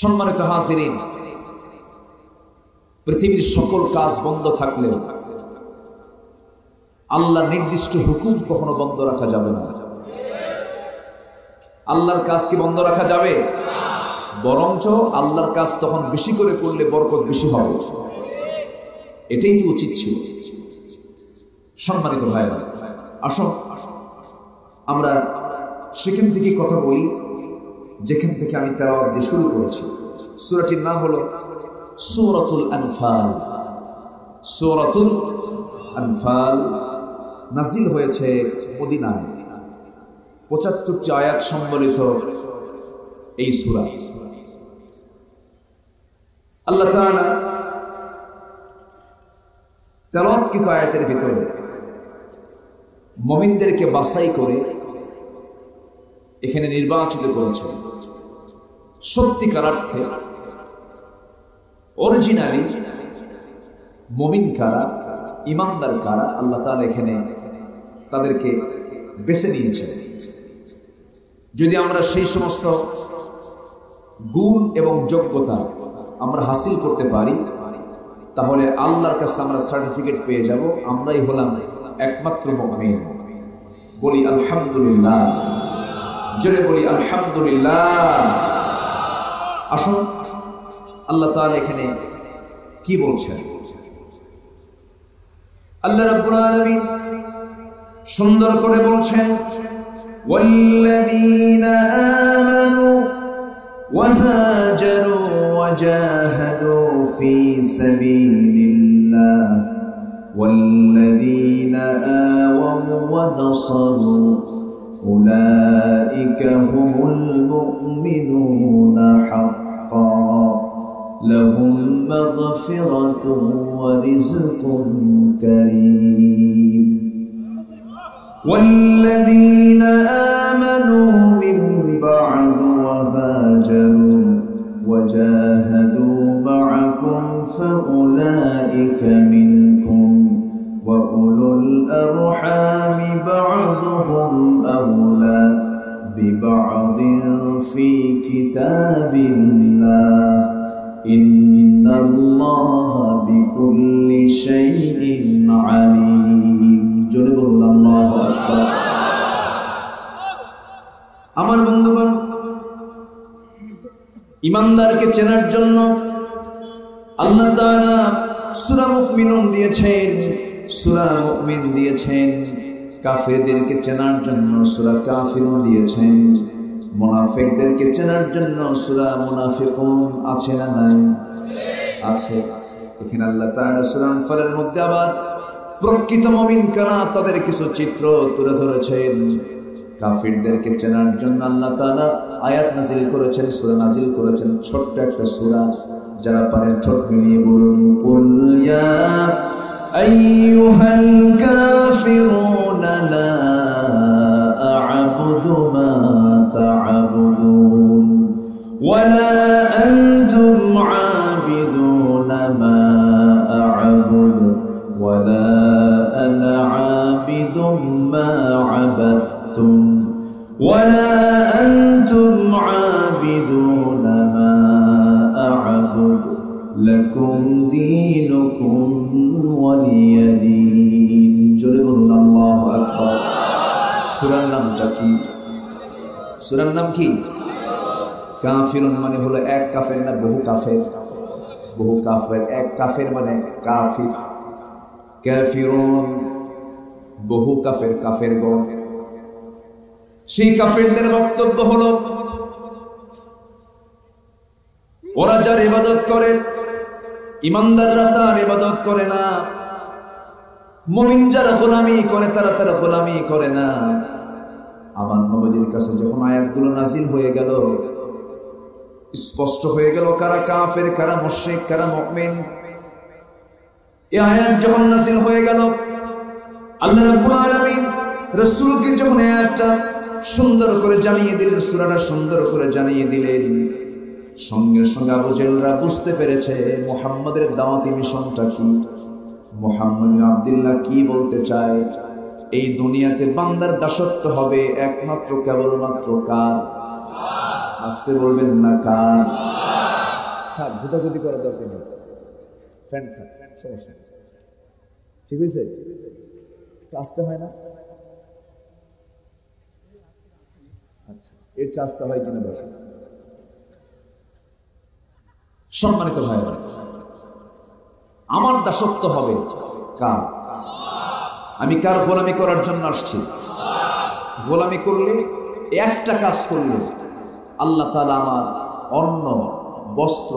সম্মানিত হাজিরিন, পৃথিবীর সকল কাজ বন্ধ থাকলে আল্লাহর নির্দিষ্ট হুকুম কখনো বন্ধ রাখা যাবে না। আল্লাহর কাজ কি বন্ধ রাখা যাবে? বরঞ্চ আল্লাহর কাজ তখন বেশি করে করলে বরকত বেশি হবে। এটাই তো উচিত ছিল। সম্মানিত ভাইরা, আসুন আমরা সেখান থেকে কথা বলি যেখান থেকে আমি তেলাওয়াত দিয়ে শুরু করেছি। সূরাটির নাম হলো সূরাতুল আনফাল। সূরাতুল আনফাল নাজিল হয়েছে মদিনায়। ৭৫টি আয়াত সম্বলিত এই সূরা। আল্লাহ তাআলা তেলাওয়াতকৃত আয়াতের ভিতরে মুমিনদেরকে বাছাই করে এখানে নির্বাচিত করেছেন। সত্যিকার অর্থে অরিজিনালি মুমিন কারা, ইমানদার কারা, আল্লাহ তাআলা এখানে তাদেরকে বেছে নিয়েছেন। যদি আমরা সেই সমস্ত গুণ এবং যোগ্যতা আমরা হাসিল করতে পারি, তাহলে আল্লাহর কাছে আমরা সার্টিফিকেট পেয়ে যাব, আমরাই হলাম একমাত্র মুমিন। বলি আলহামদুলিল্লাহ, জোরে বলি আলহামদুলিল্লাহ। আসুন আল্লাহ তাআলা এখানে কি বলছেন। আল্লাহ রাব্বুল আলামিন সুন্দর করে বলছেন, ওয়াল্লাযীনা আমানু ওয়া হাজারু ওয়া জাহাদু ফি সাবিলিল্লাহ ওয়াল্লাযীনা আওয়াউ ওয়া নাসারু উলাইকা হুমুল মুমিনুনা হাক্কান লাহুম মাগফিরাতুন ওয়া রিজকুন কারীম। والذين آمنوا من بعد وهاجروا وجاهدوا معكم فأولئك منكم وأولو الأرحام بعضهم أولى ببعض في كتاب الله إن الله بكل شيء عليم। জোরে বলুন আল্লাহু আকবার। আমার বন্ধুগণ, ইমানদারকে চেনার জন্য আল্লাহ তাআলা সূরা মুমিনুন দিয়েছেন, সূরা মুমিন দিয়েছেন। কাফেরদেরকে চেনার জন্য সূরা কাফিরুন দিয়েছেন। মুনাফিকদেরকে চেনার জন্য সূরা মুনাফিকুন আছে না নাই? আছে। এখানে আল্লাহ তাআলা সূরা আনফালের মধ্যে আবার প্রকৃত মুমিন কারা তাদের কিছু চিত্র তুলে ধরেছেন। কাফিরদেরকে চেনার জন্য আল্লাহ তাআলা আয়াত নাযিল করেছেন, সূরা নাযিল করেছেন, ছোট্ট একটা সূরা। যারা পারেন ঠোঁট মিলিয়ে বলুন, কুল ইয়া আইয়ুহাল কাফিরুনা লা আ'বুদু মা তা'বুদুন ওয়া লা আনতুম আ'বিদুনা মা আ'বুদু ولا أنا عابد ما عبدتم ولا أنتم عابدون ما أعبد لكم دينكم ولي دين। জোরে বলুন আল্লাহু আকবার। সূরার নামটা কি? সূরার নাম কি? কাফিরুন মানে হলো এক কাফের না বহু কাফের? বহু কাফের। এক কাফের মানে কাফির। কাফিরুন বহু কাফের, কাফেরগণ। সেই কাফেরদের বক্তব্য হলো, ওরা যার ইবাদত করে, ইমানদাররা তার ইবাদত করে না। মুমিন যারা গোলামি করে তারা গোলামি করে না। আমার নবীর কাছে যখন আয়াতগুলো নাযিল হয়ে গেল, স্পষ্ট হয়ে গেল কারা কাফের, কারা মুশরিক, কারা মুমিন। এই আয়াত যখন নাযিল হয়ে গেল, আল্লাহ রাব্বুল আলামিন রাসূলকে যখন আয়াতটা সুন্দর করে জানিয়ে দিলেন, সূরাটা সুন্দর করে জানিয়ে দিলেন, সঙ্গে সঙ্গে আবু জেহলরা বুঝতে পেরেছে মুহাম্মাদের দাওয়াতি মিশনটা কি, মুহাম্মদ বিন আব্দুল্লাহ কি বলতে চায়। এই দুনিয়াতে বান্দার দাসত্ব হবে একমাত্র কেবলমাত্র কার? আসতে বলবেন না কার? থাক, গুটাগুটি করার দরকার নেই, ফ্যান থাক, সমস্যা নেই। ঠিক হয়েছে? আসতে হয় না? আচ্ছা, এর চাষটা হয় কিনা দরকার। সম্মানিত ভাই, আমার দাসত্ব হবে কার? আমি কার গোলামি করার জন্য আসছি? গোলামি করলে, একটা কাজ করলে আল্লাহ তাআলা আমার অন্ন, বস্ত্র,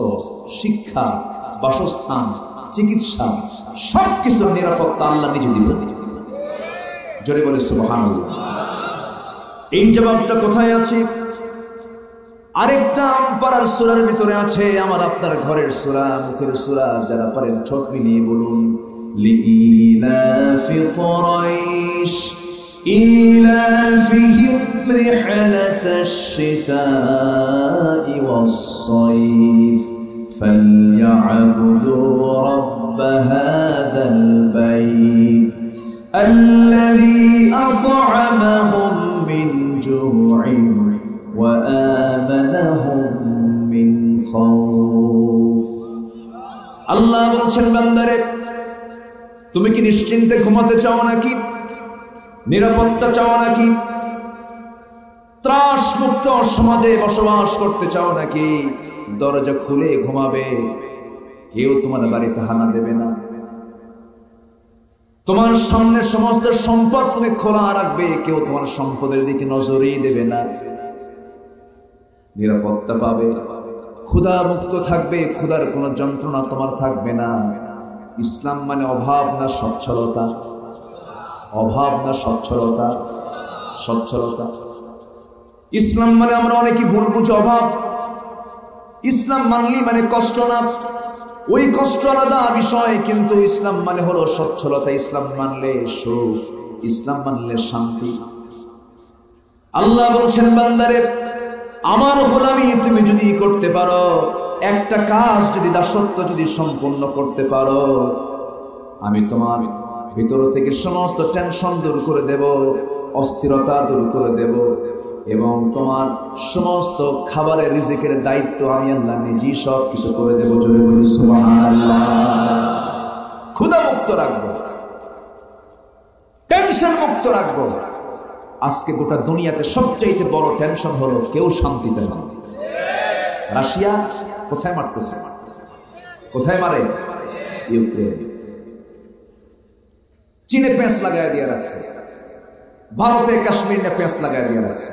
শিক্ষা, বাসস্থান, চিকিৎসা সবকিছুর নিরাপত্তা আল্লাহ নিজে দিবেন। জোরে বলে সুবহানাল্লাহ। এই জবাবটা কোথায় আছে? আরেকটা পারার সূরার ভিতরে আছে, আমার আপনার ঘরের সূরা, মুখের সূরা। যারা পারেন ঠোঁট মিলিয়ে বলুন, লিইলাফি কুরাইশ ইলাফিহিম রিহলাতাশ শিতাই ওয়াস-সাইফ ফালইয়াবুদু রাব্ব হাযাল বাইত আল্লাযী আত'আমাহুম মিন জু'ইন ওয়া আমানাহুম মিন খাউফ। আল্লাহ বলছেন, বান্দারে তুমি কি নিশ্চিন্তে ঘুমাতে চাও নাকি? নিরাপত্তা চাও নাকি? ত্রাস মুক্ত সমাজে বসবাস করতে চাও নাকি? দরজা খুলে ঘুমাবে, কেউ তোমার বাড়িতে হানা দেবে না। তোমার সামনে সমস্ত সম্পদ তুমি খোলা রাখবে, কেউ তোমার সম্পদের দিকে নজরই দেবে না। নিরাপত্তা পাবে, ক্ষুধা মুক্ত থাকবে, ক্ষুধার কোনো যন্ত্রণা তোমার থাকবে না। ইসলাম মানে অভাব না সচ্ছলতা? অভাব না সচ্ছলতা? সচ্ছলতা। ইসলাম মানে আমরা অনেকে ভুল বুঝি অভাব। ইসলাম মানলি মানে কষ্ট না, ওই কষ্ট আলাদা বিষয়, কিন্তু ইসলাম মানে হলো সচ্ছলতা। ইসলাম মানলে সুখ, ইসলাম মানলে শান্তি। আল্লাহ বলছেন, বান্দারে আমার গোলামি তুমি যদি করতে পারো, একটা কাজ যদি দাসত্ব যদি সম্পূর্ণ করতে পারো, আমি তোমার ভিতর থেকে সমস্ত টেনশন দূর করে দেব, অস্থিরতা দূর করে দেব, এবং তোমার সমস্ত খাবারের রিজিকের দায়িত্ব আমি আল্লাহ নিজেই সব কিছু করে দেব। জোরে বলি সুবহানাল্লাহ। ক্ষুধা মুক্ত রাখবো, টেনশন মুক্ত রাখবো। আজকে গোটা দুনিয়াতে সবচেয়ে বড় টেনশন হলো কেউ শান্তিতে না। রাশিয়া কোথায় মারতেছে? কোথায় মারে? ইউক্রেন। চীনে পেঁচ লাগাই দিয়ে রাখছে, ভারতে কাশ্মীরে পেঁচ লাগাই দিয়ে রাখছে,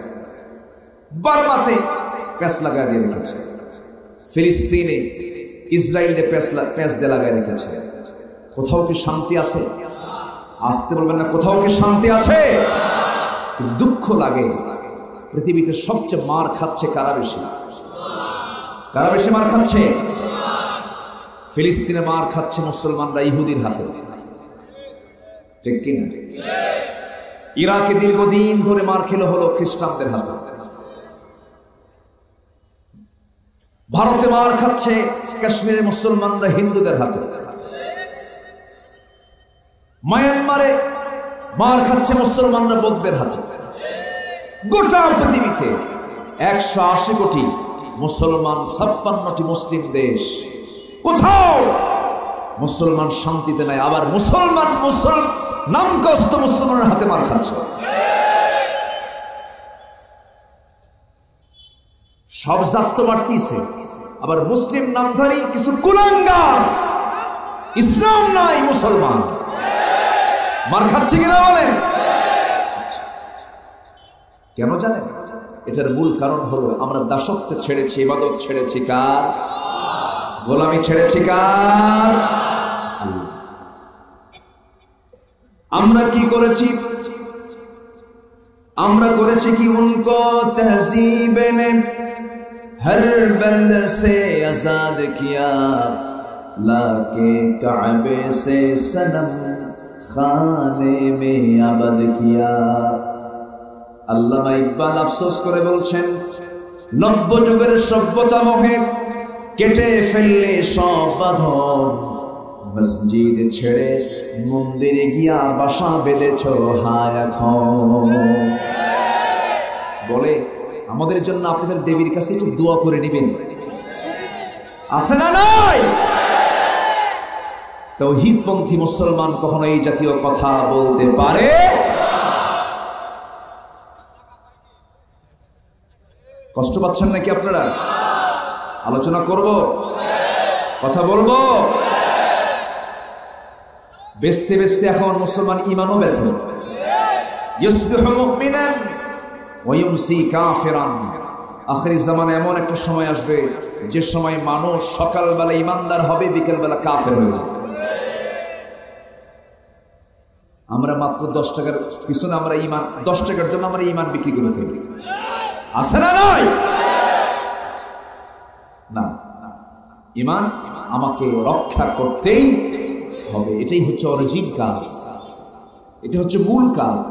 বার্মাতে পেঁচ লাগাই দিয়ে রেখেছে, ফিলিস্তিনে ইসরায়েলে পেঁচ দিয়ে লাগাই রেখেছে। কোথাও কি শান্তি আছে? আসতে বলবেন না, কোথাও কি শান্তি আছে? দুঃখ লাগে, পৃথিবীতে সবচেয়ে মার খাচ্ছে কারা বেশি? কারা বেশি মার খাচ্ছে? ফিলিস্তিনে মার খাচ্ছে মুসলমানরা ইহুদির হাতে, ঠিক কিনা? ইরাকে দীর্ঘদিন ধরে মার খেলো হলো খ্রিস্টানদের হাতে। ভারতে মার খাচ্ছে কাশ্মীরের মুসলমানরা হিন্দুদের হাতে। মায়ানমারে মার খাচ্ছে মুসলমানরা বৌদ্ধদের হাতে। গোটা পৃথিবীতে 180 কোটি মুসলমান, 56টি মুসলিম দেশ, কোথাও মুসলমান শান্তিতে নাই। আবার মুসলমান নামকস্ত মুসলমানের হাতে মার খাচ্ছে। সব জাত তো বাড়তিছে, আবার মুসলিম নামধারী কিছু কুলাঙ্গার, ইসলাম নাই মুসলমান, মার খাচ্ছে কিনা বলেন? কেন জানেন? এটার মূল কারণ হলো আমরা দাসত্ব ছেড়েছি, ইবাদত ছেড়েছি কার? গোলামি ছেড়েছি কার? আমরা কি করেছি? আমরা করেছি কি? উनको तहजीब ने हर बंद से आजाद किया, लाके काबे से सनम खाने में आबाद किया। আল্লামা ইকবাল আফসোস করে বলছেন, নব্য যুগের সভ্যতা মোহে কেটে ফেললে সব বাঁধন, মসজিদ ছেড়ে মন্দিরে গিয়া বাসা বেঁধেছ হায় এখন। বলে আমাদের জন্য আপনাদের দেবীর কাছে একটু দোয়া করে নেবেন। আছে না নাই? তাওহীদপন্থী মুসলমান কখনো এই জাতীয় কথা বলতে পারে? কষ্ট পাচ্ছেন নাকি আপনারা? আলোচনা করব, কথা বলবো। বেচতে বেচতে এখন মুসলমান ইমানও বেচে। ইউসবিহু মুমিনান ওয়া ইউমসি কাফিরান। আখির জামানে এমন একটা সময় আসবে যে সময় মানুষ সকালবেলা ইমানদার হবে, বিকেলবেলা কাফের হয়ে যাবে। আমরা মাত্র 10 টাকার পিছনে আমরা ইমান, 10 টাকার জন্য আমরা ইমান বিক্রি করে ফেলি। আছে না নয়? না, ইমান আমাকে রক্ষা করতেই হবে। এটাই হচ্ছে অরিজিন কাজ, এটা হচ্ছে মূল কাজ।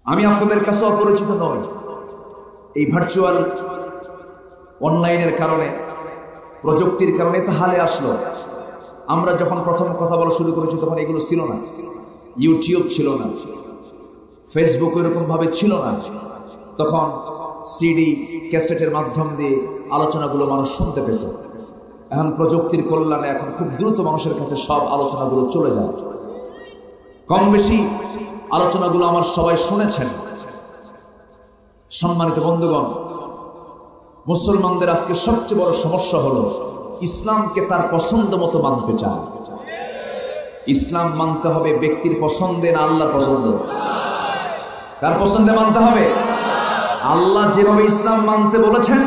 আমি আপনাদের কাছে অপরিচিত নই। এই ভার্চুয়াল অনলাইনের কারণে, প্রযুক্তির কারণে তো হালে আসলো। আমরা যখন প্রথম কথা বলা শুরু করেছি তখন এগুলো ছিল না। ইউটিউব ছিল না, ফেসবুক এরকম ভাবে ছিল না। তখন সিডি ক্যাসেটের মাধ্যম দিয়ে আলোচনাগুলো মানুষ শুনতে পেত। এখন প্রযুক্তির কল্যাণে এখন খুব দ্রুত মানুষের কাছে সব আলোচনাগুলো চলে যায়। কম বেশি আলোচনাগুলো আমার সবাই শুনেছেন। সম্মানিত বন্ধুগণ, মুসলমানদের আজকে সবচেয়ে বড় সমস্যা হলো ইসলামকে তার পছন্দ মতো মানতে চায়। ইসলাম মানতে হবে ব্যক্তির পছন্দে না আল্লাহর পছন্দ? কার পছন্দে মানতে হবে? আল্লাহ যেভাবে ইসলাম মানতে বলেছেন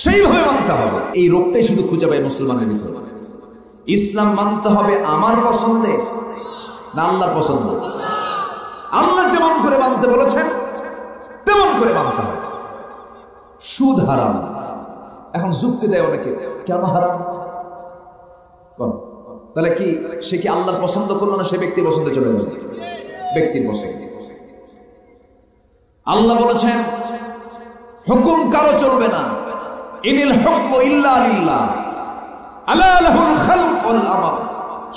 সেইভাবে মানতে হবে। এই রোগটাই শুধু খুঁজে পায় মুসলমানের ভিতরে। ইসলাম মানতে হবে আমার পছন্দে না আল্লাহর পছন্দ? আল্লাহ যেমন করে মানতে বলেছেন তেমন করে মানতে হবে। সুদ হারাম, এখন যুক্তি দেয় অনেকে, কেন হারাম? তাহলে কি সে কি আল্লাহর পছন্দ করলো না, সে ব্যক্তির পছন্দে চলে যাবে? ব্যক্তির পছন্দ। আল্লাহ বলেছেন হুকুম কারো চলবে না, ইনিল হুকমু ইল্লা লিল্লাহ আলা লাহুল খালক ওয়াল আমর।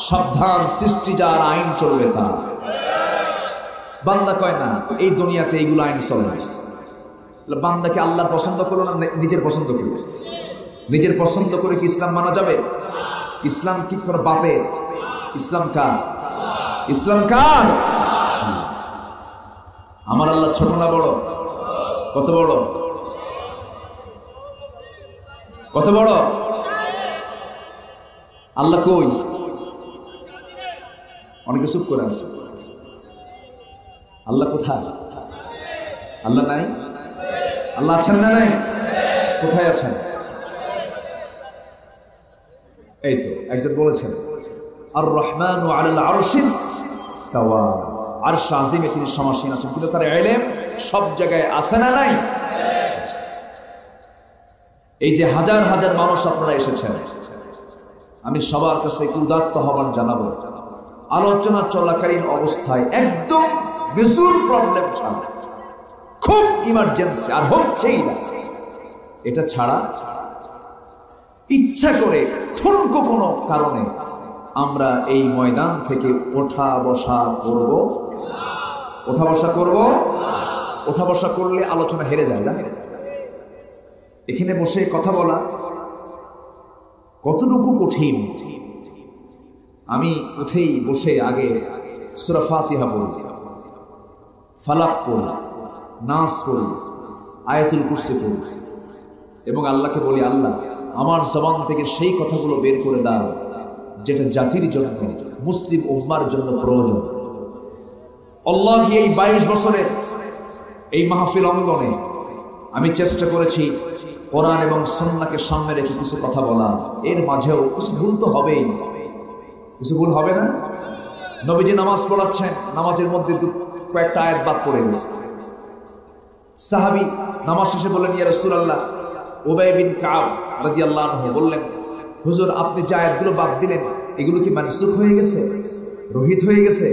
সাবধান, সৃষ্টি যার, আইন চলবে তার। বান্দা কয় না এই দুনিয়াতে এইগুলো আইন চলবে। বান্দাকে আল্লাহর পছন্দ করলো না নিজের পছন্দ করলো? নিজের পছন্দ করে কি ইসলাম মানা যাবে? ইসলাম কি করে বাপের? ইসলাম কার? ইসলাম কার? আমার আল্লাহ ছোট না বড়? কত বড়? কত বড়? আল্লাহ কই? অনেকে চুপ করে আছে। আল্লাহ কোথায়? আল্লাহ নাই? আল্লাহ আছেন না নাই? কোথায় আছেন? এই তো একজন বলেছেন আর রহমানু আলাল আরশিস তাওয়া। আরশ আজিমে তিনি সমাসীন আছেন, কিন্তু তার ইলম সব জায়গায় আছে না নাই? এই যে হাজার হাজার মানুষ আপনারা এসেছেন, আমি সবার কাছে একটু উদাত্ত আহ্বান জানাবো। আলোচনা চলাকালীন অবস্থায় একদম মেজর প্রবলেম ছাড়া, খুব ইমার্জেন্সি আর হচ্ছেই না, এটা ছাড়া ইচ্ছা করে ঠুনকো কোনো কারণে আমরা এই ময়দান থেকে ওঠা বসা করব। ওঠা বসা করব। ওঠা বসা করলে আলোচনা হেরে যায় না? এখানে বসে কথা বলা কতটুকু কঠিন। আমি উঠেই বসে আগে সূরা ফাতিহা পড়ি, ফালাক পড়ি, নাস পড়ি, আয়াতুল কুরসি পড়ি এবং আল্লাহকে বলি, আল্লাহ আমার জবান থেকে সেই কথাগুলো বের করে দাও যেটা জাতির জন্য, মুসলিম উম্মার জন্য প্রয়োজন। আল্লাহ, এই 22 বছরের এই মাহফিল অঙ্গনে আমি চেষ্টা করেছি কোরআন এবং সুন্নাহকে সামনে রেখে কিছু কথা বলা। এর মাঝেও কিছু ভুল তো হবেই, কিছু ভুল হবে না? নবীজি নামাজ পড়াচ্ছেন, নামাজের মধ্যে কয়েকটা আয়াত বাদ পড়ে গেছে। সাহাবী নামাজ শেষে বললেন, ইয়া রাসূলুল্লাহ, উবাই বিন কাব রাদিয়াল্লাহু আনহু বললেন, হুজুর আপনি যে আয়াতগুলো বাদ দিলেন এগুলো কি মানসুখ হয়ে গেছে, রহিত হয়ে গেছে?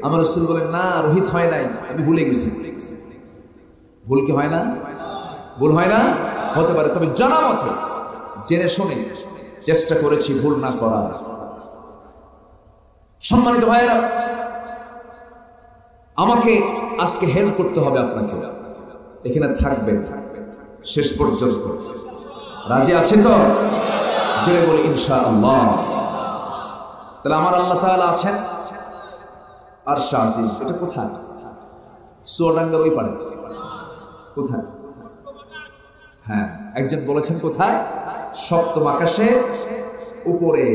আমার রাসূল বলেন, না রহিত হয় নাই, আমি ভুলে গেছি। ভুল কি হয় না? ভুল হয় না? হতে পারে, তবে জানা মতে জেনে শুনে চেষ্টা করেছি ভুল না করার। সম্মানিত ভাইয়েরা, আমাকে আজকে হেল্প করতে হবে আপনাকে। এখানে থাকবেন শেষ পর্যন্ত, রাজি আছে তো? জোরে বলি ইনশাআল্লাহ। তাহলে আমার আল্লাহ তাআলা আছেন আরশে আজিম। এটা কোথায়? চুয়াডাঙ্গার ওই পারে। কোথায়? হ্যাঁ, একজন বলেছেন কোথায়? সপ্তম আকাশে উপরে।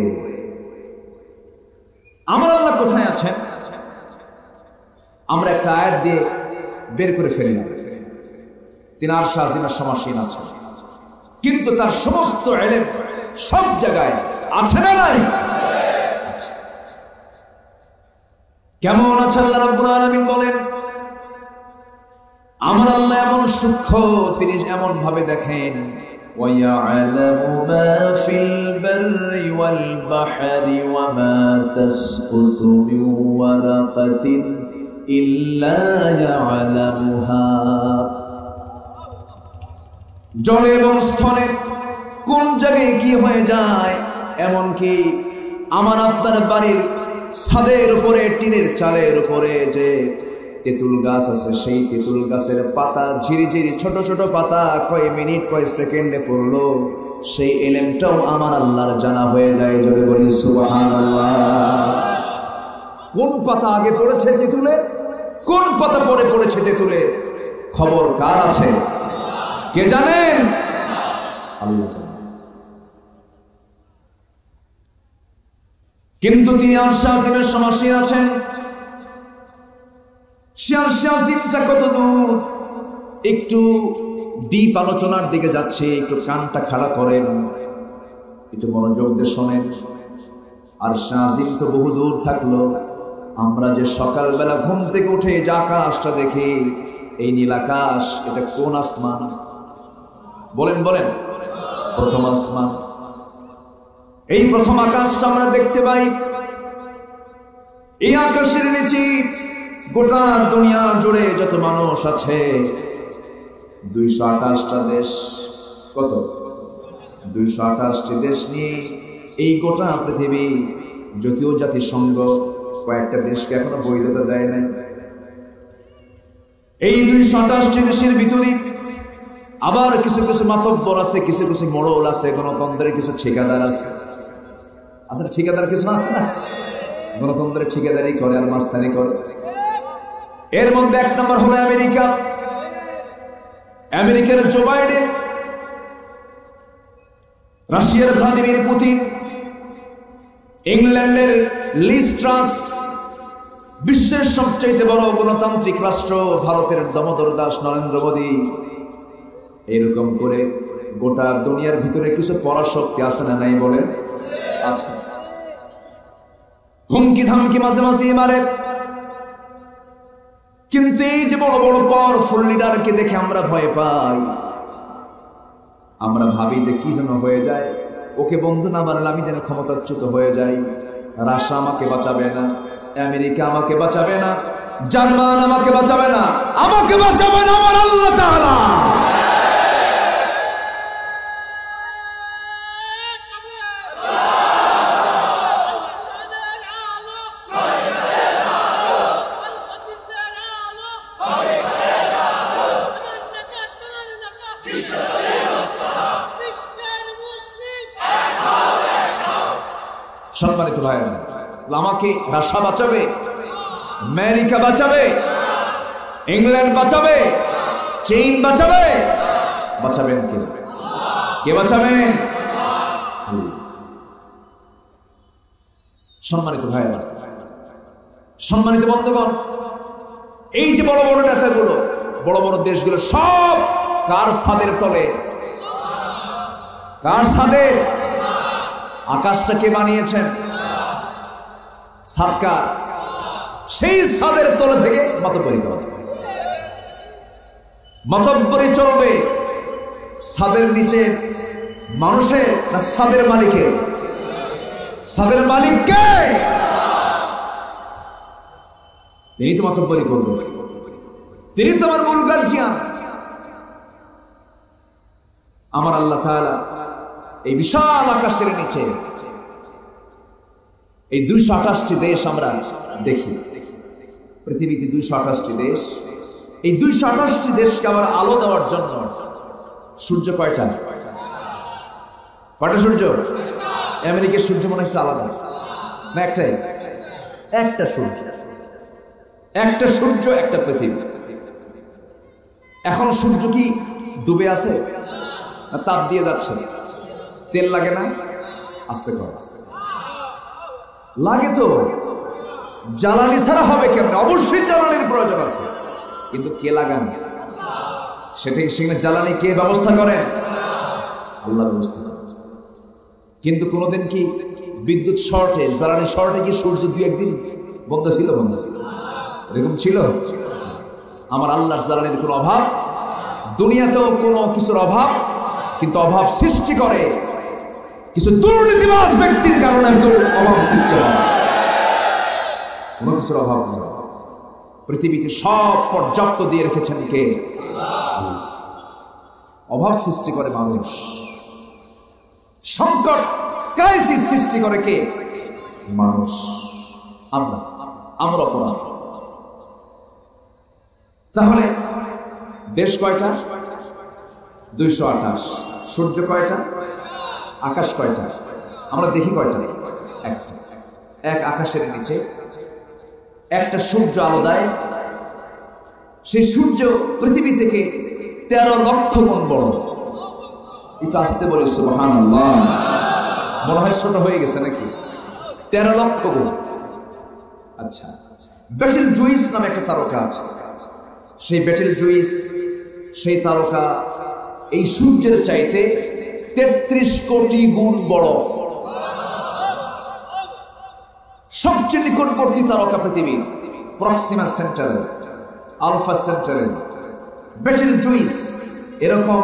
আমার আল্লাহ কোথায় আছেন আমরা একটা আয়াত দিয়ে বের করে ফেলি না। তিনি আরশে আজিমের সমাসীন আছেন, কিন্তু তার সমস্ত ইলম সব জায়গায় আছে না নাই? কেমন আছে আল্লাহ রাব্বুল আলামিন বলেন, আমার আল্লাহ এমন সূক্ষ্ম, তিনি এমন ভাবে দেখেন। وَيَعْلَمُ مَا فِي الْبَرِّ وَالْبَحْرِ وَمَا تَسْقُطُ مِنْ وَرَقَةٍ إِلَّا يَعْلَمُهَا। জলে এবং স্থলে কোন জায়গায় কি হয়ে যায়, এমনকি আমার আপনার বাড়ির ছাদের উপরে, টিনের চালের উপরে যে তেঁতুল গাছ আছে, সেই তেঁতুল গাছের পাতা ঝিরিঝিরি ছোট ছোট পাতা কয় মিনিট কয় সেকেন্ডে পড়লো, সেই ইলমটাও আমার আল্লাহর জানা হয়ে যায়। জোরে বলি সুবহানাল্লাহ। কোন পাতা আগে পড়েছে তেঁতুলে, কোন পাতা পরে পড়েছে তেঁতুলে, খবর কার আছে? কে জানেন? আল্লাহ জানেন। কিন্তু তিনি আরশে আজিমের সমাসীন আছেন। সে আরশে আজিমটা কত দূর, একটু ডিপ আলোচনার দিকে যাচ্ছে, একটু কানটা খাড়া করেন, একটু মনোযোগ দিয়ে শোনেন। আরশে আজিম তো বহু দূর থাকলো, আমরা যে সকালবেলা ঘুম থেকে উঠে যে আকাশটা দেখি, এই নীল আকাশ, এটা কোন আসমান? বলেন বলেন। প্রথম আসমান। এই প্রথম আকাশটা আমরা দেখতে পাই। এই আকাশের নিচে গোটা দুনিয়া জুড়ে যত মানুষ আছে, 228টা দেশ। কত? 228টি দেশ নিয়ে এই গোটা পৃথিবী। যদিও জাতিসংঘ কয়েকটা দেশকে এখনো বৈধতা দেয় নাই। এই 228টি দেশের ভিতরে আবার কিছু কিছু মাতব্বর আছে, কিছু কিছু মোড়ল আছে, গণতন্ত্রের কিছু ঠিকাদার আছে। আসলে ঠিকাদার কিছু আছে না, গণতন্ত্রের ঠিকাদারি করে আর মাস্তানি করে। এর মধ্যে এক নম্বর হলো আমেরিকা। আমেরিকার জো বাইডেন, রাশিয়ার ভ্লাদিমির পুতিন, ইংল্যান্ডের লিজ ট্রাস, বিশ্বের সবচেয়ে বড় গণতান্ত্রিক রাষ্ট্র ভারতের দামোদর দাস নরেন্দ্র মোদী। এরকম করে গোটা দুনিয়ার ভিতরে কিছু পরাশক্তি আছে না নাই? বলেন আছে। হুমকি ধামকি মাঝে মাঝে মারে, কিন্তু এই যে বড় বড় পাওয়ারফুল লিডারকে দেখে আমরা ভয় পাই। আমরা ভাবি যে কি যেন হয়ে যায়, ওকে বন্ধু না মারলে আমি যেন ক্ষমতাচ্যুত হয়ে যাই। রাশিয়া আমাকে বাঁচাবে না, আমেরিকা আমাকে বাঁচাবে না, জার্মান আমাকে বাঁচাবে না, আমাকে বাঁচাবে না আমার আল্লাহ তাআলা। সম্মানিত ভাইরা, আমাকে রাশিয়া বাঁচাবে, আমেরিকা বাঁচাবে, ইংল্যান্ড বাঁচাবে, চীন বাঁচাবে। বাঁচাবেন কে? কে বাঁচাবেন? সম্মানিত ভাইরা, সম্মানিত বন্ধুগণ, এই যে বড় বড় নেতাগুলো, বড় বড় দেশগুলো সব কার ছাদের তলে? কার ছাদে? আকাশটা কে বানিয়েছেন? ছাদকার। সেই ছাদের তলে থেকে মাতব্বরি করা, মাতব্বরি চলবে ছাদের নিচে মানুষের না ছাদের মালিকের? ছাদের মালিককে, তিনি তো মাতব্বরি করবেন, তিনি তো আমার মূল গার্জিয়ান। আমার আল্লাহ তাআলা এই বিশাল আকাশের নিচে এই 228টি দেশ আমরা দেখি। পৃথিবীতে 228টি দেশ। এই 228টি দেশকে আবার আলো দেওয়ার জন্য সূর্য কয়টা? কয়টা সূর্য? আমেরিকার সূর্য মনে হয় আলাদা না? একটাই, একটা সূর্য, একটা সূর্য, একটা পৃথিবী। এখন সূর্য কি ডুবে আছে না তাপ দিয়ে যাচ্ছে? তেল লাগে না? আস্তে কর, লাগে তো। জ্বালানি ছাড়া হবে কেমন? অবশ্যই জ্বালানির প্রয়োজন আছে, কিন্তু কে লাগান? সেটাই সেখানে জ্বালানি কে ব্যবস্থা করেন? আল্লাহ ব্যবস্থা করেন। কিন্তু কোনোদিন কি বিদ্যুৎ শর্টে, জ্বালানি শর্টে কি সূর্য দুই একদিন বন্ধ ছিল? বন্ধ ছিল, এরকম ছিল? আমার আল্লাহর জ্বালানির কোনো অভাব, দুনিয়াতেও কোনো কিছুর অভাব, কিন্তু অভাব সৃষ্টি করে কিছু দুর্নীতিবাজ ব্যক্তির কারণে অভাব সৃষ্টি হয়। কোনো কিছুর অভাব নেই। পৃথিবীতে সব পর্যাপ্ত দিয়ে রেখেছেন কে? অভাব সৃষ্টি করে মানুষ, সংকট ক্রাইসিস সৃষ্টি করে কে? মানুষ। আমরা অপরাধ। তাহলে দেশ কয়টা? 228। সূর্য কয়টা? আকাশ কয়টা? আমরা দেখি কয়টা? একটা। এক আকাশের নিচে একটা সূর্য আলো দেয়। সেই সূর্য পৃথিবী থেকে 13 লক্ষ গুণ বড়। একটু আসতে বলে সুবহানাল্লাহ। মনে হয় ছোট হয়ে গেছে নাকি? 13 লক্ষ গুণ। আচ্ছা, বেটেল জুইস নামে একটা তারকা আছে। সেই বেটেল জুইস, সেই তারকা এই সূর্যের চাইতে 33 কোটি গুণ বড়। সবচেয়ে নিকটবর্তী তারকা পৃথিবীর প্রক্সিমা সেন্টারে, আলফা সেন্টারে বেটেল জুইস। এরকম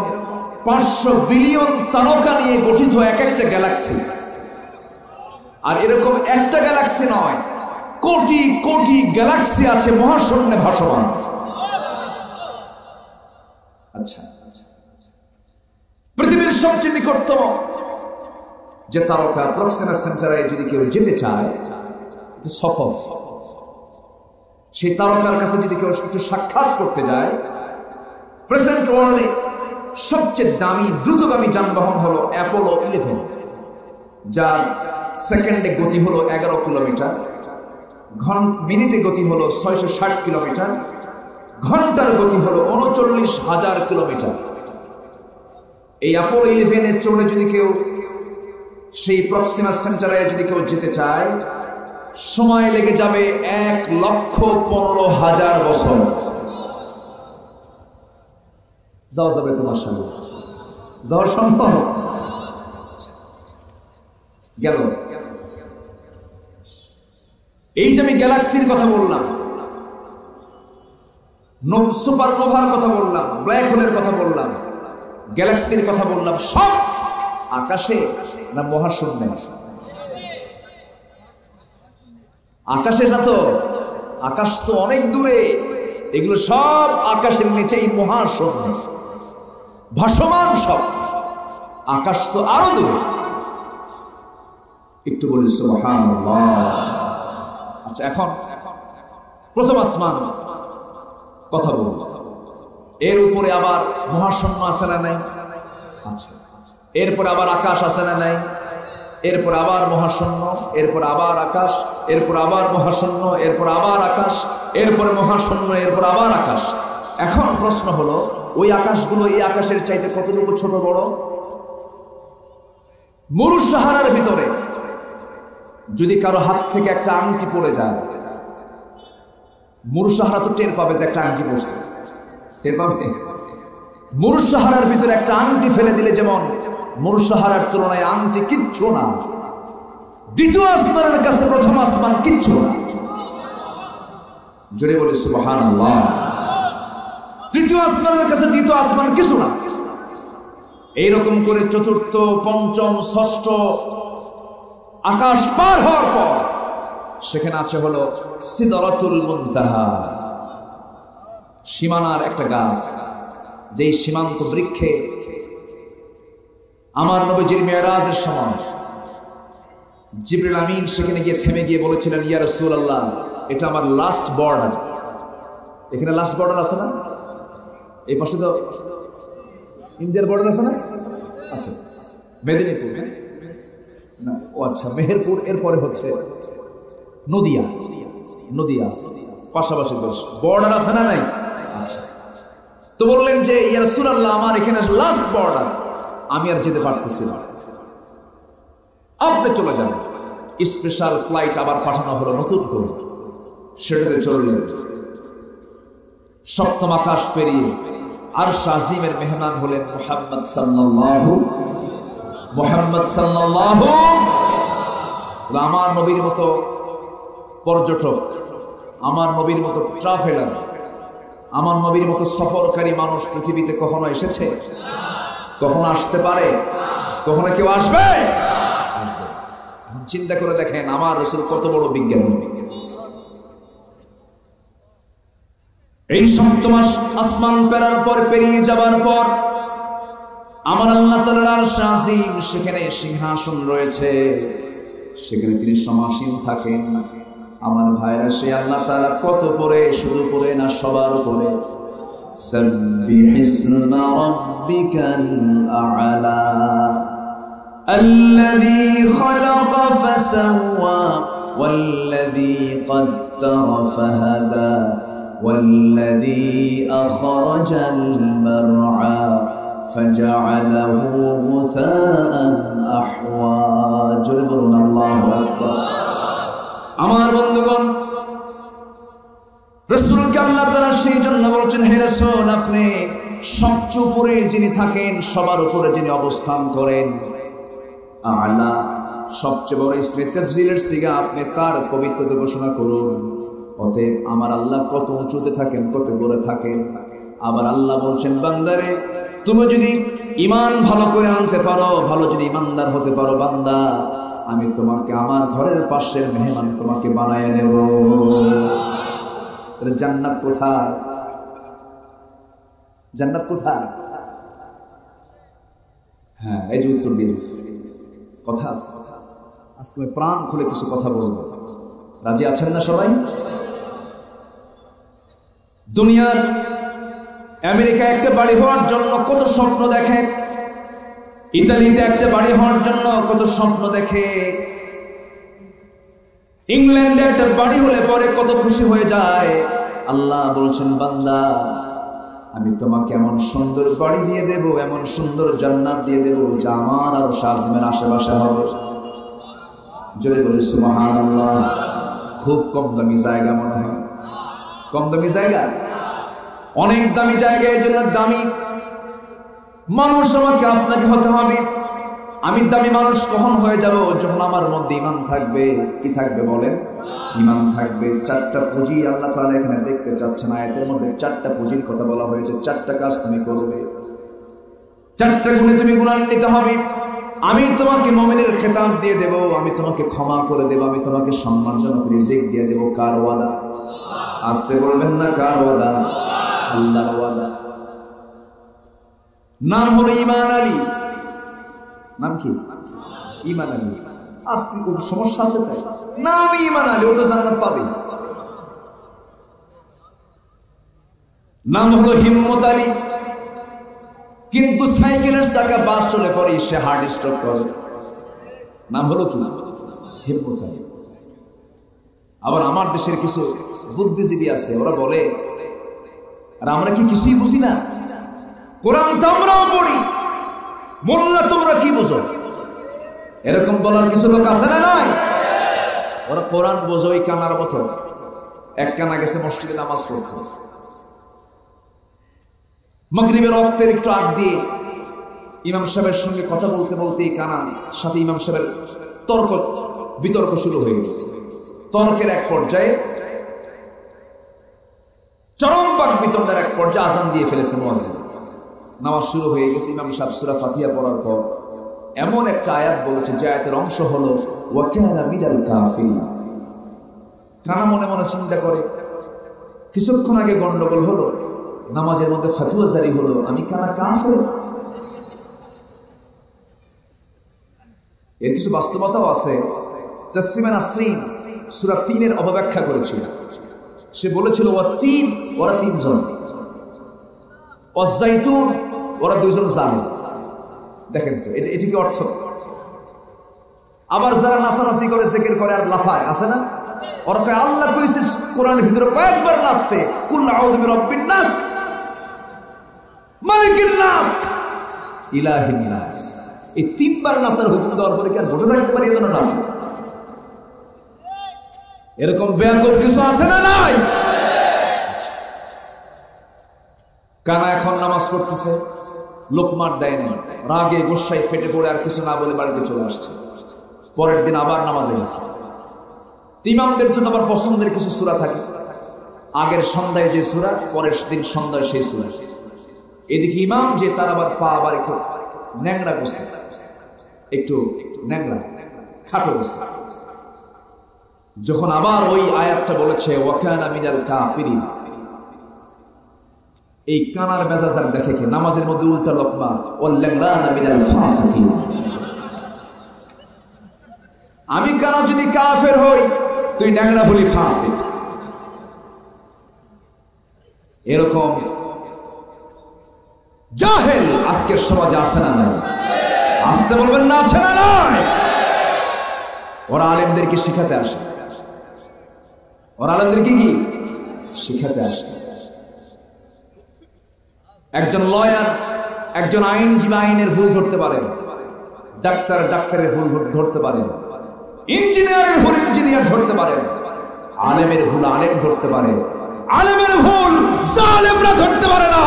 500 বিলিয়ন তারকা নিয়ে গঠিত এক একটা গ্যালাক্সি। আর এরকম একটা গ্যালাক্সি নয়, কোটি কোটি গ্যালাক্সি আছে মহাশূন্যে ভাসমান। আচ্ছা, পৃথিবীর সবচেয়ে নিকটতম যে তারকা প্রক্সিমা সেন্টারে যদি কেউ যেতে চায়, সফল, সেই তারকার কাছে যদি কেউ একটু সাক্ষাৎ করতে যায়, প্রেজেন্ট ওয়ার্ল্ডে সবচেয়ে দামি দ্রুতগামী যানবাহন হলো অ্যাপোলো 11, যার সেকেন্ডে গতি হলো 11 কিলোমিটার, মিনিটে গতি হলো 660 কিলোমিটার, ঘন্টার গতি হলো 39,000 কিলোমিটার। এই অ্যাপোলো 11-এ চড়ে যদি কেউ সেই প্রক্সিমা সেন্টারে যদি কেউ যেতে চায়, সময় লেগে যাবে 1,15,000 বছর। যাওয়া যাবে তোমার সঙ্গে? যাওয়া সম্ভব? গেল। এই যে আমি গ্যালাক্সির কথা বললাম, সুপারনোভার কথা বললাম, ব্ল্যাক হোলের কথা বললাম, গ্যালাক্সির কথা বললাম, সব আকাশে না মহাশূন্যে? আকাশে না তো, আকাশ তো অনেক দূরে। এগুলো সব আকাশের নিচে, এই মহাশূন্যে ভাসমান সব। আকাশ তো আরো দূরে। একটু বলি সুবহানাল্লাহ। আচ্ছা, এখন প্রথম আসমান কথা বলবো। এর উপরে আবার মহাশূন্য আছে না নাই? আচ্ছা। এরপরে আবার আকাশ আছে না নাই? এরপর আবার মহাশূন্য, এরপর আবার আকাশ, এরপর আবার মহাশূন্য, এরপর আবার আকাশ, এরপরে মহাশূন্য, এরপর আবার আকাশ। এখন প্রশ্ন হলো, ওই আকাশগুলো এই আকাশের চাইতে কতটুকু ছোট বড়? মরু সাহারার ভিতরে যদি কারো হাত থেকে একটা আংটি পড়ে যায়, মরু সাহারা তো টের পাবে যে একটা আংটি পড়ছে, টের পাবে। মরু সাহারার ভিতরে একটা আংটি ফেলে দিলে যেমন মরু সাহারার তুলনায় আংটি কিচ্ছু না, দ্বিতীয় আসমানের কাছে প্রথম আসমান কিচ্ছু না। জোরে বলি সুবহানাল্লাহ। তৃতীয় আসমানের কাছে দ্বিতীয় আসমান কিছু না। এইরকম করে চতুর্থ, পঞ্চম, ষষ্ঠ আকাশ পার হওয়ার পর সেখানে আছে হলো সিদরাতুল মুনতাহা, সীমানার একটা গাছ। যেই সীমান্ত বৃক্ষে আমার নবীজির মেরাজের সময় জিবরিল আমিন সেখানে গিয়ে থেমে গিয়ে বলেছিলেন, ইয়া রাসূলুল্লাহ, এটা আমার লাস্ট বর্ডার। এখানে লাস্ট বর্ডার আছে না? এই পাশে তো ইন্ডিয়ার বর্ডার আছে না? আছে। মেদিনীপুর না, ও আচ্ছা মেহেরপুর, এরপরে হচ্ছে নদিয়া। নদিয়া আছে পাশাপাশি দেশ, বর্ডার আছে না নাই? আচ্ছা, তো বললেন যে ইয়া রাসূলুল্লাহ আমার এখানে লাস্ট বর্ডার, আমি আর যেতে পারতেছি না, আপনি চলে যান। স্পেশাল ফ্লাইট আবার পাঠানো হলো নতুন করে, সেটাতে চললেন। সপ্তম আকাশ পেরিয়ে আরশ আজিমের মেহমান হলেন মুহাম্মদ সাল্লাল্লাহু। আমার নবীর মতো পর্যটক, আমার নবীর মতো ট্রাভেলার, আমার নবীর মতো সফরকারী মানুষ পৃথিবীতে কখনো এসেছে? কখনো আসতে পারে? কখনো কেউ আসবে? চিন্তা করে দেখেন আমার রাসূল কত বড় বিজ্ঞানী। এই সপ্তম আসমান পেরার পর, পেরিয়ে যাবার পর আমার আল্লাহ তাআলার আরশ আজিম, সেখানে সিংহাসন রয়েছে, সেখানে তিনি সমাসীন থাকেন। আমার ভাইরা, সে আল্লাহ তাআলা কত পরে, শুধু পরে না সবার উপরে। সাব্বিহিসমা রাব্বিকাল আ'লা আল্লাযী খালাকা ফাসাওয়া ওয়াল্লাযী قدر فهدى والذي أخرج المرعى فجعله غثاء أحوى جربنا الله أكبر আমার বন্ধুগণ রাসূলকে আল্লাহ তাআলা সেই জন্য বলছেন হে রাসূল আপনি সবচেয়ে উপরে যিনি থাকেন সবার উপরে যিনি অবস্থান করেন আলা সবচেয়ে বড় ইসমে তাফজিলের সিগা আপনি তার পবিত্রতা ঘোষণা করুন অতএব আমার আল্লাহ কত উঁচুতে থাকেন কত উপরে থাকেন আবার আল্লাহ বলছেন বান্দারে তুমি যদি ঈমান ভালো করে আনতে পারো ভালো যদি ঈমানদার হতে পারো বান্দা আমি তোমাকে আমার ঘরের পাশের মেহমান তোমাকে বানায় নেব জান্নাত কোথায় জান্নাত কোথায় হ্যাঁ এই যে উত্তর দিয়েছি কথা আছে আজকে প্রাণ খুলে কিছু কথা বলবো রাজি আছেন না সবাই দুনিয়ার আমেরিকা একটা বাড়ি হওয়ার জন্য কত স্বপ্ন দেখে ইতালিতে একটা বাড়ি হওয়ার জন্য কত স্বপ্ন দেখে ইংল্যান্ডে একটা বাড়ি হলে পরে কত খুশি হয়ে যায় আল্লাহ বলছেন বান্দা আমি তোমাকে এমন সুন্দর বাড়ি দিয়ে দেব এমন সুন্দর জান্নাত দিয়ে দেব যা আমার আর শাহজিমের আশেপাশে হবে জোরে বলে সুবহানাল্লাহ খুব কম দামি জায়গা মনে হয় কম দামি জায়গা অনেক দামি জায়গা এই জন্য দামি মানুষ আমাকে আপনাকে হতে হবে আমি দামি মানুষ কখন হয়ে যাব যখন আমার মধ্যে ঈমান থাকবে কি থাকবে বলেন ঈমান থাকবে চারটা পুঁজি আল্লাহ তাআলা এখানে দেখতে চাচ্ছেন আয়াতের মধ্যে চারটা পুঁজির কথা বলা হয়েছে চারটা কাজ তুমি করবে চারটা গুণে তুমি গুণান্বিত হবে আমি তোমাকে মুমিনের খেতাব দিয়ে দেব আমি তোমাকে ক্ষমা করে দেব আমি তোমাকে সম্মানজনক রিজিক দিয়ে দেব কার ওয়াদা আসতে বলবেন না কার ওয়াদা আল্লাহর ওয়াদা নাম হলো ঈমান আলী নাম কি ঈমান আলী আর কি কোনো সমস্যা আছে তাই নাম ঈমান আলী ও তো জান্নাত পাবে নাম হলো হিম্মত আলী কিন্তু সাইকেলের চাকা বাস চলে পড়ে সে হার্ট স্ট্রোক করে নাম হলো কি হিম্মত আলী আবার আমার দেশের কিছু বুদ্ধিজীবী আছে ওরা বলে আর আমরা কি কিছুই বুঝি না কোরআন তো আমরাও পড়ি মোল্লা তোমরা কি বুঝো এরকম বলার কিছু লোক আছে না নাই ওরা কোরআন বোঝো ওই কানার মতো এক কানা গেছে মসজিদে নামাজ পড়তে মাগরিবের ওয়াক্তের একটু আগ দিয়ে ইমাম সাহেবের সঙ্গে কথা বলতে বলতে কানা সাথে ইমাম সাহেবের তর্ক বিতর্ক শুরু হয়ে গেছে তর্কের এক পর্যায়ে চরম বাক বিতর্কের এক পর্যায়ে আজান দিয়ে ফেলেছে মুয়াজ্জিন নামাজ শুরু হয়ে গেছে ইমাম সাহেব সূরা ফাতিহা পড়ার পর এমন একটা আয়াত বলেছে যে আয়াতের অংশ হলো ওয়া কানা মিনাল কাফিরিন কানা মনে মনে চিন্তা করে কিছুক্ষণ আগে গন্ডগোল হলো নামাজের মধ্যে ফতোয়া জারি হলো আমি কানা কাফের এর কিছু বাস্তবতাও আছে তাসসিমা নাসরিন সূরা 3 এর অপব্যাখ্যা করেছিল সে বলেছিল ওরা তিনজন ওয়াজাইতুন ওরা দুইজন জালিম দেখেন তো এটি কি অর্থ? আবার যারা নাচানাচি করে জিকির করে আর লাফায় আছে না, ওরা কয় আল্লাহ কইছে কোরআনের ভিতরে কয়েকবার নাচতে, কুল আউযু বিরাব্বিন নাস, মালিকিন নাস, ইলাহিন নাস। এই তিনবার নাচার হুকুম দেওয়ার পরে কি আর বসে থাকতে পারি? এজন্য নাচে। এরকম বেয়াকুব কিছু আছে না নাই? কানা এখন নামাজ পড়তেছে, লোকমার দেয় না, রাগে গোসায় ফেটে পড়ে আর কিছু না বলে বাড়িতে চলে আসছে। পরের দিন আবার নামাজে গেছে। ইমামদের তো আবার পছন্দের কিছু সূরা থাকে, আগের সন্ধ্যায় যে সূরা, পরের দিন সন্ধ্যায় সেই সূরা। এদিকে ইমাম যে তার আবার পা আবার একটু ন্যাংরা বসে, একটু ন্যাংরা খাটো বসে। যখন আবার ওই আয়াতটা বলেছে ওয়াকানা মিনাল কাফিরিন, এই কানার মেজাজার দেখে কে নামাজের মধ্যে উল্টা লোকমা ওয়াল ল্যাংরানা মিনাল ফাসিকিন। আমি কানা যদি কাফের হই, তুই ন্যাংরা বলি ফাসিক। এরকম জাহেল আজকের সমাজে আছে না নাই? আসতে বলবেন না, আছে না নাই? ওরা আলেমদেরকে শিখাতে আসে, ওরা আলেমদেরকে কি শিখাতে আসে। একজন লয়ার, একজন আইনজীবী আইনের ভুল ধরতে পারে, ডাক্তার ডাক্তারের ভুল ধরতে পারে, ইঞ্জিনিয়ারের ভুল ইঞ্জিনিয়ার ধরতে পারে, আলেমের ভুল আলেম ধরতে পারে, আলেমের ভুল জালেমরা ধরতে পারে না।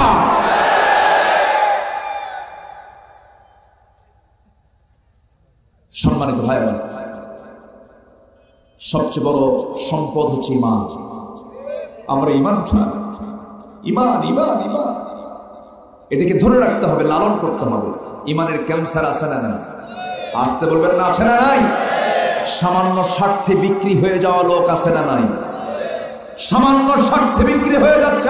সম্মানিত ভাই, সবচেয়ে বড় সম্পদ হচ্ছে ঈমান। আমরা ঈমান ঈমান ঈমান ঈমান এটাকে ধরে রাখতে হবে, লালন করতে হবে। ঈমানের ক্যান্সার আছে না নাই? আসতে বলবেন না, আছে না নাই? সামান্য স্বার্থে বিক্রি হয়ে যাওয়া লোক আছে না নাই? সামান্য স্বার্থে বিক্রি হয়ে যাচ্ছে।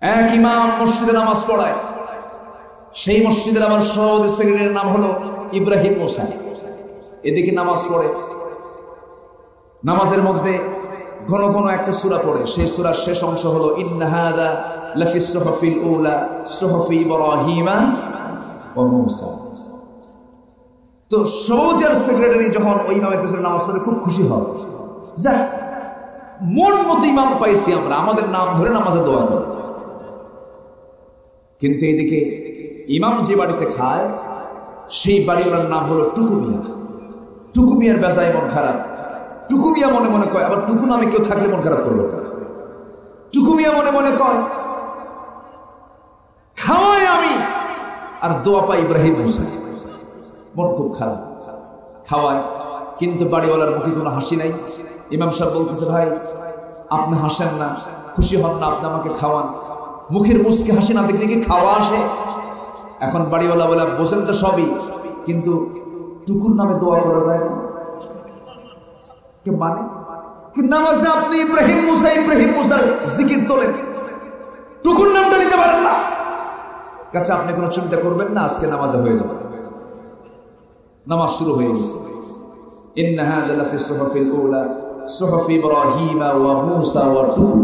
এক ইমাম মসজিদে নামাজ পড়ায়, সেই মসজিদের আমার সভাপতি সেক্রেটারির নাম হলো ইব্রাহিম মুসা। এদিকে নামাজ পড়ে, নামাজের মধ্যে ঘন ঘন একটা সূরা পড়ে, সেই সূরার শেষ অংশ হলো ইন্না হাযা লাফিস সুহফিল উলা সুহফি ইব্রাহিমা ওয়া মূসা। তো সভাপতি আর সেক্রেটারি যখন ওই ইমামের পেছনে নামাজ পড়ে খুব খুশি হয়, যাক মন মতো ইমাম পাইছি আমরা, আমাদের নাম ধরে নামাজে দোয়া করে। কিন্তু এইদিকে ইমাম যে বাড়িতে খায়, সেই বাড়িওয়ালার নাম হলো টুকু মিয়া। টুকু মিয়ার বেজায় মন খারাপ। টুকু মিয়া মনে মনে কয়, আবার টুকু নামে কেউ থাকলে মন খারাপ করবে। টুকু মিয়া মনে মনে কয় খাওয়াই আমি আর দোয়া পাই ইব্রাহিম মুসা। মন খুব খারাপ, খাওয়ায় কিন্তু বাড়িওয়ালার মুখে কোনো হাসি নাই। ইমাম সাহেব বলতেছে, ভাই আপনি হাসেন না, খুশি হন না, আপনি আমাকে খাওয়ান। মুখের মুচকে হাসি না দেখলে কি খাওয়া আসে? এখন বাড়িওয়ালা বলে, বোঝেন তো সবই, কিন্তু টুকুর নামে দোয়া করা যায় না। কে মানে কি নামাজে আপনি ইব্রাহিম মুসার জিকির তোলেন, টুকুর নামটা নিতে পারেন না? কাছে আপনি কোনো চিন্তা করবেন না, আজকে নামাজে হয়ে যাবে। নামাজ শুরু হয়ে গেছে। ইন্না হাযা লাফি সুহফিল উলা সুহফি ইব্রাহিমা ওয়া মূসা ওয়া টুকু।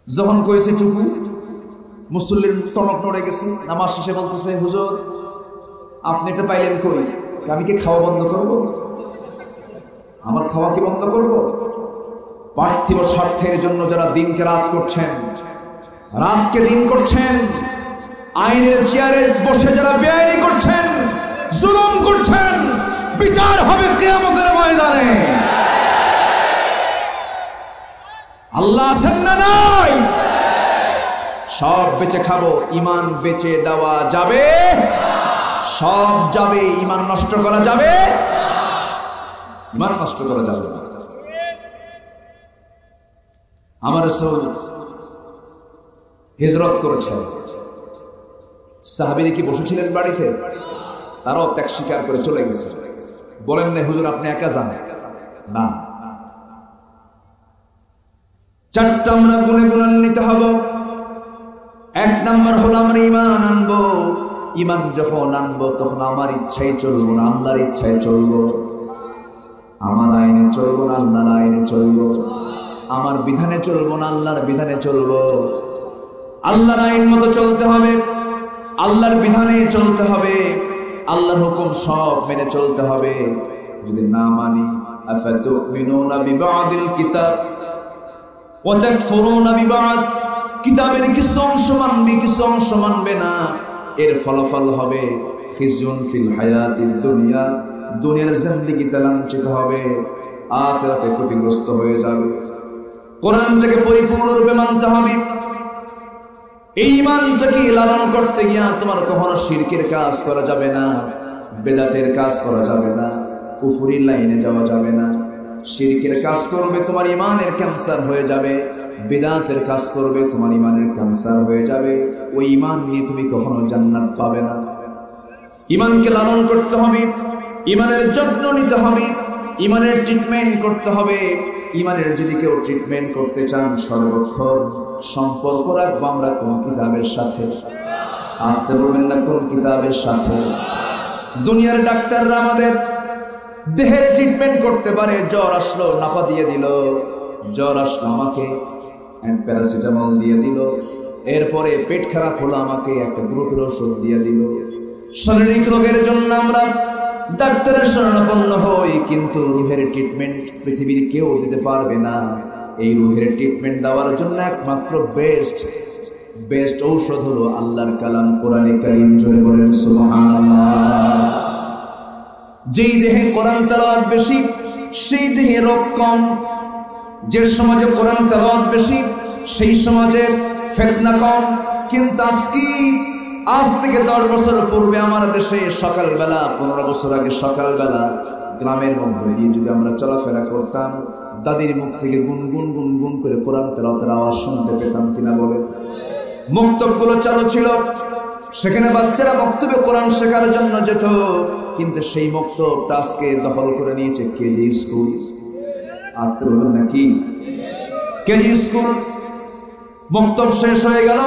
যখন কইছে টুকু, মুসল্লির টনক নড়ে গেছে। নামাজ শেষে বলতেছে, হুজুর আপনি এটা পাইলেন কই? আমি কি খাওয়া বন্ধ করব? আমার খাওয়া কি বন্ধ করব? পার্থিব স্বার্থের জন্য যারা দিনকে রাত করছেন, রাতকে দিন করছেন, আইনের চেয়ারে বসে যারা বেআইনি করছেন, জুলুম করছেন, বিচার হবে কিয়ামতের ময়দানে। আল্লাহ আছেন না নাই? সব বেঁচে খাবো, ঈমান বেঁচে দেওয়া যাবে? সব যাবে, ঈমান নষ্ট করা যাবে? ঈমান নষ্ট করা যাবে না। আমার রাসূল হিজরত করেছেন, সাহাবীরা কি বসেছিলেন বাড়িতে? তারাও ত্যাগ স্বীকার করে চলে গেছে। বলেন না হুজুর আপনি একা যান না, চারটা আমরা গুণে গুণান্বিত হব। এক নাম্বার হলো আমরা ঈমান আনবো। ঈমান যখন আনবো তখন আমার ইচ্ছায় চলবো না, আল্লাহর ইচ্ছায় চলবো। আমার আইনে চলবো না, আল্লাহর আইনে চলবো। আমার বিধানে চলবো না আল্লাহর বিধানে চলবো। আল্লাহর আইন মতো চলতে হবে, আল্লাহর বিধানে চলতে হবে, আল্লাহর হুকুম সব মেনে চলতে হবে। যদি না মানি আফাতুমিনুনা বিবাদিল কিতাব ওয়া তাকফুরুনা বিবাদ, কিতাবের কিছু অংশ মানবে কিছু অংশ মানবে না, এর ফলাফল হবে খিজুন ফিল হায়াতিদ দুনিয়া, দুনিয়ার জিন্দেগিতে লাঞ্ছিত হবে, আখিরাতে ক্ষতিগ্রস্ত হয়ে যাবে। কোরআনটাকে পরিপূর্ণরূপে মানতে হবে। এই ঈমানটাকে লালন করতে গিয়া তোমার কখনো শিরকের কাজ করা যাবে না, বেদাতের কাজ করা যাবে না, কুফরির লাইনে যাওয়া যাবে না। শিরকের কাজ করবে তোমার ঈমানের ক্যান্সার হয়ে যাবে, বেদাতের কাজ করবে তোমার ঈমানের ক্যান্সার হয়ে যাবে। ওই ঈমান নিয়ে তুমি কখনো জান্নাত পাবে না। ঈমানকে লালন করতে হবে, ঈমানের যত্ন নিতে হবে, ঈমানের ট্রিটমেন্ট করতে হবে। ঈমানের যদি কেউ ট্রিটমেন্ট করতে চান, সর্বক্ষণ সম্পর্ক রাখবো আমরা কোন কিতাবের সাথে? আসতে বলবেন না, কোন কিতাবের সাথে? দুনিয়ার ডাক্তাররা আমাদের দেহের ট্রিটমেন্ট করতে পারে। জ্বর আসলো নাপা দিয়ে দিল, জ্বর আসলো আমাকে প্যারাসিটামল দিয়ে দিল, এরপরে পেট খারাপ হলো আমাকে একটা গ্রুপের ওষুধ দিয়ে দিল। শারীরিক রোগের জন্য আমরা ডাক্তারের শরণাপন্ন হই, কিন্তু রুহের ট্রিটমেন্ট পৃথিবীর কেউ দিতে পারবে না। এই রুহের ট্রিটমেন্ট দেওয়ার জন্য একমাত্র বেস্ট ঔষধ হলো আল্লাহর কালাম কোরআনে কারীম। জোরে বলেন সুবহানাল্লাহ। যেই দেহে কোরআন তেলাওয়াত বেশি সেই দেহে রোগ কম। যে সমাজে কোরআন তেলাওয়াত বেশি সেই সমাজে ফিতনা কম। কিন্তু আজ থেকে 10 বছর পূর্বে আমার দেশে সকালবেলা, 15 বছর আগে সকালবেলা গ্রামের মধ্যে যদি আমরা চলাফেরা করতাম, দাদির মুখ থেকে গুনগুন গুনগুন করে কোরআন তেলাওয়াতের আওয়াজ শুনতে পেতাম কিনা বলে। মক্তবগুলো চালু ছিল, সেখানে বাচ্চারা মক্তবে কোরআন শেখার জন্য যেত, কিন্তু সেই মক্তবটা আজকে দখল করে নিয়েছে কেজি স্কুল। আসতে বলবেন নাকি? KG school. মক্তব শেষ হয়ে গেল,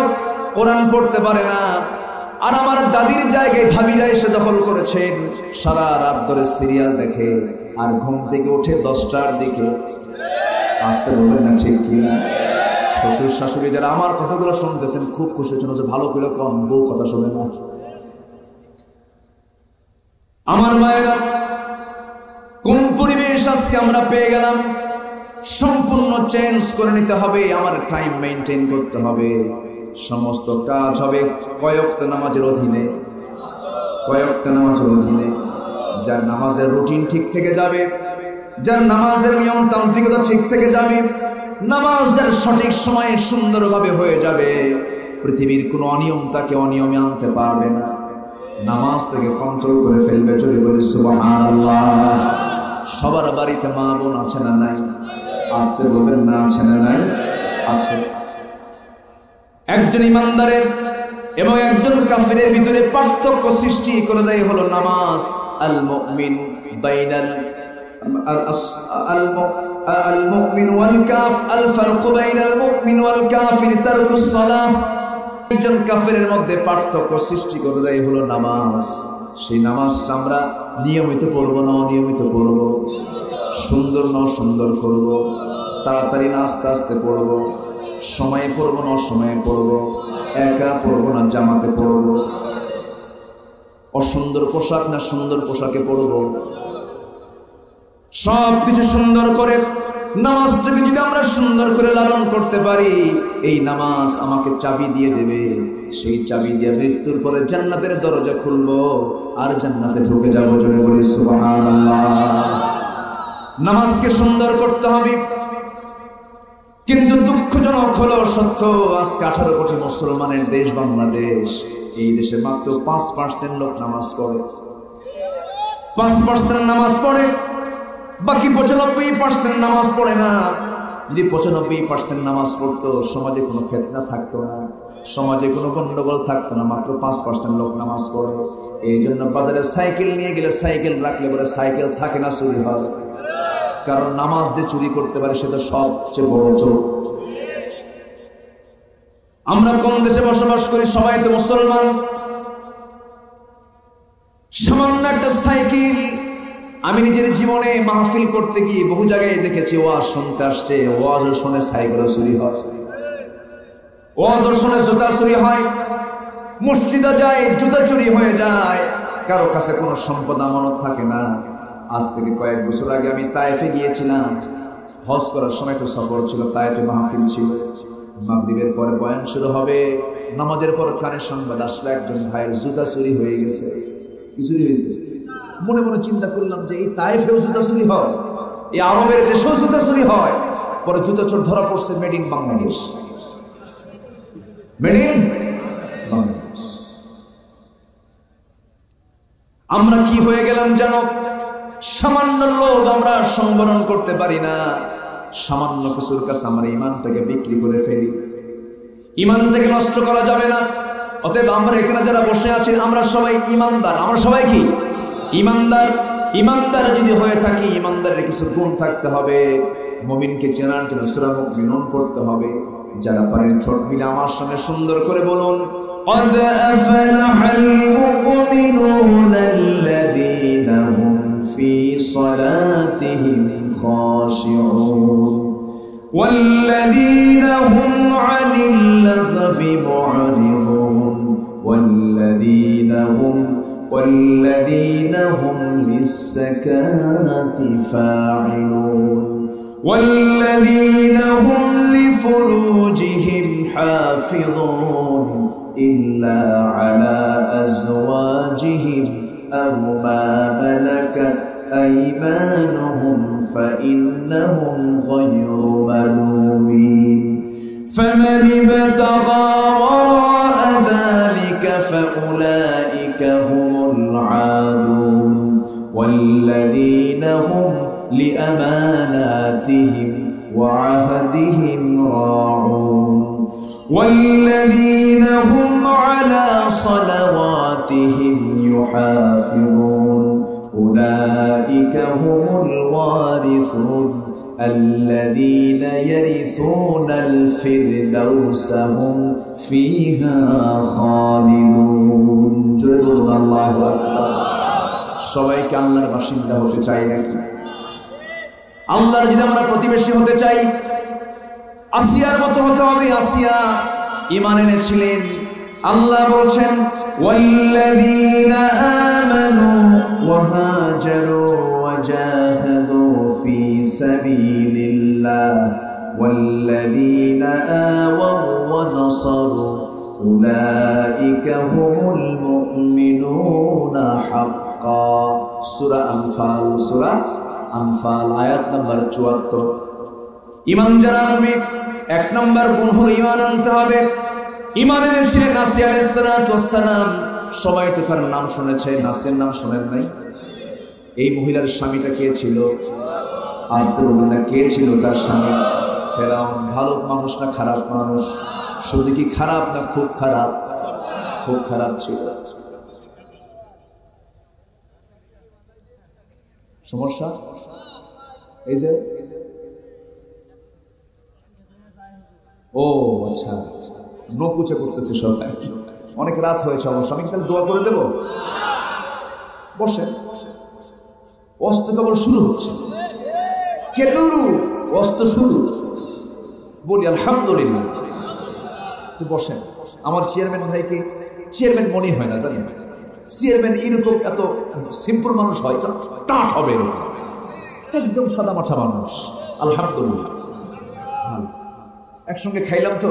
কোরআন পড়তে পারে না। আর আমার দাদির জায়গায় ভাবিরা এসে দখল করেছেন, সারা রাত ধরে সিরিয়াল দেখে আর ঘুম থেকে উঠে 10টার দিকে। আসতে বলবেন না ঠিক কি? শ্বশুর শাশুড়ি যারা আমার কথাগুলো শুনতেছেন খুব খুশি হচ্ছেন যে ভালো করে কম, বউ কথা শোনে না। আমার মায়েরা, কোন পরিবেশ আজকে আমরা পেয়ে গেলাম? সম্পূর্ণ চেঞ্জ করে নিতে হবে। আমার টাইম মেইনটেইন করতে হবে। সমস্ত কাজ হবে কয়েকটা নামাজের অধীনে, কয়েকটা নামাজের অধীনে। যার নামাজের রুটিন ঠিক থেকে যাবে, যার নামাজের নিয়ম তান্ত্রিকতা ঠিক থেকে যাবে, নামাজ যার সঠিক সময়ে সুন্দরভাবে হয়ে যাবে, পৃথিবীর কোনো অনিয়ম তাকে অনিয়মে আনতে পারবে না। নামাজ থেকে কন্ট্রোল করে ফেলবে। যদি বলি সুবহানাল্লাহ। সবার বাড়িতে মা বোন আছে না নাই? আসতে বলবেন না, আছে না নাই? আছে। একজন ইমানদারের এবং একজন কাফিরের ভিতরে পার্থক্য সৃষ্টি করে দেয় হলো নামাজ। আল মুমিন বাইনাল আল মুমিন ওয়াল কাফ আল ফারকু বাইনাল মুমিন ওয়াল কাফির তারকুস সালাহ। একজন কাফিরের মধ্যে পার্থক্য সৃষ্টি করে দেয় হলো নামাজ। সেই নামাজটা আমরা নিয়মিত পড়বো না অনিয়মিত পড়বো, সুন্দর না সুন্দর করব, তাড়াতাড়ি না আস্তে আস্তে পড়বো, সময়ে পড়বো না অসময়ে পড়বো, একা পড়বো না জামাতে পড়বো, অসুন্দর পোশাক না সুন্দর পোশাকে পড়বো। সব কিছু সুন্দর করে নামাজটাকে যদি আমরা সুন্দর করে লালন করতে পারি, এই নামাজ আমাকে চাবি দিয়ে দেবে। সেই চাবি দিয়ে মৃত্যুর পরে জান্নাতের দরজা খুলবো আর জান্নাতে ঢুকে যাবো। জোরে বলি সুবহানাল্লাহ। নামাজকে সুন্দর করতে হবে। কিন্তু দুঃখজনক হলো সত্য, আজকে 18 কোটি মুসলমানের দেশ বাংলাদেশ। এই দেশে মাত্র 5% লোক নামাজ পড়ে। 5% নামাজ পড়ে, বাকি 95% নামাজ পড়ে না। যদি 95% নামাজ পড়তো, সমাজে কোনো ফিতনা থাকতো না, সমাজে কোনো গন্ডগোল থাকতো না। মাত্র 5% লোক নামাজ পড়ে। এই জন্য বাজারে সাইকেল নিয়ে গেলে, সাইকেল রাখলে বলে সাইকেল থাকে না, চুরি হয়। কারণ নামাজ যে চুরি করতে পারে সে তো সবচেয়ে বড় চোর। আমরা কোন দেশে বসবাস করি? সবাই তো মুসলমান। সামান্য একটা সাইকেল আমি নিজের জীবনে মাহফিল করতে গিয়ে বহু জায়গায় দেখেছি ওয়াজ শুনতে আসছে, ওয়াজ শুনে সাইকেল চুরি হয়, ওয়াজ শুনে জুতা চুরি হয়, মসজিদে যায় জুতা চুরি হয়ে যায়, কারো কাছে কোনো সম্পদ আমানত থাকে না। আজ থেকে কয়েক বছর আগে আমি তায়েফে গিয়েছিলাম, হজ করার সময় একটা সফর ছিল, তায়েফে মাহফিল ছিল। মাগরিবের পরে বয়ান শুরু হবে, নামাজের পর কানে সংবাদ আসলো একজন ভাইয়ের জুতা চুরি হয়ে গেছে। কি চুরি হয়েছে? মনে মনে চিন্তা করলাম যে এই তায়েফেও জুতা চুরি হয়, এই আরবের দেশেও জুতা চুরি হয়। পরে জুতা চোর ধরা পড়ছে made in Bangladesh, made in Bangladesh. আমরা কি হয়ে গেলাম জানো? সামান্য লোভ আমরা সংবরণ করতে পারি না, সামান্য কিছুর কাছে আমরা ইমানটাকে বিক্রি করে ফেলি। ইমানটাকে নষ্ট করা যাবে না। অতএব আমরা এখানে যারা বসে আছি আমরা সবাই ইমানদার। আমরা সবাই কি ইমানদার? ইমানদার যদি হয়ে থাকি, ইমানদারের কিছু গুণ থাকতে হবে। মুমিনকে চেনার জন্য সূরা মুমিনুন পড়তে হবে। যারা পারেন ছোট মিলে আমার সঙ্গে সুন্দর করে বলুন, قد أفلح المؤمنون الذين هم في صلاتهم خاشعون والذين هم عن اللغو معرضون والذين هم للزكاة فاعلون والذين هم لفروجهم حافظون إلا على أزواجهم أو ما ملكت أيمانهم فإنهم غير ملومين فمن ابتغى وراء ذلك فأولئك هم العادون والذين هم لأماناتهم وعهدهم راعون والذين هم على صلواتهم يحافظون أولئك هم الوارثون الذين يرثون الفردوس هم فيها خالدون جل الله أكبر সবাইকে আল্লাহর বাসিন্দা হতে চাই নাকি? আল্লাহর যদি আমরা প্রতিবেশী হতে চাই, আসিয়ার মতো হতে হবে। আসিয়া ঈমান এনেছিলেন। আল্লাহ বলছেন, ওয়াল্লাযীনা আমানু ওয়া হাজারু ওয়া জাহাদু ফি সাবিলিল্লাহ ওয়াল্লাযীনা আওয়াউ ওয়া নাসারু উলাইকা হুমুল মুমিনুনা হাক্কা। সূরা আনফাল আয়াত নাম্বার ৭৪। ঈমান যারা আনবে, এক নম্বর গুণ হলো ঈমান আনতে হবে। ঈমান এনেছিলেন নাসিয়া আলাইহিস সালাতু ওয়াস সালাম। সবাই তো তার নাম শুনেছে, নাসিয়ার নাম শুনেন নাই? এই মহিলার স্বামীটা কে ছিল? আসতে বলুন না, কে ছিল তার স্বামী? ফেরাউন। ভালো মানুষ না খারাপ মানুষ? শুধু কি খারাপ না খুব খারাপ? খুব খারাপ ছিল। সমস্যা এই যে, ও আচ্ছা, নকুচে করতেছে সবাই। অনেক রাত হয়েছে অবশ্য, আমি তাহলে দোয়া করে দেব। বসেন, অস্ত কেবল শুরু হচ্ছে, কেনুরু অস্ত শুরু। বলি আলহামদুলিল্লাহ। তো বসেন। আমার চেয়ারম্যান ভাইকে চেয়ারম্যান মনে হয় না, জানেন? চেয়ারম্যান এরকম এত সিম্পল মানুষ হয় তো টাট হবে, একদম সাদা মাঠা মানুষ। আলহামদুলিল্লাহ, একসঙ্গে খাইলাম তো।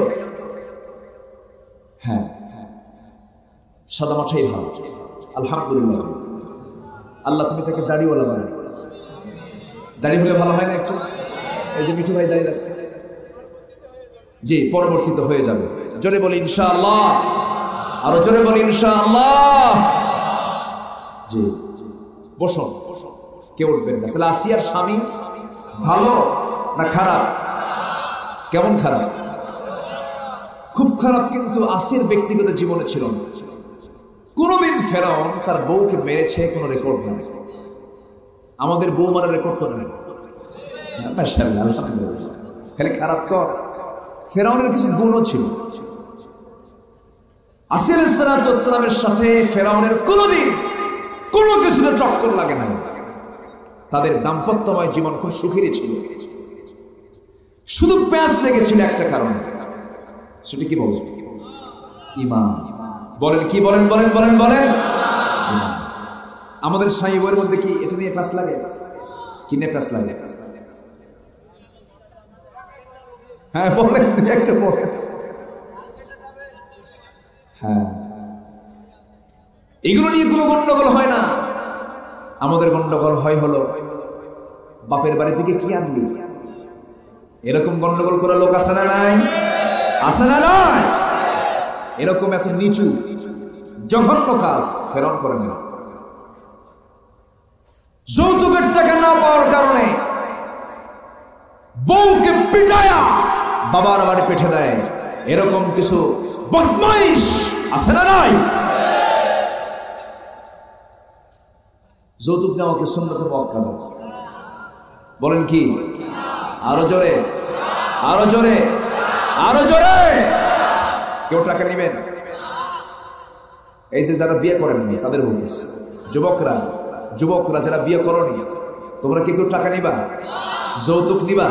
হ্যাঁ, সাদা মাঠাই ভালো। আলহামদুলিল্লাহ। আল্লাহ তুমি তাকে দাড়িওয়ালা বানাই। দাড়ি হলে ভালো হয় না একটু? এই যে মিঠু ভাই দাড়ি রাখছে, জি, পরবর্তীতে হয়ে যাবে। জোরে বলি ইনশাআল্লাহ, আরো জোরে বলি ইনশাআল্লাহ। জি, বসুন, কেউ উঠবেন না। তাহলে আসিয়ার স্বামী ভালো না খারাপ? কেমন খারাপ? খুব খারাপ। কিন্তু আসিয়ার ব্যক্তিগত জীবনে ছিল না। কোনদিন ফেরাউন তার বউকে মেরেছে কোনো রেকর্ড নেই। আমাদের বউ মারার রেকর্ড তো নেই। খালি খারাপ কর। ফেরাউনের কিছু গুণও ছিল। আসিয়া আলাইহিস সালামের সাথে ফেরাউনের কোনোদিন কোনো কিছুতে টক্কর লাগে না। তাদের দাম্পত্যময় জীবন খুব সুখেরই ছিল, শুধু প্যাঁচ লেগেছিল একটা কারণে। সেটা কি বলবো? ঈমান। বলেন কি? বলেন বলেন বলেন বলেন। আমাদের স্বামী বইয়ের মধ্যে কি এটা নিয়ে প্যাঁচ লাগে? কি নিয়ে প্যাঁচ লাগে? হ্যাঁ বলেন, তুই একটা বলেন। হ্যাঁ, এগুলো নিয়ে কোনো গন্ডগোল হয় না। আমাদের গন্ডগোল হয় হলো বাপের বাড়ি থেকে কি আনলি, এরকম গন্ডগোল করার লোক আছে না নাই? আছে না নাই? এরকম এত নিচু জঘন্য কাজ ফেরন করে না। যৌতুকের টাকা না পাওয়ার কারণে বউকে পিটায়া বাবার বাড়ি পেঠে দেয়, এরকম কিছু বদমাইশ আছে না নাই? যৌতুক নেওয়াকে সুন্নতে মুআক্কাদা বলেন কি? আরো জোরে, আরো জোরে, আরো জোরে। কেউ টাকা নিবেন? এই যে যারা বিয়ে করেননি তাদের বলতেছে, যুবকরা যুবকরা যারা বিয়ে করনি, তোমরা কি কেউ টাকা নিবা? যৌতুক নিবা?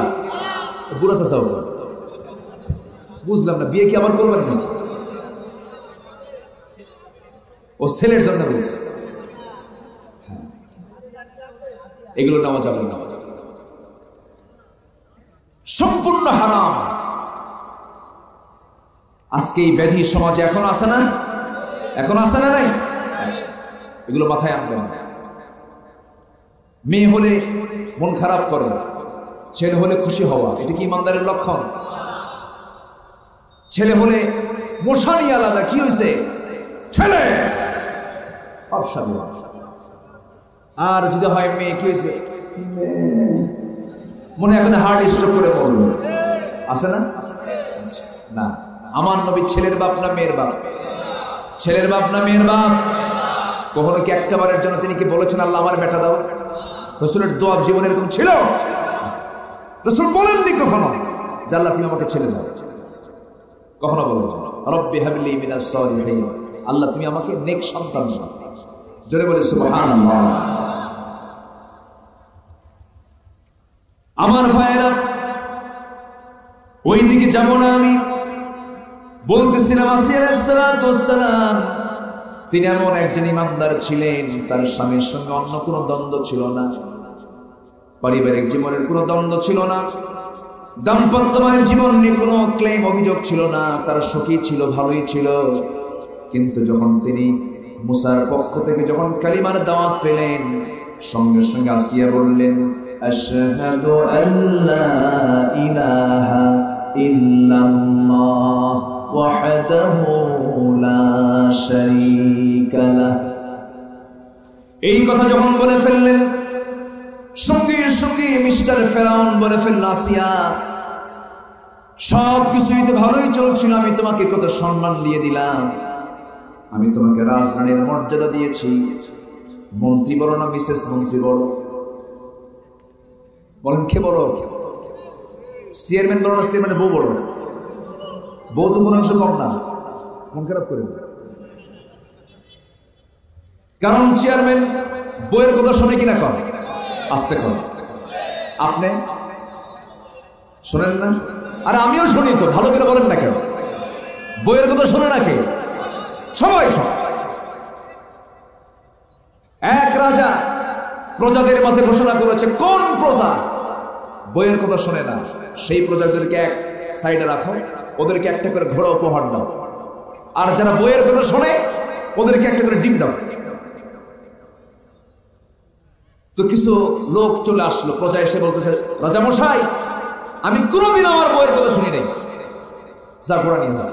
বুড়া চাচা বুঝলাম না, বিয়ে কি আবার করবেন নাকি? ও ছেলের জন্য বলছে। এগুলো নেওয়া যাবে না, সম্পূর্ণ হারাম। আজকে এই ব্যাধি সমাজে এখন আছে না? এখন আছে না নাই? এগুলো মাথায় আনবেন। মেয়ে হলে মন খারাপ করে, ছেলে হলে খুশি হওয়া, এটা কি ইমানদারের লক্ষণ? ছেলে হলে মশানি আলাদা, কি হয়েছে ছেলে, আর যদি হয় মেয়ে, কি হয়েছে মনে এখন হার্ট স্ট্রোক করে পড়ল, আছে না? না, আমার নবী ছেলের বাপ না মেয়ের বাপ? ছেলের বাপ না মেয়ের বাপ? কখনো কি একটা বারের জন্য তিনি কি বলেছেন আল্লাহ আমার বেটা দাও? রাসূলের দোয়া জীবনে এরকম ছিল? রাসূল বলেননি কখনো যে আল্লাহ তুমি আমাকে ছেলে দাও? কখনো বলেন রব্বি হাবলি মিনাস সালিহিন, আল্লাহ তুমি আমাকে নেক সন্তান দাও। জোরে বলে সুবহানাল্লাহ। আমার ভাইয়েরা, ওই দিকে যাব না আমি। বলতেছিলাম আসিয়া আলাইহিস সালাতু ওয়াস সালাম তিনি এমন একজন ইমানদার ছিলেন, তার স্বামীর সঙ্গে অন্য কোনো দ্বন্দ্ব ছিল না, পারিবারিক জীবনের কোনো দ্বন্দ্ব ছিল না, দাম্পত্যময় জীবন নিয়ে কোনো ক্লেম অভিযোগ ছিল না, তার সুখী ছিল, ভালোই ছিল। কিন্তু যখন তিনি মুসার পক্ষ থেকে যখন কালিমার দাওয়াত পেলেন, সঙ্গে সঙ্গে আসিয়া বললেন আশহাদু আল্লা ইলাহা ইল্লাল্লাহ ওয়াহদাহু লা শারীকা লাহ। এই কথা যখন বলে ফেললেন, সঙ্গে সঙ্গে মিস্টার ফেরাউন বলে ফেলল আসিয়া সব কিছুই তো ভালোই চলছিল, আমি তোমাকে কত সম্মান দিয়ে দিলাম, আমি তোমাকে রাজরানীর মর্যাদা দিয়েছি, মন্ত্রী বড় না মিসেস মন্ত্রী বড়? বলেন কে বড়? চেয়ারম্যান বড় না চেয়ারম্যানের বউ বড়? বউ তো কোনো অংশ কম না, মন খারাপ করে। কারণ চেয়ারম্যান বইয়ের কথা শুনে কিনা কম? আস্তে কম। আপনি শোনেন না? আর আমিও শুনি তো, ভালো করে বলেন না কেন? বইয়ের কথা শোনে না কে? সবাই। এক রাজা প্রজাদের মাঝে ঘোষণা করেছে, কোন প্রজা বইয়ের কথা শোনে না সেই প্রজাদেরকে এক সাইডে রাখো, ওদেরকে একটা করে ঘোড়া উপহার দাও, আর যারা বইয়ের কথা শোনে ওদেরকে একটা করে ডিম দাও। তো কিছু লোক চলে আসলো, প্রজা এসে বলতেছে, রাজা মশাই আমি কোনোদিন আমার বইয়ের কথা শুনি নাই, যা ঘোড়া নিয়ে যা।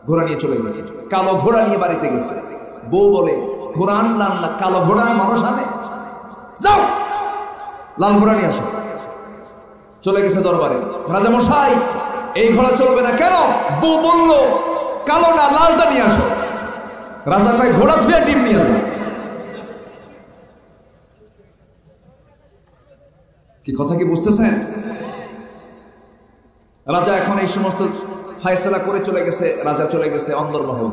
ঘোড়া নিয়ে চলে গেছে, কালো ঘোড়া নিয়ে বাড়িতে গেছে। বউ বলে, ঘোড়া আনলাম না, কালো ঘোড়া মানুষ আনে, যাও লাল ঘোড়া নিয়ে আসো। চলে গেছে দরবারে, রাজা মশাই এই ঘোড়া চলবে না। কেন? বউ বলল কালো না লালটা নিয়ে আসো। রাজা কয় ঘোড়া ধুয়ে ডিম নিয়ে আসবে। কি কথা কি বুঝতেছেন? রাজা এখন এই সমস্ত ফায়সালা করে চলে গেছে, রাজা চলে গেছে অন্দরমহল।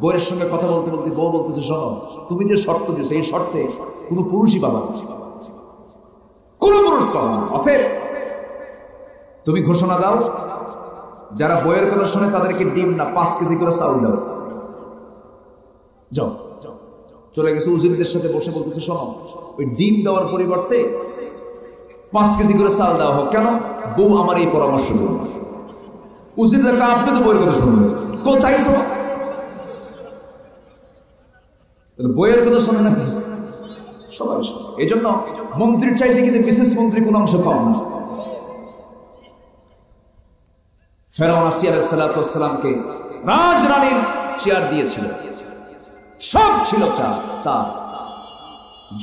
বউয়ের সঙ্গে কথা বলতে বলতে বউ বলতেছে, শোনো তুমি যে শর্ত দিয়েছো এই শর্তে কোনো পুরুষই পাবা না। কোনো পুরুষ পাবে না। অতএব তুমি ঘোষণা দাও, যারা বইয়ের কথা শুনে তাদেরকে ডিম না 5 কেজি করে চাউল দাও। যাও, চলে গেছে উজিরদের সাথে বসে বলতেছে, শোনো, ওই ডিম দেওয়ার পরিবর্তে 5 কেজি করে চাল দেওয়া হোক। কেন? বউ আমার এই পরামর্শ দিল। উজিররা আপনি তো বইয়ের কথা শুনবেন, কোথায় তো বইয়ের কথা শোনে না সবাই। এই জন্য মন্ত্রীর চাইতে কিন্তু বিশেষ মন্ত্রী কোন অংশ কম না। ফেরাউন আসিয়া আলাইহিস সালাতু ওয়াস সালামকে রাজরানীর চেয়ার দিয়েছিল, সব ছিল তার,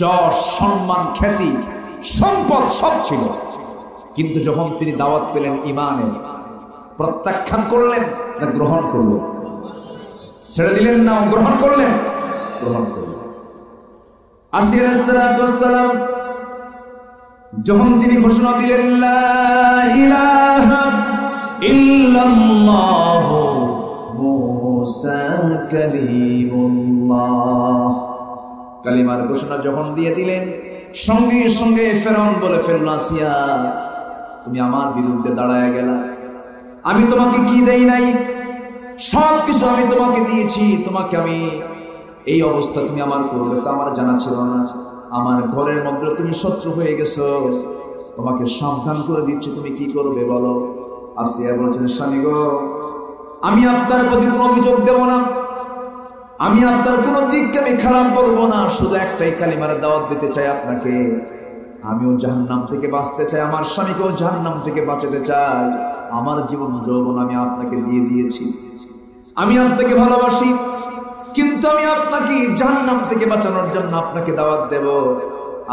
যশ, সম্মান, খ্যাতি, সম্পদ সব ছিল। কিন্তু যখন তিনি দাওয়াত পেলেন ঈমানের, প্রত্যাখ্যান করলেন না গ্রহণ করলেন? ছেড়ে দিলেন না গ্রহণ করলেন? গ্রহণ করলেন। আসিয়া আলাইহিস সালাতু ওয়াস সালাম যখন তিনি ঘোষণা দিলেন লা ইলাহা ইল্লাল্লাহ মুসা কালিমুল্লাহ, কালিমার ঘোষণা যখন দিয়ে দিলেন, সঙ্গে সঙ্গে ফেরাউন বলে ফেলল, আসিয়া তুমি আমার বিরুদ্ধে দাঁড়ায় গেলা, আমি তোমাকে কি দেই নাই? সব কিছু আমি তোমাকে দিয়েছি, তোমাকে আমি এই অবস্থা তুমি আমার করবে তা আমার জানা ছিল না। আমার ঘরের মধ্যে তুমি শত্রু হয়ে গেছো, তোমাকে সাবধান করে দিচ্ছি, তুমি কি করবে বলো? আসিয়া বলছেন, স্বামী গো, আমি আপনার প্রতি কোনো অভিযোগ দেব না, আমি আপনার কোনো দিককে আমি খারাপ বলবো না, শুধু একটাই কালিমার দাওয়াত দিতে চাই আপনাকে। আমিও জাহান্নাম থেকে বাঁচতে চাই, আমার স্বামীকেও জাহান্নাম থেকে বাঁচাতে চাই। আমার জীবন যৌবন আমি আপনাকে দিয়ে দিয়েছি, আমি আপনাকে ভালোবাসি, কিন্তু আমি আপনাকে জাহান্নাম থেকে বাঁচানোর জন্য আপনাকে দাওয়াত দেব।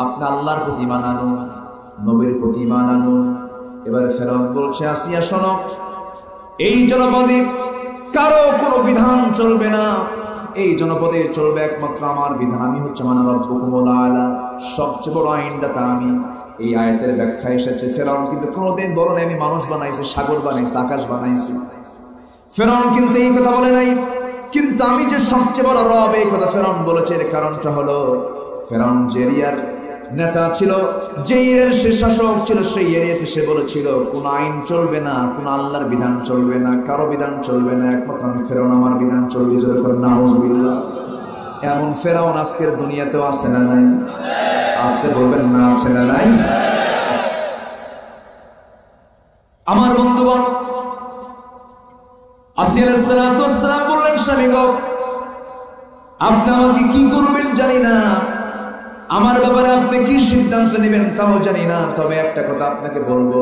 আপনি আল্লাহর প্রতি ঈমান আনুন, নবীর প্রতি ঈমান আনুন। এবারে ফেরাউন বলছে, আসিয়া শোনো, এই জনপদে কারো কোনো বিধান চলবে না, এই জনপদে চলবে একমাত্র আমার বিধান। আমি হচ্ছে মানা রব্বুকুমুল আলা, সবচেয়ে বড় আইনদাতা আমি। এই আয়াতের ব্যাখ্যা এসেছে, ফেরাউন কিন্তু কোনোদিন বলে নাই আমি মানুষ বানাইছি, সাগর বানাইছি, আকাশ বানাইছি। ফেরাউন কিন্তু এই কথা বলে নাই, কিন্তু আমি যে সবচেয়ে বড় রব এই কথা ফেরাউন বলেছে। এর কারণটা হলো, ফেরাউন যে এরিয়ার নেতা ছিল, যে এরিয়ার সে শাসক ছিল, সেই এরিয়াতে সে বলেছিল কোন আইন চলবে না, কোন আল্লাহর বিধান চলবে না, কারো বিধান চলবে না, একমাত্র আমি ফেরাউন, আমার বিধান চলবে। যখন নাউজুবিল্লাহ, এমন ফেরাউন আজকের দুনিয়াতেও আছে না নাই? আসতে বলবেন না, আছে না নাই? আমার বন্ধুগণ, আসিয়া আলাইহিস সালাতু ওয়াস সালাম বললেন, স্বামী গো, আপনি আমাকে কি করবেন জানি না, আমার ব্যাপারে আপনি কি সিদ্ধান্ত নেবেন তাও জানি না, তবে একটা কথা আপনাকে বলবো,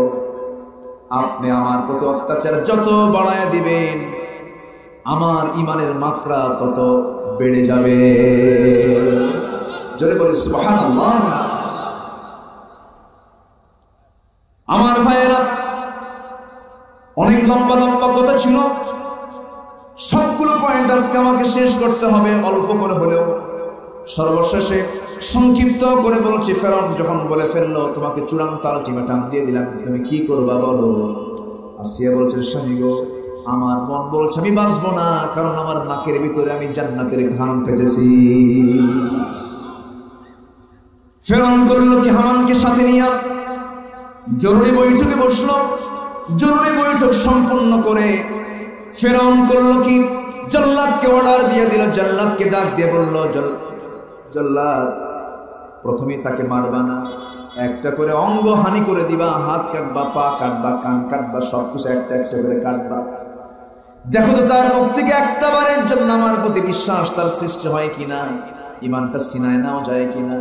আপনি আমার প্রতি অত্যাচার যত বাড়ায় দিবেন, আমার ঈমানের মাত্রা তত বেড়ে যাবে। জোরে বলি সুবহানাল্লাহ। আমার ভাইয়েরা, অনেক লম্বা লম্বা কথা ছিল, সবগুলো পয়েন্ট আজকে আমাকে শেষ করতে হবে অল্প করে হলেও। সর্বশেষে সংক্ষিপ্ত করে বলছি, ফেরাউন যখন বলে ফেললো তোমাকে চূড়ান্ত আলটিমেটাম দিয়ে দিলাম, তুমি কি করবা বলো? আসিয়া বলছে, স্বামী গো, আমার মন বলছে আমি বাঁচবো না, কারণ আমার নাকের ভিতরে আমি জান্নাতের ঘ্রাণ পেতেছি। ফেরাউন করলো কি, হামানকে সাথে নিয়ে জরুরি বৈঠকে বসলো। জরুরি বৈঠক সম্পন্ন করে ফেরাউন করলো কি, জল্লাদকে অর্ডার দিয়ে দিল, জল্লাদকে ডাক দিয়ে বলল, জল্লাদ, প্রথমে তাকে মারবা না, একটা করে অঙ্গ হানি করে দিবা, হাত কাটবা, পা কাটবা, কান কাটবা, সবকিছু একটা একটা করে কাটবা। দেখো তো তার মুখ থেকে একটা বারের জন্য আমার প্রতি বিশ্বাস তার সৃষ্টি হয় কিনা, ঈমানটা সিনায় নাও যায় কিনা।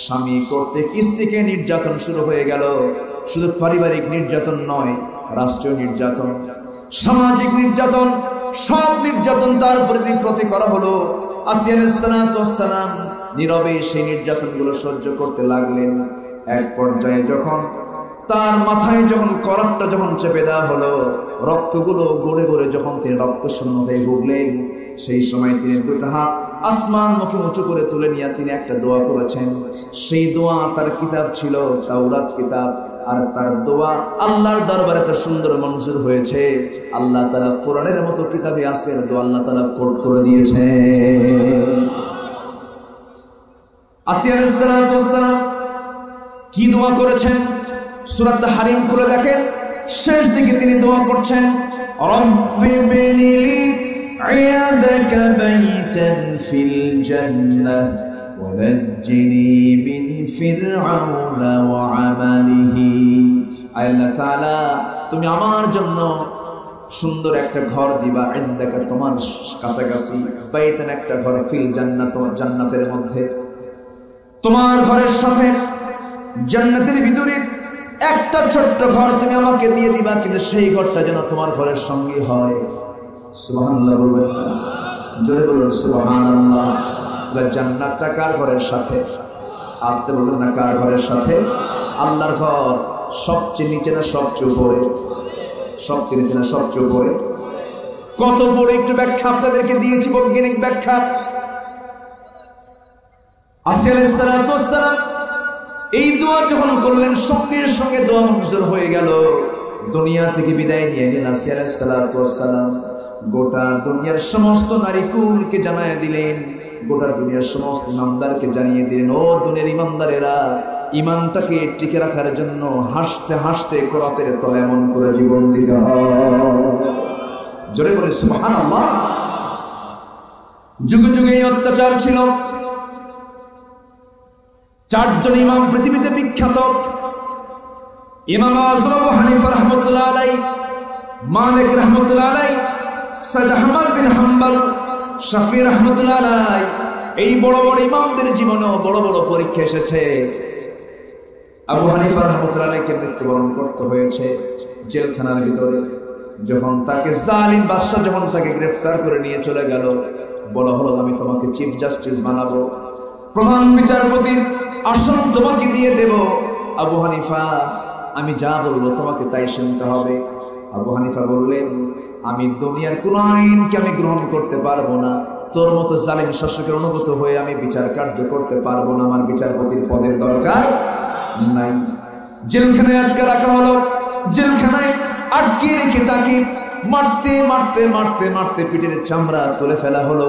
স্বামী করতে স্ত্রীকে নির্যাতন শুরু হয়ে গেল। শুধু পারিবারিক নির্যাতন নয়, রাষ্ট্রীয় নির্যাতন, সামাজিক নির্যাতন, সব নির্যাতন তার প্রতি করা হলো। আসিয়া আলাইহিস সালাতু ওয়াস সালাম নীরবে সেই নির্যাতনগুলো সহ্য করতে লাগলেন। এক পর্যায়ে যখন তার মাথায় যখন করাতটা যখন চেপে দেওয়া হলো, রক্তগুলো গড়ে গড়ে যখন তিনি রক্ত শূন্য হয়ে ভুগলেন, সেই সময় তিনি দুটো হাত আসমান মুখে উঁচু করে তুলে নিয়ে তিনি একটা দোয়া করেছেন। সেই দোয়া তার কিতাব ছিল তাওরাত কিতাব, আর তার দোয়া আল্লাহর দরবারে এত সুন্দর মঞ্জুর হয়েছে। আল্লাহ তাআলা কোরআনের মতো কিতাবে আছে, দোয়া আল্লাহ তাআলা কোট করে দিয়েছে। আসিয়া আলাইহিস সালাতু ওয়াস সালাম কি দোয়া করেছেন? সূরা তাহরিম খুলে দেখেন, শেষ দিকে তিনি দোয়া করছেন, রব্বি বিনিলি ইয়াদাকা বাইতান ফিল জান্নাহ ওয়া নাজ্জিনি মিন ফিরআউনা ওয়া আমালিহি। আল্লাহ তাআলা, তুমি আমার জন্য সুন্দর একটা ঘর দিবা, ইনদাকা তোমার কাছাকাছি, বাইতান একটা ঘর, ফিল জান্নাত জান্নাতের মধ্যে, তোমার ঘরের সাথে জান্নাতের ভিতরে একটা ছোট্ট ঘর তুমি আমাকে দিয়ে দিবা, কিন্তু সেই ঘরটা যেন তোমার ঘরের সঙ্গে হয়। সুবহানাল্লাহ বলবেন, জোরে বলুন সুবহানাল্লাহ। জান্নাতটা কার ঘরের সাথে? আসতে বলবেন না, কার ঘরের সাথে? আল্লাহর ঘর সবচেয়ে নিচে না সবচেয়ে উপরে? সবচেয়ে নিচে না সবচেয়ে উপরে? কত বড় একটু ব্যাখ্যা আপনাদেরকে দিয়েছি, বৈজ্ঞানিক ব্যাখ্যা। আসিয়া আলাইহিস সালাতু ওয়াস সালাম এই দোয়া যখন করলেন, সঙ্গে সঙ্গে দোয়া মঞ্জুর হয়ে গেল, দুনিয়া থেকে বিদায় নিয়ে গেলেন। আসিয়া আলাইহিস সালাতু ওয়াস সালাম গোটা দুনিয়ার সমস্ত নারীকুলকে জানায় দিলেন, গোটা দুনিয়ার সমস্ত ইমানদারকে জানিয়ে দিলেন, ও দুনিয়ার ইমানদারেরা, ইমানটাকে টিকে রাখার জন্য হাসতে হাসতে করাতের তলে এমন করে জীবন দিতে হয়। জোরে বলে সুবহানাল্লাহ। যুগে যুগে এই অত্যাচার ছিল। চারজন ইমাম পৃথিবীতে বিখ্যাত, ইমাম আযম আবু হানিফা রাহমাতুল্লাহ আলাইহি, মালিক রাহমাতুল্লাহ আলাইহি, সাইয়্যিদ আহমদ বিন হাম্বল, শাফি রাহমাতুল্লাহ আলাইহি। এই বড় বড় ইমামদের জীবনেও বড় বড় পরীক্ষা এসেছে। আবু হানিফা রাহমাতুল্লাহ আলাইহিকে মৃত্যুবরণ করতে হয়েছে জেলখানার ভিতরে। যখন তাকে জালিম বাদশা যখন তাকে গ্রেফতার করে নিয়ে চলে গেল, বলা হলো আমি তোমাকে চিফ জাস্টিস বানাবো, প্রধান বিচারপতির আসন তোমাকে দিয়ে দেব। আবু হানিফা, আমি যা বলবো তোমাকে তাই শুনতে হবে। আবু হানিফা বললেন, আমি দুনিয়ার কোন আইনকে আমি গ্রহণ করতে পারবো না, তোর মতো জালিম শাসকের অনুগত হয়ে আমি বিচার কার্য করতে পারবো না, আমার বিচারপতির পদের দরকার নাই। জেলখানায় আটকে রাখা হলো। জেলখানায় আটকে রেখে তাকে মারতে মারতে মারতে মারতে পিঠের চামড়া তুলে ফেলা হলো,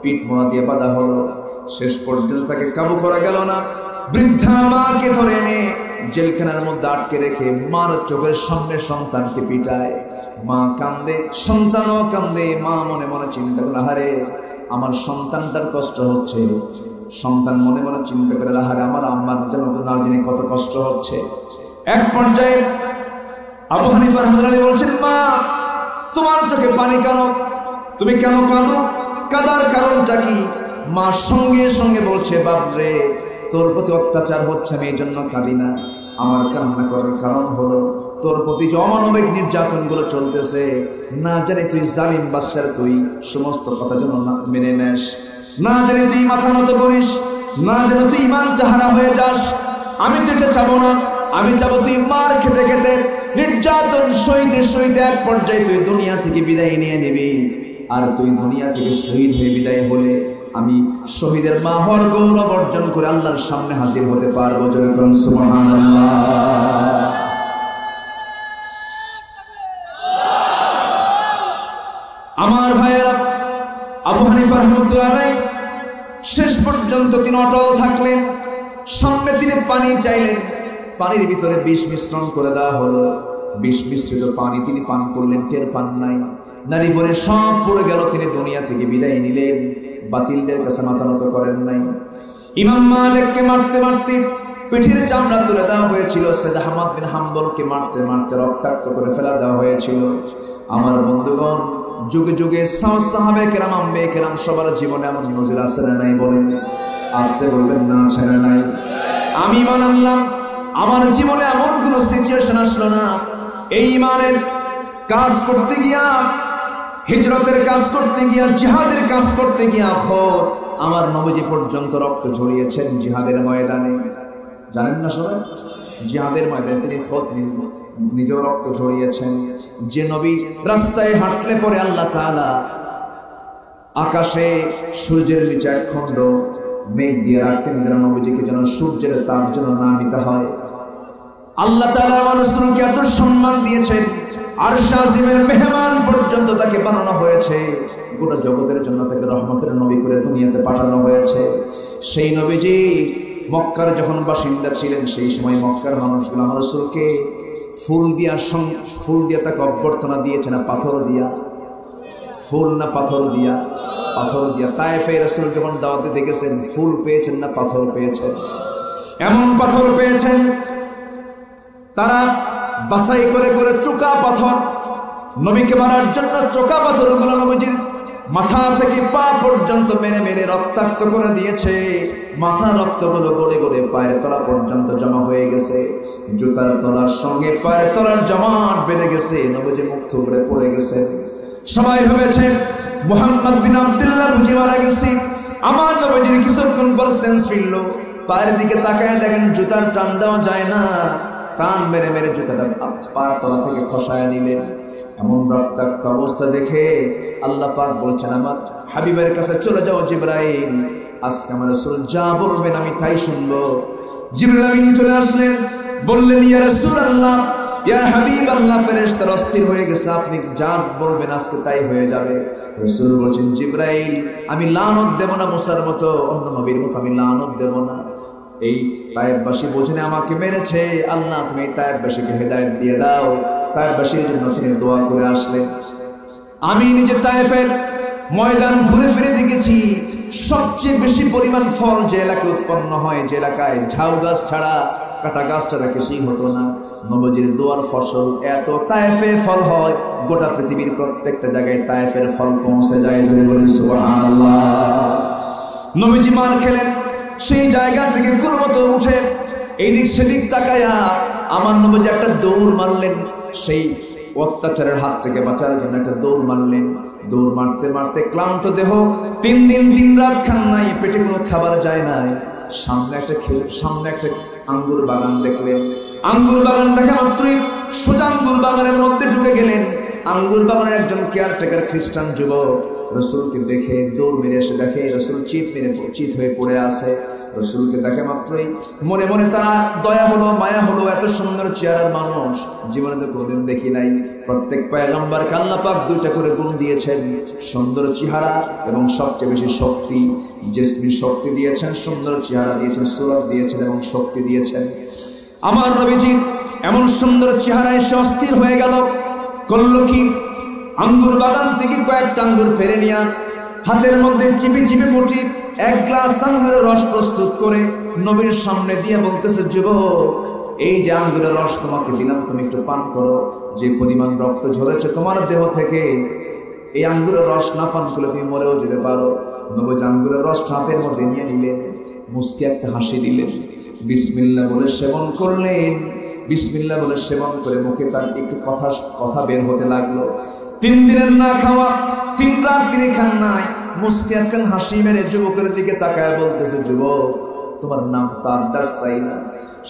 পিঠ মোড়া দিয়ে বাঁধা হলো। শেষ পর্যন্ত তাকে কাবু করা গেল না। বৃদ্ধা মাকে ধরে এনে জেলখানার মধ্যে আটকে রেখে মার চোখের সামনে সন্তানকে পিটায়। মা কান্দে, সন্তানও কান্দে। মা মনে মনে চিন্তা করে, আহারে আমার সন্তানটার কষ্ট হচ্ছে। সন্তান মনে মনে চিন্তা করে, আহারে আমার আম্মার যেন না জানি কত কষ্ট হচ্ছে। এক পর্যায়ে আবু হানিফা রাহমাতুল্লাহ আলাইহি বলছেন, মা তোমার চোখে পানি কেন? তুমি কেন কাঁদো? কাঁদার কারণটা কি? মা সঙ্গে সঙ্গে বলছে, বাপরে তোর প্রতি অত্যাচার হচ্ছে, আমি এই জন্য কাঁদি না। আমার কান্না করার কারণ হলো তোর প্রতি যে অমানবিক নির্যাতনগুলো চলতেছে, না জানি তুই জালিম বাদশার তুই সমস্ত কথা যেন মেনে নেস, না জানি তুই মাথা নত করিস, না জানি তুই ইমানটা হারা হয়ে যাস। আমি তো এটা চাবো না। আমি চাবো তুই মার খেতে খেতে, নির্যাতন সইতে সইতে এক পর্যায়ে তুই দুনিয়া থেকে বিদায় নিয়ে নিবি। আর তুই দুনিয়া থেকে শহীদ হয়ে বিদায় হলে আমি শহীদের মা হওয়ার গৌরব অর্জন করে আল্লাহর সামনে হাজির হতে পারবো। জোরে করুন সুবহানাল্লাহ। আমার ভাইয়েরা, আবু হানিফা রাহমাতুল্লাহ আলাইহি শেষ পর্যন্ত তিনি অটল থাকলেন। সামনে তিনি পানি চাইলেন, পানির ভিতরে বিষ মিশ্রণ করে দেওয়া হলো। বিষ মিশ্রিত পানি তিনি পান করলেন, টের পান নাই। নারী ভরে সব পড়ে গেল, তিনি দুনিয়া থেকে বিদায় নিলেন। বাতিলদের কাছে মাথা নত করেন নাই। ইমাম মালিককে মারতে মারতে পিঠের চামড়া তুলে দেওয়া হয়েছিল। সাইয়্যিদ আহমদ বিন হাম্বলকে মারতে মারতে রক্তাক্ত করে ফেলা দেওয়া হয়েছিল। আমার বন্ধুগণ, যুগে যুগে সাহাবে কেরাম, আম্বে কেরাম সবার জীবনে এমন নজির আছে না নাই? বলেন, আসতে বলবেন না, ছেড়ে নাই। আমি ঈমান আনলাম, আমার জীবনে এমন কোন সিচুয়েশন আসলো না এই ঈমানের কাজ করতে গিয়া, হিজরতের কাজ করতে গিয়া, জিহাদের কাজ করতে গিয়া খোদ আমার নবীজি পর্যন্ত রক্ত ঝরিয়েছেন জিহাদের ময়দানে। জানেন না সবাই? জিহাদের ময়দানে তিনি খোদ নিজেও রক্ত ঝরিয়েছেন। যে নবী রাস্তায় হাঁটলে পরে আল্লাহ তাআলা আকাশে সূর্যের নিচে এক খণ্ড মেঘ দিয়ে রাখতেন, যেন নবীজিকে যেন সূর্যের তাপ যেন না নিতে হয়। আল্লাহ তাআলা আমার রাসূলকে এত সম্মান দিয়েছেন, আরশ আজিমের মেহমান পর্যন্ত তাকে বানানো হয়েছে। গোটা জগতের জন্য তাকে রহমতের নবী করে দুনিয়াতে পাঠানো হয়েছে। সেই নবীজি মক্কার যখন বাসিন্দা ছিলেন সেই সময় মক্কার মানুষগুলো আমার রাসূলকে ফুল দিয়া তাকে অভ্যর্থনা দিয়েছে না পাথর দিয়া? ফুল না পাথর দিয়া? পাথর দিয়া। তায়েফে রাসূল যখন দাওয়াতে দেখেছেন ফুল পেয়েছেন না পাথর পেয়েছেন? এমন পাথর পেয়েছেন তারা বাছাই করে করে চোকা পাথর নবীকে মারার জন্য চোকা পাথরগুলো নবীজির মাথা থেকে পা পর্যন্ত মেরে মেরে রক্তাক্ত করে দিয়েছে। মাথা রক্তগুলো গড়ে গড়ে পায়ের তলা পর্যন্ত জমা হয়ে গেছে। জুতার তলার সঙ্গে পায়ের তলার জমাট বেঁধে গেছে। নবীজি মুক্ত করে পড়ে গেছে। সবাই ভেবেছে মুহাম্মদ বিন আব্দুল্লাহ বুঝি মারা গেছে। আমার নবীজির কিছুক্ষণ পর সেন্স ফিরল। পায়ের দিকে তাকায় দেখেন জুতার টান দেওয়া যায় না। টান মেরে মেরে জুতাটা পায়ের তলা থেকে খসায় নিলেন। এমন রক্তাক্ত অবস্থা দেখে আল্লাহ পাক বলছেন আমার হাবিবের কাছে চলে যাও জিবরাইল, আজকে আমার রাসূল যা বলবেন আমি তাই শুনবো। জিবরাইল আমিন চলে আসলেন, বললেন ইয়া রাসূলুল্লাহ, ইয়া হাবিবাল্লাহ, ফেরেশতারা অস্থির হয়ে গেছে, আপনি যা বলবেন আজকে তাই হয়ে যাবে। রাসূল বলছেন জিবরাইল আমি লানত দেব না, মুসার মতো অন্য নবীর মতো আমি লানত দেব না। এই তায়েফবাসী বোঝেনে আমাকে মেরেছে, আল্লাহ তুমি তায়েফবাসীকে হেদায়েত দিয়ে দাও। তায়েফবাসীর জন্য তিনি দোয়া করে আসলেন। আমি নিজে তায়েফের ময়দান ঘুরে ফিরে দেখেছি সবচেয়ে বেশি পরিমাণ ফল যে এলাকায় উৎপন্ন হয়, যে এলাকায় ঝাউ গাছ ছাড়া কাটা গাছ ছাড়া কিছুই হতো না, নবীজির দোয়ার ফসল এত তায়েফে ফল হয়। গোটা পৃথিবীর প্রত্যেকটা জায়গায় তায়েফের ফল পৌঁছে যায়। যদি বলেন সুবহানাল্লাহ। নবীজি মার খেলেন, সেই জায়গা থেকে কুরমতো উঠে এইদিক সেদিক তাকায়া আমার নবীজি একটা দৌড় মারলেন। সেই অত্যাচারের হাত থেকে বাঁচার জন্য একটা দৌড় মারলেন। দৌড় মারতে মারতে ক্লান্ত দেহ, 3 দিন 3 রাত খান নাই, পেটে কোনো খাবার যায় নাই। সামনে একটা আঙ্গুর বাগান দেখলেন। আঙ্গুর বাগান দেখা মাত্রই সোজা আঙ্গুর বাগানের মধ্যে ঢুকে গেলেন। আঙ্গুর বাগানের একজন কেয়ারটেকার খ্রিস্টান যুবক রাসূলকে দেখে দৌড় মেরে এসে দেখে রাসূল চিত হয়ে পড়ে আছে। রাসূলকে দেখে মাত্রই মনে মনে তারা দয়া হলো, মায়া হলো। এত সুন্দর চেহারার মানুষ জীবনে তো কোনোদিন দেখি নাই। প্রত্যেক পয়গম্বরকে আল্লাহ পাক 2টা করে গুণ দিয়েছেন, সুন্দর চেহারা এবং সবচেয়ে বেশি শক্তি। জিসমি শক্তি দিয়েছেন, সুন্দর চেহারা দিয়েছেন, সুরত দিয়েছেন এবং শক্তি দিয়েছেন। আমার নবীজি এমন সুন্দর চেহারায় সে অস্থির হয়ে গেল। করলো কি, আঙ্গুর বাগান থেকে কয়েকটা আঙ্গুর পেরে নিয়ে হাতের মধ্যে চিপে চিপে মুঠি 1 গ্লাস আঙ্গুরের রস প্রস্তুত করে নবীর সামনে দিয়ে বলতেছে, যুবক এই যে আঙ্গুরের রস তোমাকে দিলাম, তুমি একটু পান করো। যে পরিমাণ রক্ত ঝরেছে তোমার দেহ থেকে, এই আঙ্গুরের রস না পান করলে তুমি মরেও যেতে পারো। নবী আঙ্গুরের রস হাতের মধ্যে নিয়ে নিলেন, মুস্কি একটা হাসি দিলেন, বিসমিল্লাহ বলে সেবন করলেন। বিসমিল্লাহ বলে সেবন করে মুখে তার একটু কথা বের হতে লাগলো। 3 দিনের না খাওয়া, 3 রাত তিনি খান নাই। মুস্কি একখান হাসি মেরে যুবকের দিকে তাকায় বলতেছে, যুবক তোমার নাম তো আদ্দাস তাই না?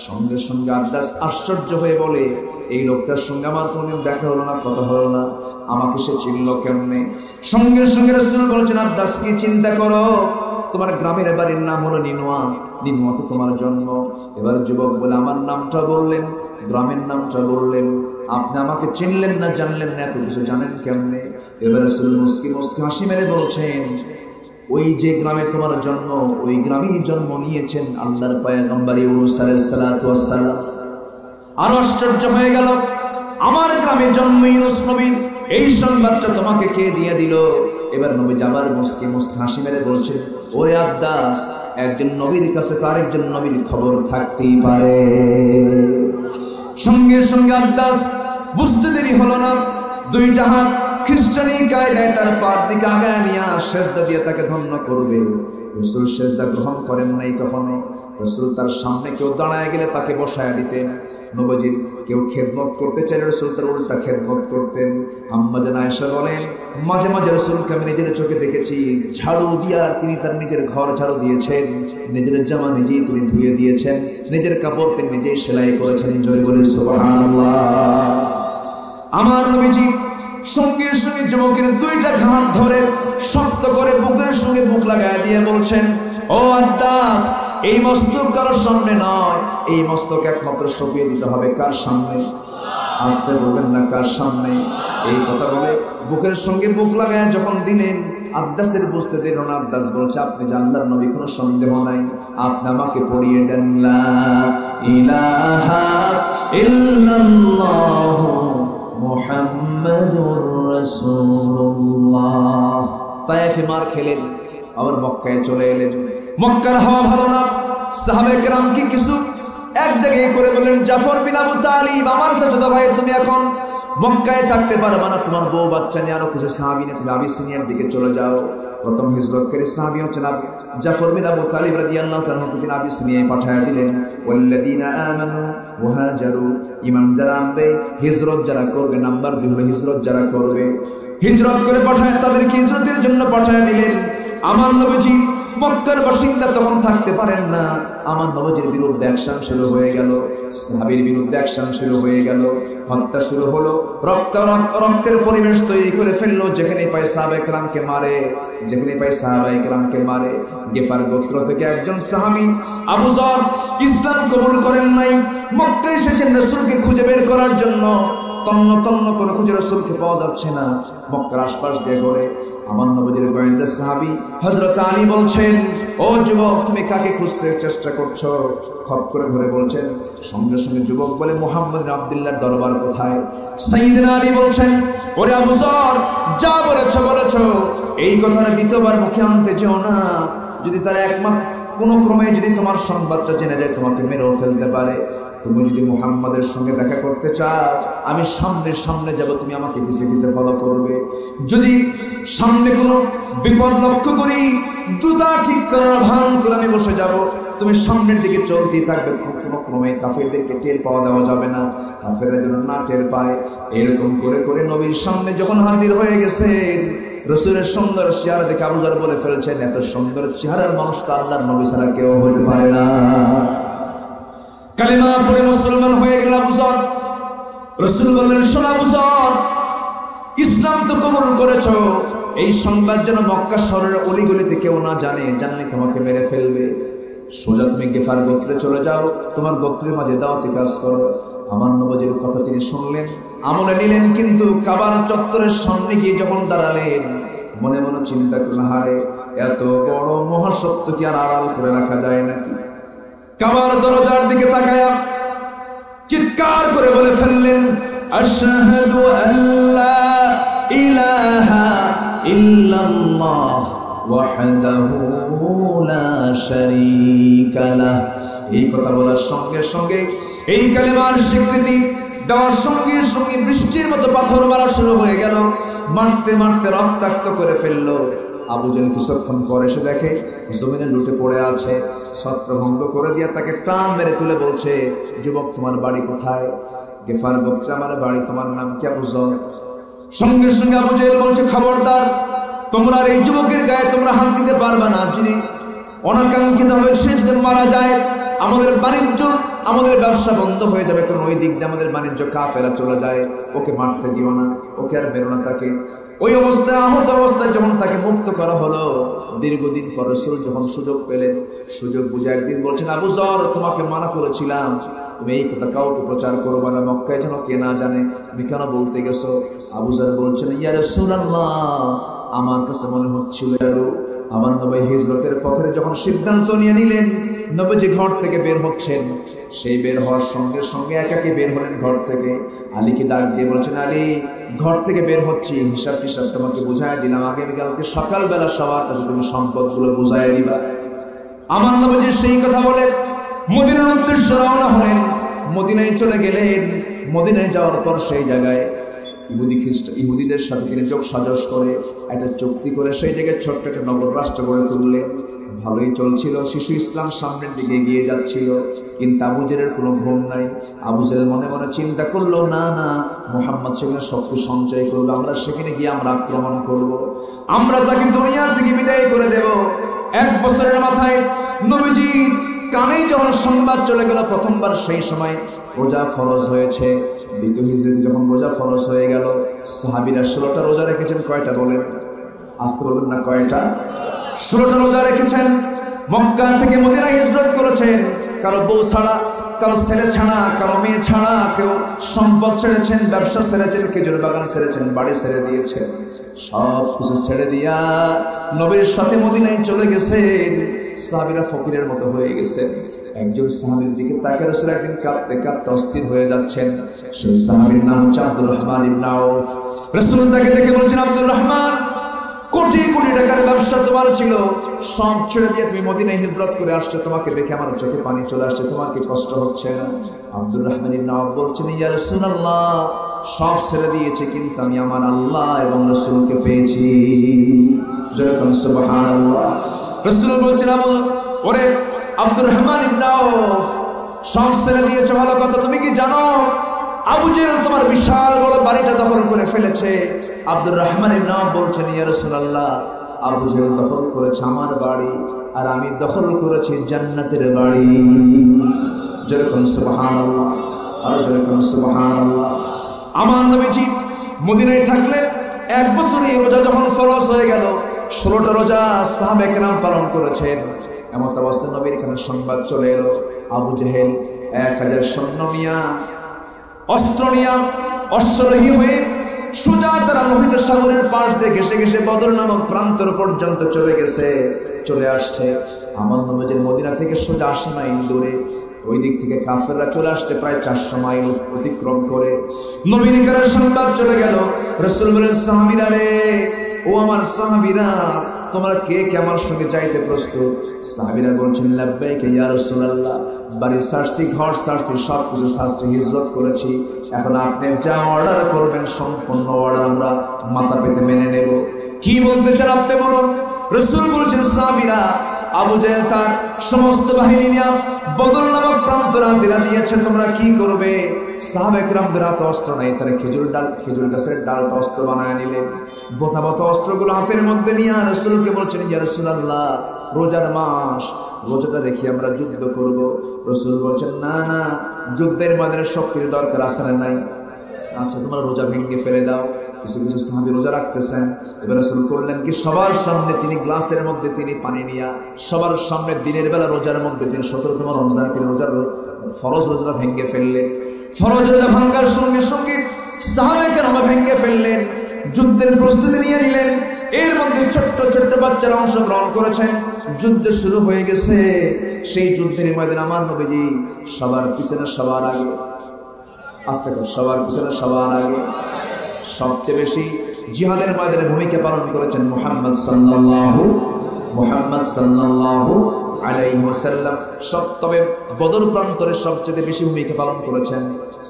সঙ্গে সঙ্গে আদ্দাস আশ্চর্য হয়ে বলে, এই লোকটার সঙ্গে আমার কোনোদিন দেখা হলো না, কথা হলো না, আমাকে সে চিনল কেমনে? সঙ্গে সঙ্গে রাসূল বলছেন, আদ্দাস কি চিন্তা করো, তোমার গ্রামের বাড়ির নাম হলো নিনুয়া, নিনুয়াতে তোমার জন্ম। এবার যুবক বলে আমার নামটা বললেন, গ্রামের নামটা বললেন, আপনি আমাকে চিনলেন না, জানলেন না, এত কিছু জানেন কেমনে? এবার রাসূল মুস্কি মুস্কি হাসি মেরে বলছেন, ওই যে গ্রামে তোমার জন্ম, ওই গ্রামেই জন্ম নিয়েছেন আল্লাহর পয়গম্বর ইউনূস আলাইহিস সালাতু ওয়াস সালাম। আর আশ্চর্য হয়ে গেল, আমার গ্রামে জন্ম ইউনূস নবীর, এই সংবাদটা তোমাকে কে দিয়ে দিল? এবার নবী আবার মুস্কি মুস্কি হাসি মেরে বলছেন, ওরে আদ্দাস, একজন নবীর কাছে তো আরেকজন নবীর খবর থাকতেই পারে। সঙ্গে সঙ্গে আদ্দাস বুঝতে দেরি হলো না, 2টা হাত খ্রিস্টানি কায়দায় তার পার দিকে আগায় নিয়ে সেজদা দিয়ে তাকে ধন্য করবে। রাসূল সেজদা গ্রহণ করেন নাই কখনো। রাসূল তার সামনে কেউ দাঁড়ায় গেলে তাকে বসায় দিতেন। নবীজির কেউ খেদমত করতে চাইলে রাসূল তার উল্টা খেদমত করতেন। আম্মা জান আয়েশা বলেন, মাঝে মাঝে রাসূলকে আমি নিজের চোখে দেখেছি ঝাড়ু দিয়া তিনি তার নিজের ঘর ঝাড়ু দিয়েছেন, নিজের জামা নিজেই তিনি ধুয়ে দিয়েছেন, নিজের কাপড় তিনি নিজেই সেলাই করেছেন। জোরে বলে সুবহানাল্লাহ। আমার নবীজি সঙ্গে সঙ্গে যুবকের 2টা ঘাট ধরে শক্ত করে বুকের সঙ্গে বুক লাগায় দিয়ে বলছেন, ও আদ্দাস, এই মস্তক কারোর সামনে নয়, এই মস্তক একমাত্র সঁপিয়ে দিতে হবে কার সামনে? আসতে বলবেন না কার সামনে? এই কথা বলে বুকের সঙ্গে বুক লাগায় যখন দিলেন, আব্বাসের বুঝতে দিল না। আব্বাস বলছে, আপনি যে আল্লাহর নবী, কোনো সন্দেহ নাই, আপনি আমাকে পড়িয়ে দেন লা ইলাহা ইল্লাল্লাহ মুহাম্মাদুর রাসূলুল্লাহ। তায়েফে মার খেলেন, আবার মক্কায় চলে এলেন। মক্কার হাওয়া ভালো না, সাহাবায়ে কেরাম কি কিছু এক জায়গায় করে বললেন, জাফর বিন আবু তালিব, আমার চাচা ভাই, তুমি এখন মক্কায় থাকতে পারবে না, তোমার বউ বাচ্চা নিয়ে আরো কিছু সাহাবী নিয়ে তুমি আবিসিনিয়ার দিকে চলে যাও। প্রথম হিজরতকারী সাহাবী হচ্ছেন জাফর বিন আবু তালিব রাদিয়াল্লাহু তাআলা, তিনি আবিসিনিয়ায় পাঠিয়ে দিলেন। ওয়াল্লাযীনা আমানু ওয়া হাজারু, ঈমান যারা আনবে, হিজরত যারা করবে, নাম্বার 2 হলো হিজরত যারা করবে। হিজরত করে পাঠায়, তাদেরকে হিজরতের জন্য পাঠিয়ে দিলেন। আমার নবীজি মক্কার বাসিন্দা তখন থাকতে পারেন না। আমার নবীজির বিরুদ্ধে অ্যাকশন শুরু হয়ে গেল, সাহাবীর বিরুদ্ধে অ্যাকশন শুরু হয়ে গেল, হত্যা শুরু হলো, রক্তের পরিবেশ তৈরি করে ফেললো। যেখানে পায় সাহাবায়ে কেরামকে মারে, যেখানে পায় সাহাবায়ে কেরামকে মারে। গিফার গোত্র থেকে একজন সাহাবী আবু যর ইসলাম কবুল করেন নাই, মক্কায় এসেছেন রাসূলকে খুঁজে বের করার জন্য। তন্ন তন্ন করে খুঁজে রাসূলকে পাওয়া যাচ্ছে না, মক্কার আশপাশ দিয়ে ঘুরে। আমার নবীর গোয়েন্দা সাহাবী হযরত আলী বলছেন, ও যুবক, তুমি কাকে খুঁজতে চেষ্টা করছো? খপ করে ধরে বলছেন। সঙ্গে সঙ্গে যুবক বলে, মুহাম্মদ বিন আব্দুল্লাহর দরবার কোথায়? সাইয়েদনা আলী বলছেন, ওরে আবু যর, যা বলেছো বলেছো, এই কথাটা দ্বিতীয়বার মুখে আনতে যেও না। যদি তার একমাত্র কোনো ক্রমে যদি তোমার সংবাদটা জেনে যায়, তোমাকে মেরেও ফেলতে পারে। তুমি যদি মুহাম্মাদের সঙ্গে দেখা করতে চাও, আমি সামনে যাব, তুমি আমাকে পিছে পিছে ফলো করবে। যদি সামনে কোনো বিপদ লক্ষ্য করি, জুতা ঠিক করার ভান করে আমি বসে যাব, তুমি সামনের দিকে চলতেই থাকবে। কোনো ক্রমে কাফেরদেরকে টের পাওয়া দেওয়া যাবে না, কাফেররা যেন না টের পায়। এরকম করে করে নবীর সামনে যখন হাজির হয়ে গেছে, রাসূলের সুন্দর চেহারা দেখে আবু যর বলে ফেলছেন, এত সুন্দর চেহারার মানুষ তো আল্লাহর নবী ছাড়া কেউ হতে পারে না। কালিমা পড়ে মুসলমান হয়ে গেল আবু যর। রাসূল বললেন, শোনো আবু যর, ইসলাম তো কবুল করেছো, এই সংবাদ যেন মক্কা শহরের অলিগলিতে কেউ না জানে, জানলে তোমাকে মেরে ফেলবে। সোজা তুমি গিফার গোত্রে চলে যাও, তোমার গোত্রের মাঝে দাওয়াতি কাজ করো। আমার নবীর কথা তিনি শুনলেন, আমলে নিলেন। কিন্তু কাবার চত্বরের সামনে গিয়ে যখন দাঁড়ালেন, মনে মনে চিন্তা করলেন, হারে, এত বড় মহাসত্য কি আর আড়াল করে রাখা যায় নাকি? কাবার দরজার দিকে তাকায়া চিৎকার করে বলে ফেললেন, আশহাদু আল্লা ইলাহা ইল্লাল্লাহ ওয়াহদাহু লা শারীকা লাহ। এই কথা বলার সঙ্গে সঙ্গে, এই কালেমার স্বীকৃতি দেওয়ার সঙ্গে সঙ্গে বৃষ্টির মতো পাথর মারা শুরু হয়ে গেল। মারতে মারতে রক্তাক্ত করে ফেললো। আবু জেহেল কিছুক্ষণ পরে এসে দেখে জমিনে লুটে পড়ে আছে। ছত্রভঙ্গ করে দিয়ে তাকে টান মেরে তুলে বলছে, যুবক, তোমার বাড়ি কোথায়? গিফার গোত্রে আমার বাড়ি। তোমার নাম কি? আবু যর। সঙ্গে সঙ্গে আবু জেহেল বলছে, খবরদার, তোমরা এই যুবকের গায়ে তোমরা হাত দিতে পারবে না। যদি অনাকাঙ্ক্ষিত ভাবে সে যদি মারা যায়, আমাদের বাণিজ্য, আমাদের ব্যবসা বন্ধ হয়ে যাবে। কারণ ওই দিক দিয়ে আমাদের বাণিজ্য কাফেরা চলে যায়। ওকে মারতে দিও না, ওকে আর বেরো না। তাকে ওই অবস্থায়, আহত অবস্থায় যখন তাকে মুক্ত করা হলো, দীর্ঘদিন পর রাসূল যখন সুযোগ পেলেন, সুযোগ বুঝে একদিন বলছেন, আবু যর, তোমাকে মানা করেছিলাম, তুমি এই কথা কাউকে প্রচার করবে না, মক্কায় যেন কে না জানে, তুমি কেন বলতে গেছো? আবু যর বলছেন, ইয়া রাসূলুল্লাহ, আমার কাছে মনে হচ্ছিল আমার নবী হিজরতের পথে যখন সিদ্ধান্ত নিয়ে নিলেন, নবীজি ঘর থেকে বের হচ্ছেন, সেই বের হওয়ার সঙ্গে সঙ্গে একাকে বের হলেন ঘর থেকে। আলীকে ডাক দিয়ে বলছেন, আলী, ঘর থেকে বের হচ্ছি, হিসাব টিসাব তোমাকে বুঝাই দিলাম, আগামীকালকে সকালবেলা সবার কাছে তুমি সম্পদগুলো বুঝাই দিবা। আমার নবীজি সেই কথা বলে মদিনার উদ্দেশ্যে রওনা হলেন। মদিনায় চলে গেলেন। মদিনায় যাওয়ার পর সেই জায়গায় ইহুদিদের সাথে তিনি যোগ সাজস করে একটা চুক্তি করে সেই জায়গায় ছোট্ট একটা নগর রাষ্ট্র গড়ে তুললেন। ভালোই চলছিল, শিশু ইসলাম সামনের দিকে এগিয়ে যাচ্ছিল। কিন্তু আবু জেহেলের কোনো ঘুম নাই। আবু জেহেল মনে মনে চিন্তা করলো, না না, মুহাম্মদ সেখানে শক্তি সঞ্চয় করলো, আমরা সেখানে গিয়ে আমরা আক্রমণ করব, আমরা তাকে দুনিয়া থেকে বিদায় করে দেব। 1 বছরের মাথায় নবীজির কানেই যখন সংবাদ চলে গেল, প্রথমবার সেই সময় রোজা ফরজ হয়েছে। দ্বিতীয় হিজরতে যখন রোজা ফরজ হয়ে গেল, সাহাবীরা 16টা রোজা রেখেছেন। কয়টা বলেন? আসতে বলবেন না, কয়টা? 16টা রোজা রেখেছেন। মক্কা থেকে মদিনায় হিজরত করেছেন। কারো বউ ছাড়া, কারো ছেলে ছাড়া, কারো মেয়ে ছাড়া, কেউ সম্পদ ছেড়েছেন, ব্যবসা ছেড়েছেন, খেজুর বাগান ছেড়েছেন, বাড়ি ছেড়ে দিয়েছেন, সব কিছু ছেড়ে দিয়া নবীর সাথে মদিনায় চলে গেছেন। সাহাবীরা ফকিরের মতো হয়ে গেছেন। একজন সাহাবীর দিকে তাকিয়ে রাসূল একদিন কাঁদতে কাঁদতে অস্থির হয়ে যাচ্ছেন। সেই সাহাবীর নাম হচ্ছে আব্দুর রহমান ইবনে আউফ। রাসূল তাকে দেখে বলছেন, আব্দুর রহমান, কোটি কোটি টাকার ব্যবসা তোমার ছিল, সব ছেড়ে দিয়ে তুমি মদিনায় হিজরত করে আসছো, তোমাকে দেখে আমার চোখে পানি চলে আসছে, তোমার কি কষ্ট হচ্ছে না? আব্দুর রহমান ইবনে আউফ বলছেন, ইয়া রাসূলুল্লাহ, সব ছেড়ে দিয়েছে, কিন্তু আমি আমার আল্লাহ এবং রাসূলকে পেয়েছি। যেরকম সুবহানাল্লাহ। রাসূল বলছেন, ওরে আব্দুর রহমান ইবনে আউফ, সব ছেড়ে দিয়েছো ভালো কথা, তুমি কি জানো আবু জেহেল তোমার বিশাল বড় বাড়িটা দখল করে ফেলেছে? আব্দুর রহমান ইবনে আউফ বলছেন, ইয়া রাসূলুল্লাহ, আবু জেহেল দখল করেছে আমার বাড়ি, আর আমি দখল করেছি জান্নাতের বাড়ি। যেরকম সুবহানাল্লাহ, আর যেরকম সুবহানাল্লাহ। আমার নবীজি মদিনায় থাকলেন, এক বছরে রোজা যখন ফরজ হয়ে গেল, 16টা রোজা সাহাবায়ে কেরাম পালন করেছেন। এমন অবস্থায় নবীর এখানে সংবাদ চলে এলো, আবু জেহেল 1000 সৈন্য নিয়া, অস্ত্র নিয়া, অশ্বরোহী হয়ে সোজা তারা লোহিত সাগরের পাশ দিয়ে ঘেসে ঘেসে বদর নামক প্রান্তর পর্যন্ত চলে আসছে। আমার নবীর মদিনা থেকে সোজা 80 মাইল দূরে। ওই দিক থেকে কাফেররা চলে আসছে প্রায় 400 মাইল অতিক্রম করে। নবীর কাছে সংবাদ চলে গেল। রাসূল বলেন, সাহাবীরা রে, ও আমার সাহাবীরা, তোমরা কে কে আমার সঙ্গে যাইতে প্রস্তুত? সাহাবীরা বলছেন, লাব্বাইক ইয়া রাসূলুল্লাহ, বাড়ি ছাড়ছি, ঘর ছাড়ছি, সব কিছু ছাড়ছি, হিজরত করেছি। এখন আপনি যা অর্ডার করবেন সম্পূর্ণ অর্ডার আমরা মাথা পেতে মেনে নেব। কি বলতে চান আপনি বলুন। রাসূল বলছেন, সাহাবীরা, আবু জেহেল তার সমস্ত বাহিনী নিয়ে বদর নামক প্রান্তরে হাজিরা দিয়েছে, তোমরা কি করবে? সাহাবায়ে কেরামদের হাতে অস্ত্র নাই, তারা খেজুর গাছের ডালটা অস্ত্র বানায় নিলেন। বোথা অস্ত্রগুলো হাতের মধ্যে নিয়ে রাসূলকে বলছেন, ইয়া রাসূলুল্লাহ, রোজার মাস, রোজাটা রেখে আমরা যুদ্ধ করব। রাসূল বলছেন, না না, যুদ্ধের ময়দানে শক্তির দরকার আছে না নাই? আচ্ছা, তোমরা রোজা ভেঙে ফেলে দাও। কিছু কিছু সাহাবী রোজা রাখতেছেন। এবার রাসূল করলেন কি, সবার সামনে তিনি গ্লাসের মধ্যে তিনি পানি নিয়া, সবার সামনে দিনের বেলা রোজার মধ্যে তিনি 17তম রমজানে তিনি রোজার ফরজ রোজা ভেঙে ফেললেন। ফরজ রোজা ভাঙার সঙ্গে সঙ্গে সাহাবায়ে কেরাম ভেঙে ফেললেন, যুদ্ধের প্রস্তুতি নিয়ে নিলেন। এর মধ্যে ছোট্ট ছোট্ট বাচ্চারা অংশগ্রহণ করেছেন। যুদ্ধ শুরু হয়ে গেছে। সেই যুদ্ধের ময়দানে আমার নবীজি সবার পিছনে সবার আগে, আস্তে করে, সবার পিছনে সবার আগে সবচেয়ে বেশি জিহাদের ময়দানে ভূমিকা পালন করেছেন মুহাম্মদ সাল্লাল্লাহু আলাইহি ওয়াসাল্লাম। তবে বদর প্রান্তরে সবচেয়ে বেশি ভূমিকা পালন করেছেন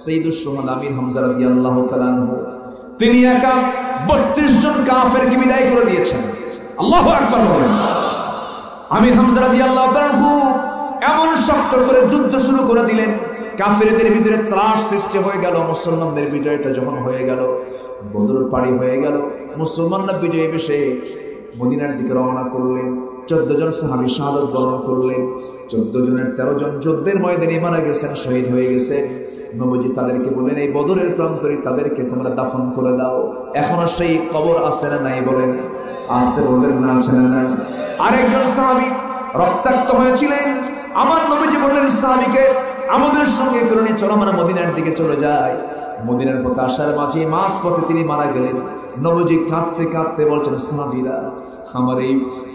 সাইয়্যিদুশ শুহাদা আমির হামজা রাদিয়াল্লাহু তাআলা আনহু। তিনি একা 32 জন কাফেরকে বিদায় করে দিয়েছেন। আল্লাহু আকবার বলেন। আমির হামজা রাদিয়াল্লাহু তাআলা আনহু এমন শক্ত করে যুদ্ধ শুরু করে দিলেন, কাফেরদের ভিতরে ত্রাস সৃষ্টি হয়ে গেল। মুসলমানদের বিজয়টা যখন হয়ে গেল, বদর পাড়ি হয়ে গেল, মুসলমানরা বিজয় বেশে মদিনার দিকে রওনা করলেন। 14 জন সাহাবী শাহাদাত বরণ করলেন। 14 জনের 13 জন যুদ্ধের ময়দানে মারা গেছেন, শহীদ হয়ে গেছেন। নবীজি তাদেরকে বলেন, এই বদরের প্রান্তরে তাদেরকে তোমরা দাফন করে দাও। এখনো সেই কবর আছে না নাই বলেন? আসতে বলবেন, না আছে না নাই? আরেকজন সাহাবী রক্তাক্ত হয়েছিলেন। আমার নবীজি বললেন সাহাবীকে, আমাদের সঙ্গে করে নিয়ে চলো, আমরা মদিনার দিকে চলে যাই। মদিনার পথে আসার মাঝে মাস পথে তিনি মারা গেলেন। নবীজি কাঁদতে কাঁদতে বলছেন, সাহাবীরা,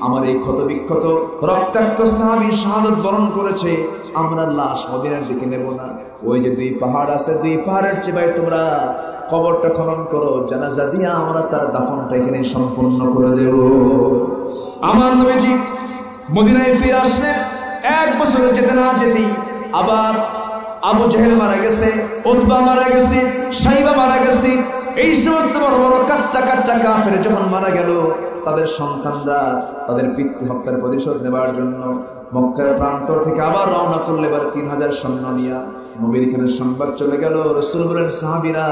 আমার এই ক্ষত বিক্ষত রক্তাক্ত সাহাবী শাহাদাত বরণ করেছে, আমরা লাশ মদিনার দিকে নেব না। ওই যে 2 পাহাড় আছে, 2 পাহাড়ের চেয়ে তোমরা কবরটা খনন করো, জানাজা দিয়া আমরা তার দাফনটা এখানে সম্পূর্ণ করে দেব। আমার নবীজি মদিনায় ফিরে আসলেন। 1 বছর যেতে না যেতেই আবার আবু জেহেল মারা গেছে, উতবা মারা গেছে, সাইবা মারা গেছে। এই সমস্ত বড় বড় কাট্টা কাফের যখন মারা গেল, তাদের সন্তানরা তাদের পিতৃ হত্যার প্রতিশোধ নেবার জন্য মক্কার প্রান্তর থেকে আবার রওনা করলে। এবার 3000 সৈন্য নিয়ে নবীর এখানে সংবাদ চলে গেল। রাসূল বলেন, সাহাবীরা,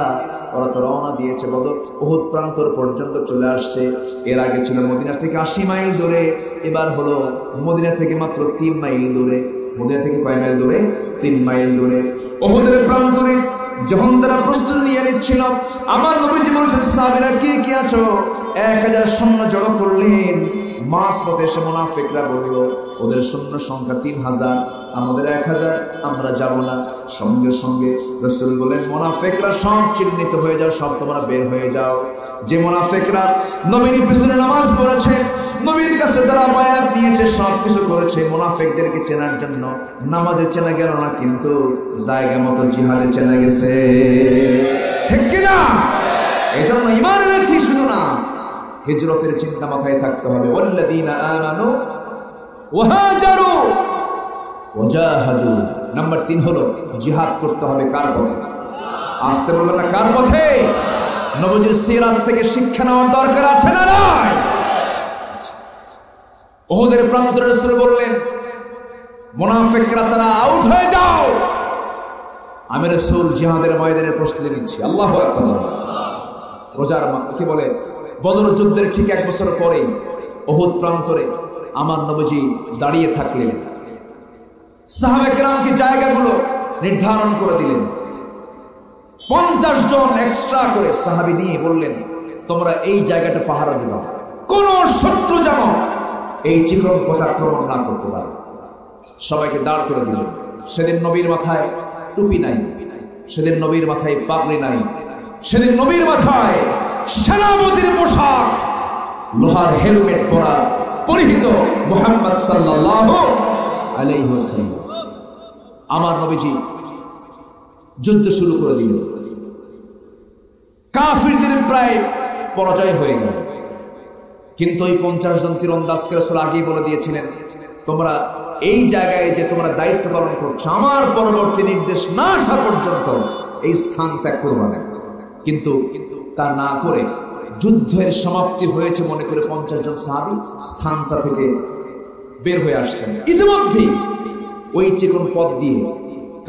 ওরা তো রওনা দিয়েছে, বদর উহুদ প্রান্তর পর্যন্ত চলে আসছে। এর আগে ছিল মদিনা থেকে 80 মাইল দূরে, এবার হলো মদিনা থেকে মাত্র 3 মাইল দূরে। মদিনা থেকে কয় মাইল দূরে? 3 মাইল দূরে। উহুদের প্রান্তরে যখন তারা প্রস্তুতি নিয়ে নিচ্ছিল, আমার নবীজি বলছেন, সাহাবীরা কে কে আছো? 1000 সৈন্য জড়ো করলেন। মাঝপথে এসে মুনাফিকরা বলল, ওদের সৈন্য সংখ্যা 3000, আমাদের 1000, আমরা যাব না। সঙ্গে সঙ্গে রাসূল বলেন, মুনাফিকরা সব চিহ্নিত হয়ে যাও, সব তোমরা বের হয়ে যাও। যে মুনাফিকরা নবীর পিছনে নামাজ পড়েছে, নবীর কাছে তারা বায়াত নিয়েছে, সব কিছু করেছে, মুনাফিকদেরকে চেনার জন্য নামাজে চেনা গেল না, কিন্তু জায়গা মতো জিহাদে চেনা গেছে। ঠিক কিনা? এই জন্য ঈমান এনেছি শুধু না, হিজরতের চিন্তা মাথায় থাকতে হবে। ওয়াল্লাযীনা আমানু ওয়া হাজারু ওয়া জাহাদু। নাম্বার 3 হলো জিহাদ করতে হবে কার পথে? আসতে বলবেন না, কার পথে? নবীর সিরাত থেকে শিক্ষা নেওয়ার দরকার আছে না নাই? উহুদের প্রান্তরে রাসূল বললেন, মুনাফিকরা তারা আউট হয়ে যাও, আমি রাসূল জিহাদের ময়দানের প্রস্তুতি নিচ্ছি। আল্লাহু আকবার। রোজার কি বলে, বদর যুদ্ধের ঠিক 1 বছর পরে উহুদ প্রান্তরে আমার নবীজি দাঁড়িয়ে থাকলেন। সাহাবায়ে কেরামকে জায়গাগুলো নির্ধারণ করে দিলেন। 50 জন এক্সট্রা করে সাহাবী নিয়ে বললেন, তোমরা এই জায়গাটা পাহারা দিবা, কোন শত্রু যেন এই চিকন পথ আক্রমণ না করতে পারে। সবাইকে দাঁড় করে দিলেন। সেদিন নবীর মাথায় টুপি নাই, সেদিন নবীর মাথায় পাগড়ি নাই, সেদিন নবীর মাথায় সেনাপতির পোশাক, লোহার হেলমেট পরা পরিহিত মুহাম্মদ সাল্লাল্লাহু আলাইহি ওয়াসাল্লাম। আমার নবীজি যুদ্ধ শুরু করে দিল। কাফিরদের প্রায় পরাজয় হয়ে গেল, কিন্তু ওই 50 জন তীরন্দাজকে রাসূল আগেই বলে দিয়েছিলেন, তোমরা এই জায়গায় যে তোমরা দায়িত্ব পালন করছো, আমার পরবর্তী নির্দেশ না আসা পর্যন্ত এই স্থান ত্যাগ করবে না। কিন্তু তা না করে যুদ্ধের সমাপ্তি হয়েছে মনে করে 50 জন সাহাবী স্থানটা থেকে বের হয়ে আসছেন। ইতিমধ্যে ওই চিকন পথ দিয়ে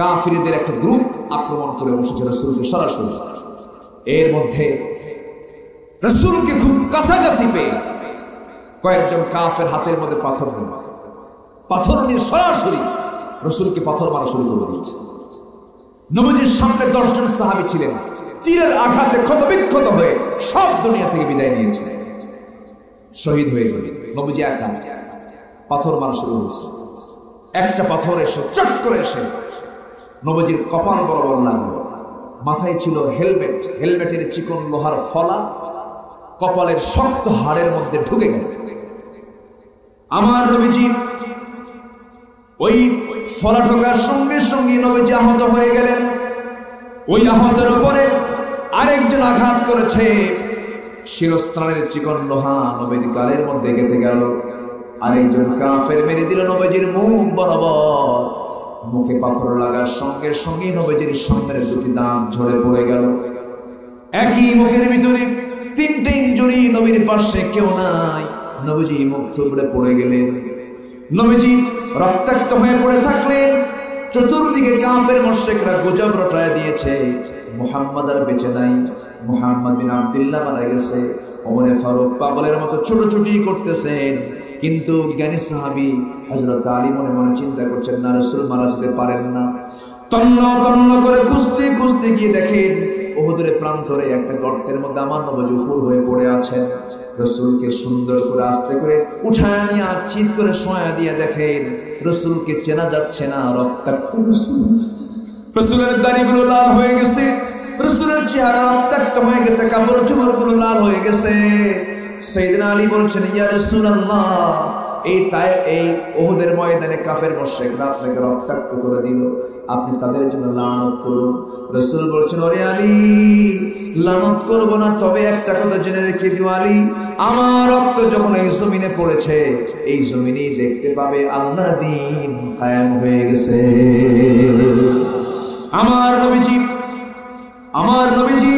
কাফিরদের একটা গ্রুপ আক্রমণ করে বসেছে রাসূলকে সরাসরি। এর মধ্যে রাসূলকে খুব কাছাকাছি পেয়ে কয়েকজন কাফের হাতের মধ্যে পাথর নিয়ে সরাসরি রাসূলকে পাথর মারা শুরু করে দিচ্ছে। নবীজির সামনে 10 জন সাহাবী ছিলেন, তীরের আঘাতে ক্ষতবিক্ষত হয়ে সব দুনিয়া থেকে বিদায় নিয়েছে, শহীদ হয়ে গেল। নবীজি একা পাথর মারা শুরু হয়েছে। একটা পাথর এসে চট করে এসে নবীজির কপাল বরাবর লাগলো। মাথায় ছিল হেলমেট, হেলমেটের চিকন লোহার ফলা কপালের শক্ত হাড়ের মধ্যে ঢুকে গেল। আমার নবীজি ওই ফলা ঢোকার সঙ্গে সঙ্গে নবীজি আহত হয়ে গেলেন। ওই আহতের উপরে আরেকজন আঘাত করেছে, শিরস্ত্রাণের চিকন লোহা নবীর গালের মধ্যে গেঁথে গেল। আরেকজন কাফের মেরে দিল নবীজির মুখ বরাবর। মুখে পাথর লাগার সঙ্গে সঙ্গে নবীজির সামনের 2টি দাঁত ঝরে পড়ে গেল। একই মুখের ভিতরে 3টে ইনজুরি, নবীর পাশে কেউ নাই। নবীজি মুখ থুবড়ে পড়ে গেলেন। নবীজি রক্তাক্ত হয়ে পড়ে থাকলেন। চতুর্দিকে কাফের মুশরিকরা গুজব রটায় দিয়েছে, মুহাম্মদ আর বেঁচে নাই, মুহাম্মদ বিন আব্দুল্লাহ মারা গেছে। ওমরে ফারুক পাগলের মতো ছোটাছুটি করতেছেন, কিন্তু জ্ঞানী সাহাবী হযরত আলী মনে মনে চিন্তা করছেন, না, রাসূল মারা যেতে পারেন না। তন্ন তন্ন করে খুঁজতে খুঁজতে গিয়ে দেখেন উহুদের প্রান্তরে একটা গর্তের মধ্যে আমার নবী উপর হয়ে পড়ে আছেন। রাসূলকে সুন্দর করে আস্তে করে উঠায় নিয়ে চিৎ করে শোয়া দিয়ে দেখেন রাসূলকে চেনা যাচ্ছে না। রক্তাক্ত রাসূলের দাড়িগুলো লাল হয়ে গেছে, রাসূলের চেহারা রক্তাক্ত হয়ে গেছে, কাপড় চোপড়গুলো লাল হয়ে গেছে। সাইয়েদনা আলী বলছেন, ইয়া রাসূলুল্লাহ, এই উহুদের ময়দানে কাফের মুশরিকরা আপনাকে রক্তাক্ত করে দিল, আপনি তাদের জন্য লানত করুন। রাসূল বলছেন, ওরে আলী, লানত করব না, তবে একটা কথা জেনে রেখে দিও আলী, আমার রক্ত যখন এই জমিনে পড়েছে, এই জমিনেই দেখতে পাবে আল্লাহর দ্বীন কায়েম হয়ে গেছে। আমার নবীজি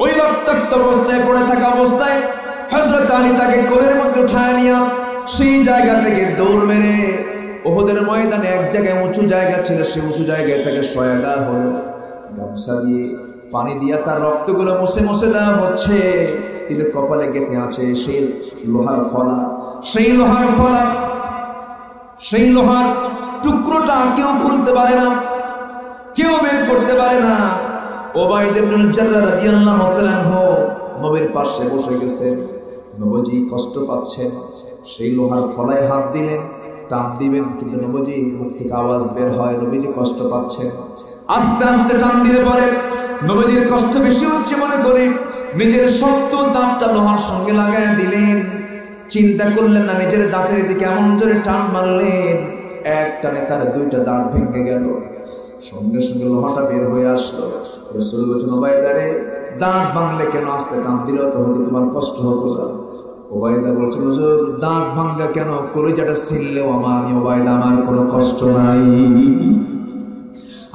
ওই রক্তাক্ত অবস্থায় পড়ে থাকা অবস্থায় হযরত আলী তাকে কোলের মধ্যে উঠায় নিয়ে সেই জায়গা থেকে দৌড় মেরে উহুদের ময়দানে এক জায়গায় উঁচু জায়গা ছিল, সেই উঁচু জায়গায় তাকে শোয়া দেওয়া হলো। গামছা দিয়ে পানি দিয়ে তার রক্তগুলো মুছে মুছে দেওয়া হচ্ছে, কিন্তু কপালে গেঁথে আছে সেই লোহার ফলা। সেই লোহার টুকরোটা কেউ খুলতে পারে না, কেউ বের করতে পারে না। উবাইদ ইবনুল জাররাহ রাদিয়াল্লাহু তাআলা আনহু নবীর পাশে বসে গেছে। নবীজি কষ্ট পাচ্ছেন, সেই লোহার ফলায় হাত দিলেন, টান দিবেন, কিন্তু নবীজি মুখ থেকে আওয়াজ বের হয়, নবীজি কষ্ট পাচ্ছেন। আস্তে আস্তে টান দিলে পরে নবীজির কষ্ট বেশি হচ্ছে মনে করে নিজের শক্ত দাঁতটা লোহার সঙ্গে লাগায় দিলেন। চিন্তা করলেন না, নিজের দাঁতের দিকে এমন জোরে টান মারলেন, এক টানে তার দুইটা দাঁত ভেঙে গেল। সঙ্গে সঙ্গে লোহাটা বের হয়ে আসলো। রাসূল বলেছেন, ওবায়দা রে, দাঁত ভাঙলে কেন? আস্তে টান দিলেও তো হয়তো তোমার কষ্ট হতো না। ওবায়দা বলছেন, হুজুর দাঁত ভাঙা কেন, কলিজাটা ছিললেও আমার ওবায়দা আমার কোনো কষ্ট নাই।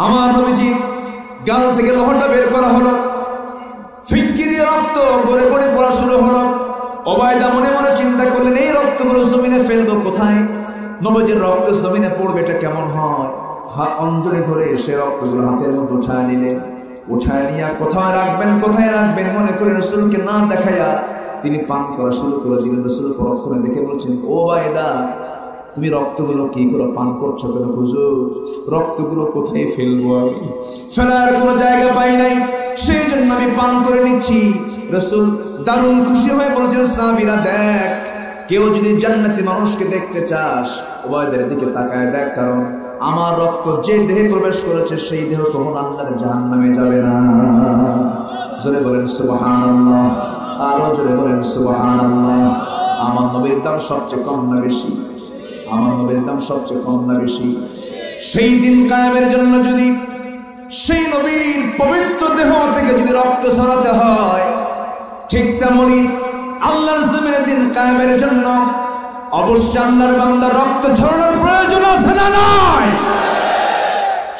আমার নবীজি গাল থেকে লোহাটা বের করা হলো, ফিনকি দিয়ে রক্ত গড়ে গড়ে পড়া শুরু হলো। ওবায়দা মনে মনে চিন্তা করলেন, এই রক্তগুলো জমিনে ফেলবো কোথায়? নবীজির রক্ত জমিনে পড়বে, এটা কেমন হয়? অঞ্জলি ধরে সে রক্তগুলো হাতের মধ্যে উঠায় নিলেন। উঠায় নিয়ে কোথায় রাখবেন মনে করে রাসূলকে না দেখাইয়া তিনি পান করা শুরু করে দিলেন। রাসূল পরক্ষণে দেখে বলছেন, ওবায়দা তুমি রক্তগুলো কি করে পান করছো কেন? হুজুর রক্তগুলো কোথায় ফেলবো? আমি ফেলার কোনো জায়গা পাই নাই, সেই জন্য আমি পান করে নিচ্ছি। রাসূল দারুণ খুশি হয়ে বলছেন, সাহাবীরা দেখ, কেউ যদি জান্নাতি মানুষকে দেখতে চাস ওবায়দার দিকে তাকায় দেখ, কারণ আমার রক্ত যে দেহে প্রবেশ করেছে সেই দেহ কখনো আল্লাহর জাহান্নামে যাবে না। জোরে বলেন সুবহানাল্লাহ, আরো জোরে বলেন সুবহানাল্লাহ। আমার নবীর দাম সবচেয়ে কম না বেশি? আমার নবীর দাম সবচেয়ে কম না বেশি? সেই দিন কায়েমের জন্য যদি সেই নবীর পবিত্র দেহ থেকে যদি রক্ত ছড়াতে হয়, ঠিক তেমনি আল্লাহর জমিনের দিন কায়েমের জন্য অবশ্যই আল্লাহর বান্দার রক্ত ঝরানোর প্রয়োজন আছে না নাই?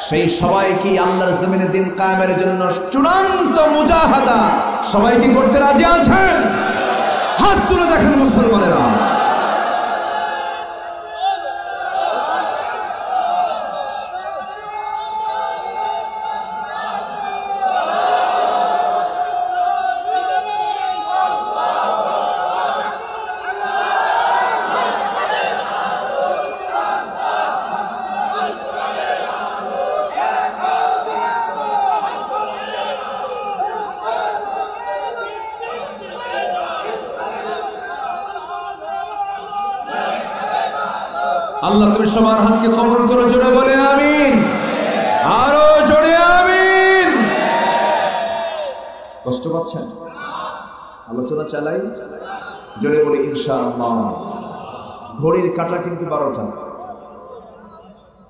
সেই সবাই কি আল্লাহর জমিনের দিন কায়েমের জন্য চূড়ান্ত মুজাহাদা সবাই কি করতে রাজি আছেন? হাত তুলে দেখেন মুসলমানেরা। আল্লাহ তুমি সবার হাতকে কবুল করো, জোরে বলে আমিন, আরো জোরে আমিন। কষ্ট পাচ্ছেন? আলোচনা চালাই, জোরে বলে ইনশাআল্লাহ। ঘড়ির কাঁটা কিন্তু 12টা।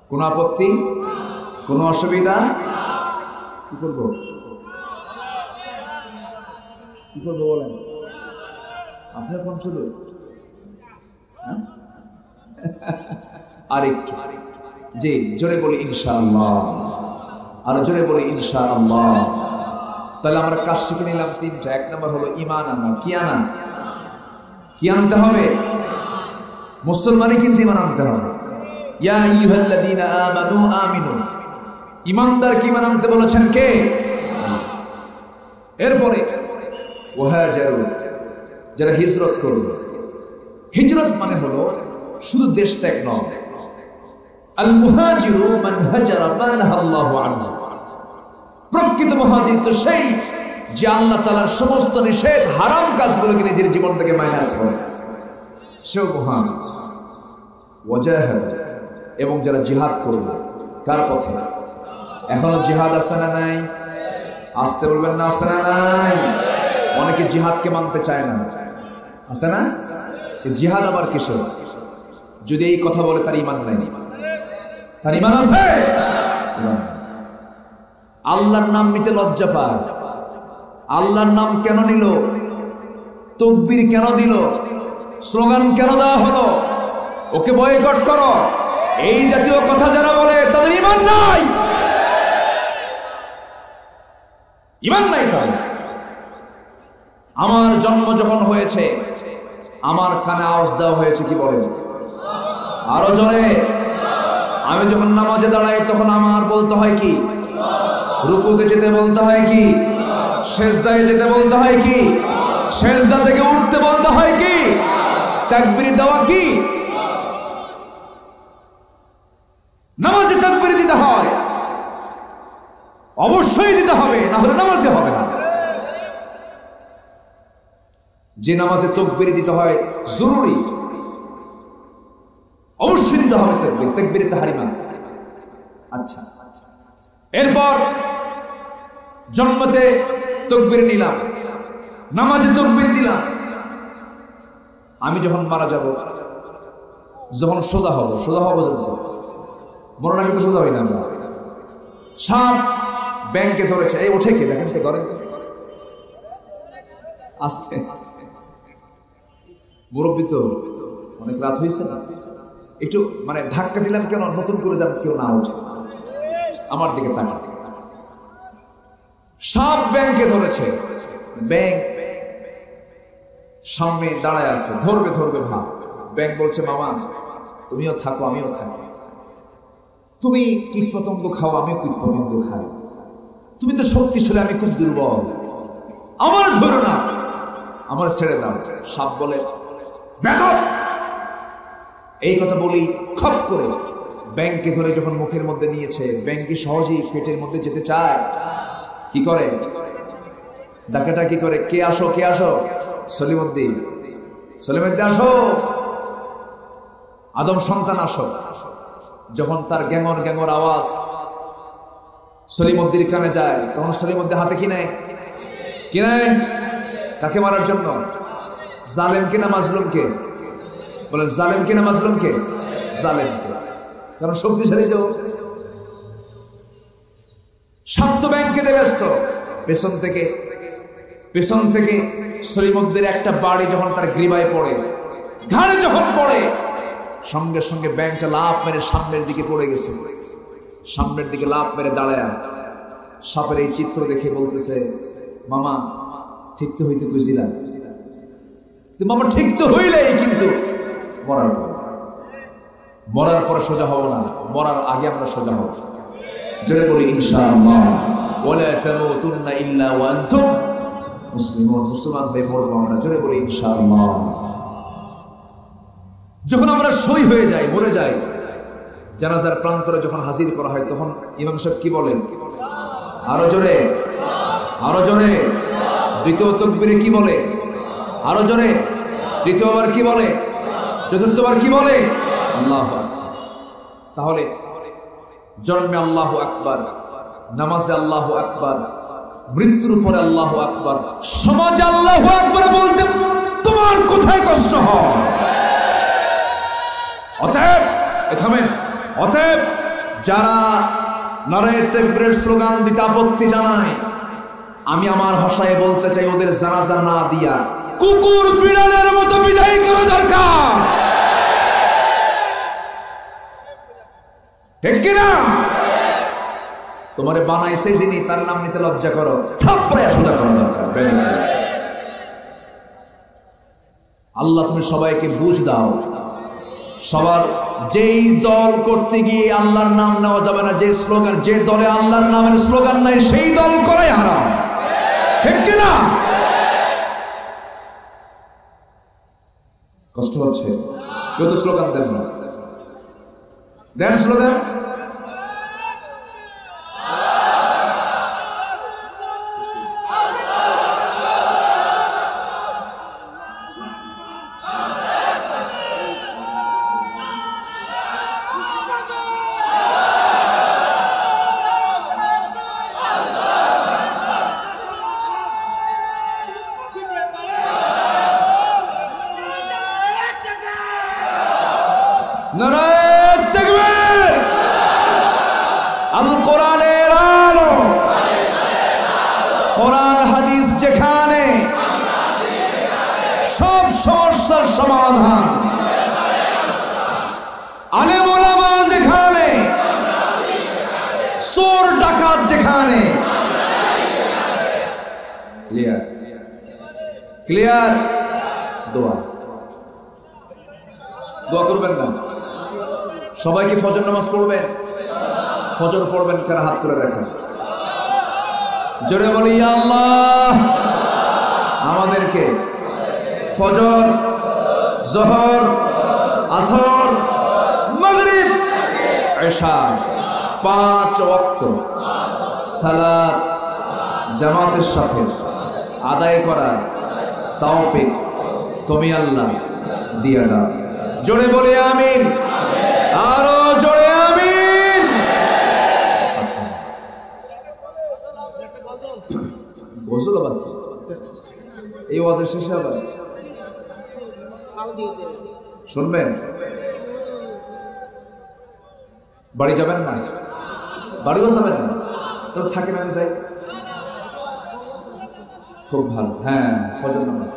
কোনো আপত্তি, কোনো অসুবিধা? কি করবো বলেন? আপনি এখন চলুন, আরেকটু জি জোরে বলি ইনশাআল্লাহ, আরো জোরে বলি ইনশাআল্লাহ। তাহলে আমরা কাজ শিখে নিলাম 3টা। 1 নম্বর হলো ঈমান আনা। কি আনা? কি আনতে হবে? মুসলমানই কিন্তু ঈমান আনতে হবে। ইয়া আইয়ুহাল্লাযীনা আমানু আমিনু, ঈমানদার কি ঈমান আনতে বলেছেন কে? এরপরে ওয়াহাজারু, যারা হিজরত করবে। হিজরত মানে হলো শুধু দেশ ত্যাগ নয়। আল মুহাজিরু মান হাজারা মা নাহাল্লাহু আনহু, প্রকৃত মুহাজির তো সেই যে আল্লাহ তাআলার সমস্ত নিষেধ হারাম কাজগুলোকে নিজের জীবন থেকে মাইনাস করে, সেও মুহাজির। ওয়াজাহাদ, এবং যারা জিহাদ করবে। কার পথে? এখনো জিহাদ আছে না নাই? আসতে বলবেন না, আছে না নাই? অনেকে জিহাদকে মানতে চায় না, আছে না? জিহাদ আবার কিসের? যদি এই কথা বলে তার ঈমান নাই। তার ঈমান আছে? আল্লাহর নাম নিতে লজ্জা পায়। আল্লাহর নাম কেন নিল? তাকবীর কেন দিল? স্লোগান কেন দেওয়া হলো? ওকে বয়কট করো, এই জাতীয় কথা যারা বলে তাদের ঈমান নাই। ঈমান নাই তার। আমার জন্ম যখন হয়েছে আমার কানে আওয়াজ দেওয়া হয়েছে, কি বলে? আরো জোরে। আমি যখন নামাজে দাঁড়াই তখন আমার বলতে হয় কি? রুকুতে যেতে বলতে হয় কি? সেজদায় যেতে বলতে হয় কি? সেজদা থেকে উঠতে বলতে হয় কি? তাকবীর দেওয়া কি? নামাজে তাকবীর দিতে হয়, অবশ্যই দিতে হবে, না হলে নামাজে হবে না। যে নামাজে তাকবীর দিতে হয় জরুরি, অবশ্যই দিতে হবে তাকবীর, তাকবীরে তাহরিমা। আচ্ছা, এরপর জন্মতে তাকবীর নিলাম, নামাজে তাকবীর দিলাম, আমি যখন মারা যাব, যখন সোজা হব পর্যন্ত মরণ আগে তো সোজা হই না আমরা। সাপ ব্যাংকে ধরেছে, এই ওঠে কে দেখেন কে ধরেন, আস্তে মুরব্বী তো অনেক রাত হয়েছে না, একটু মানে ধাক্কা দিলাম কেন, নতুন করে যান কেউ না ওঠে, আমার দিকে তাকা। সাপ ব্যাংকে ধরেছে, ব্যাংক সামনে দাঁড়ায় আছে, ধরবে ভাব। ব্যাংক বলছে মামা তুমিও থাকো আমিও থাকি, তুমি কীট পতঙ্গ খাও আমিও কীট পতঙ্গ খাই, তুমি তো শক্তিশালী আমি খুব দুর্বল, আমার ধরো না, আমার ছেড়ে দাও। সাপ বলে বেদব, এই কথা বলি খপ করে ব্যাংকে ধরে যখন মুখের মধ্যে নিয়েছে, ব্যাংকে সহজেই পেটের মধ্যে যেতে চায়, কি করে ডাকাটা কি করে, কে আসো সলিমুদ্দিন আসো, আদম সন্তান আসো। যখন তার গ্যাঙর আওয়াজ সলিমুদ্দির কানে যায়, তখন সলিমুদ্দিন হাতে কি নেয়, কাকে মারার জন্য, জালেমকে না মাজলুমকে? বলেন জালেমকে না মাজলুমকে? জালেমকে, কারণ শক্তিশালী যে সত্য ব্যাংকে ব্যস্ত। পেছন থেকে সলিমুদ্দির একটা বাড়ি যখন তার গ্রীবায় পড়ে, ঘাড়ে যখন পড়ে, সঙ্গে সঙ্গে ব্যাংকটা লাফ মেরে সামনের দিকে পড়ে গেছে, সামনের দিকে লাফ মেরে দাঁড়ায় সাপের এই চিত্র দেখে বলতেছে মামা ঠিক তো হইতে কইছিলাম, মামা ঠিক তো হইলেই, কিন্তু মরার পরে সোজা হব না, মরার আগে আমরা সোজা হব। জোরে বলি ইনশাআল্লাহ, ওয়ালা তামুতুন্না ইল্লা ওয়া আনতুম মুসলিমুন, মুসলমান হয়ে মরব আমরা। জোরে বলি ইনশাআল্লাহ। যখন আমরা শহীদ হয়ে যাই, মরে যাই, জানাজার প্রান্তরে যখন হাজির করা হয়, তখন ইমাম সাহেব কি বলেন? আরো জোরে। দ্বিতীয় তাকবীরে কি বলে? আরো জোরে। তৃতীয়বার কি বলে? চতুর্থবার কি বলে? আল্লাহু আকবার। তাহলে জন্মে আল্লাহু আকবার, নামাজে আল্লাহু আকবার, মৃত্যুর পরে আল্লাহু আকবার, সমাজে আল্লাহু আকবার বলতে তোমার কোথায় কষ্ট হয়? অতএব যারা নারায়ে তাকবীরের স্লোগান দিতে আপত্তি জানায়, আমি আমার ভাষায় বলতে চাই, ওদের জানাজা না দিয়া কুকুর বিড়ালের মতো বিদায় করা দরকার, ঠিক কিনা? তোমারে বানাইছে যিনি, তার নাম নিতে লজ্জা করো, থাপড়ে সোজা করা দরকার। আল্লাহ তুমি সবাইকে বুঝ দাও, সবার যেই দল করতে গিয়ে আল্লাহর নাম নেওয়া যাবে না, যে স্লোগান, যে দলে আল্লাহর নামের স্লোগান নাই, সেই দল করাই হারাম, ঠিক কিনা? কষ্ট হচ্ছে, কেউ তো স্লোগান দেন না, দেন স্লোগান। নারায়ে তাকবীর, আল কোরআনের আলো, কোরআন হাদিস যেখানে, সব সমস্যার সমাধান, আলেম ওলামা যেখানে, চোর ডাকাত যেখানে। ক্লিয়ার? দোয়া করবেন না? সবাইকে ফজর নামাজ পড়বেন? ফজর পড়বেন কারা? হাত করে দেখেন, জোরে বলি ইয়া আল্লাহ, আমাদেরকে ফজর, যোহর, আসর, মাগরিব, ইশা 5 ওয়াক্ত সালাত জামাতের সাথে আদায় করার তৌফিক তুমি আল্লাহ দিয়া দাও। জোরে বলি আমিন, আরো জোরে আমিন। গজল আবার এই ওয়াজের শেষে আবার শুনবেন? বাড়ি যাবেন না? বাড়িও যাবেন না? তো থাকেন, আমি যাই। খুব ভালো। হ্যাঁ, ফজর নামাজ।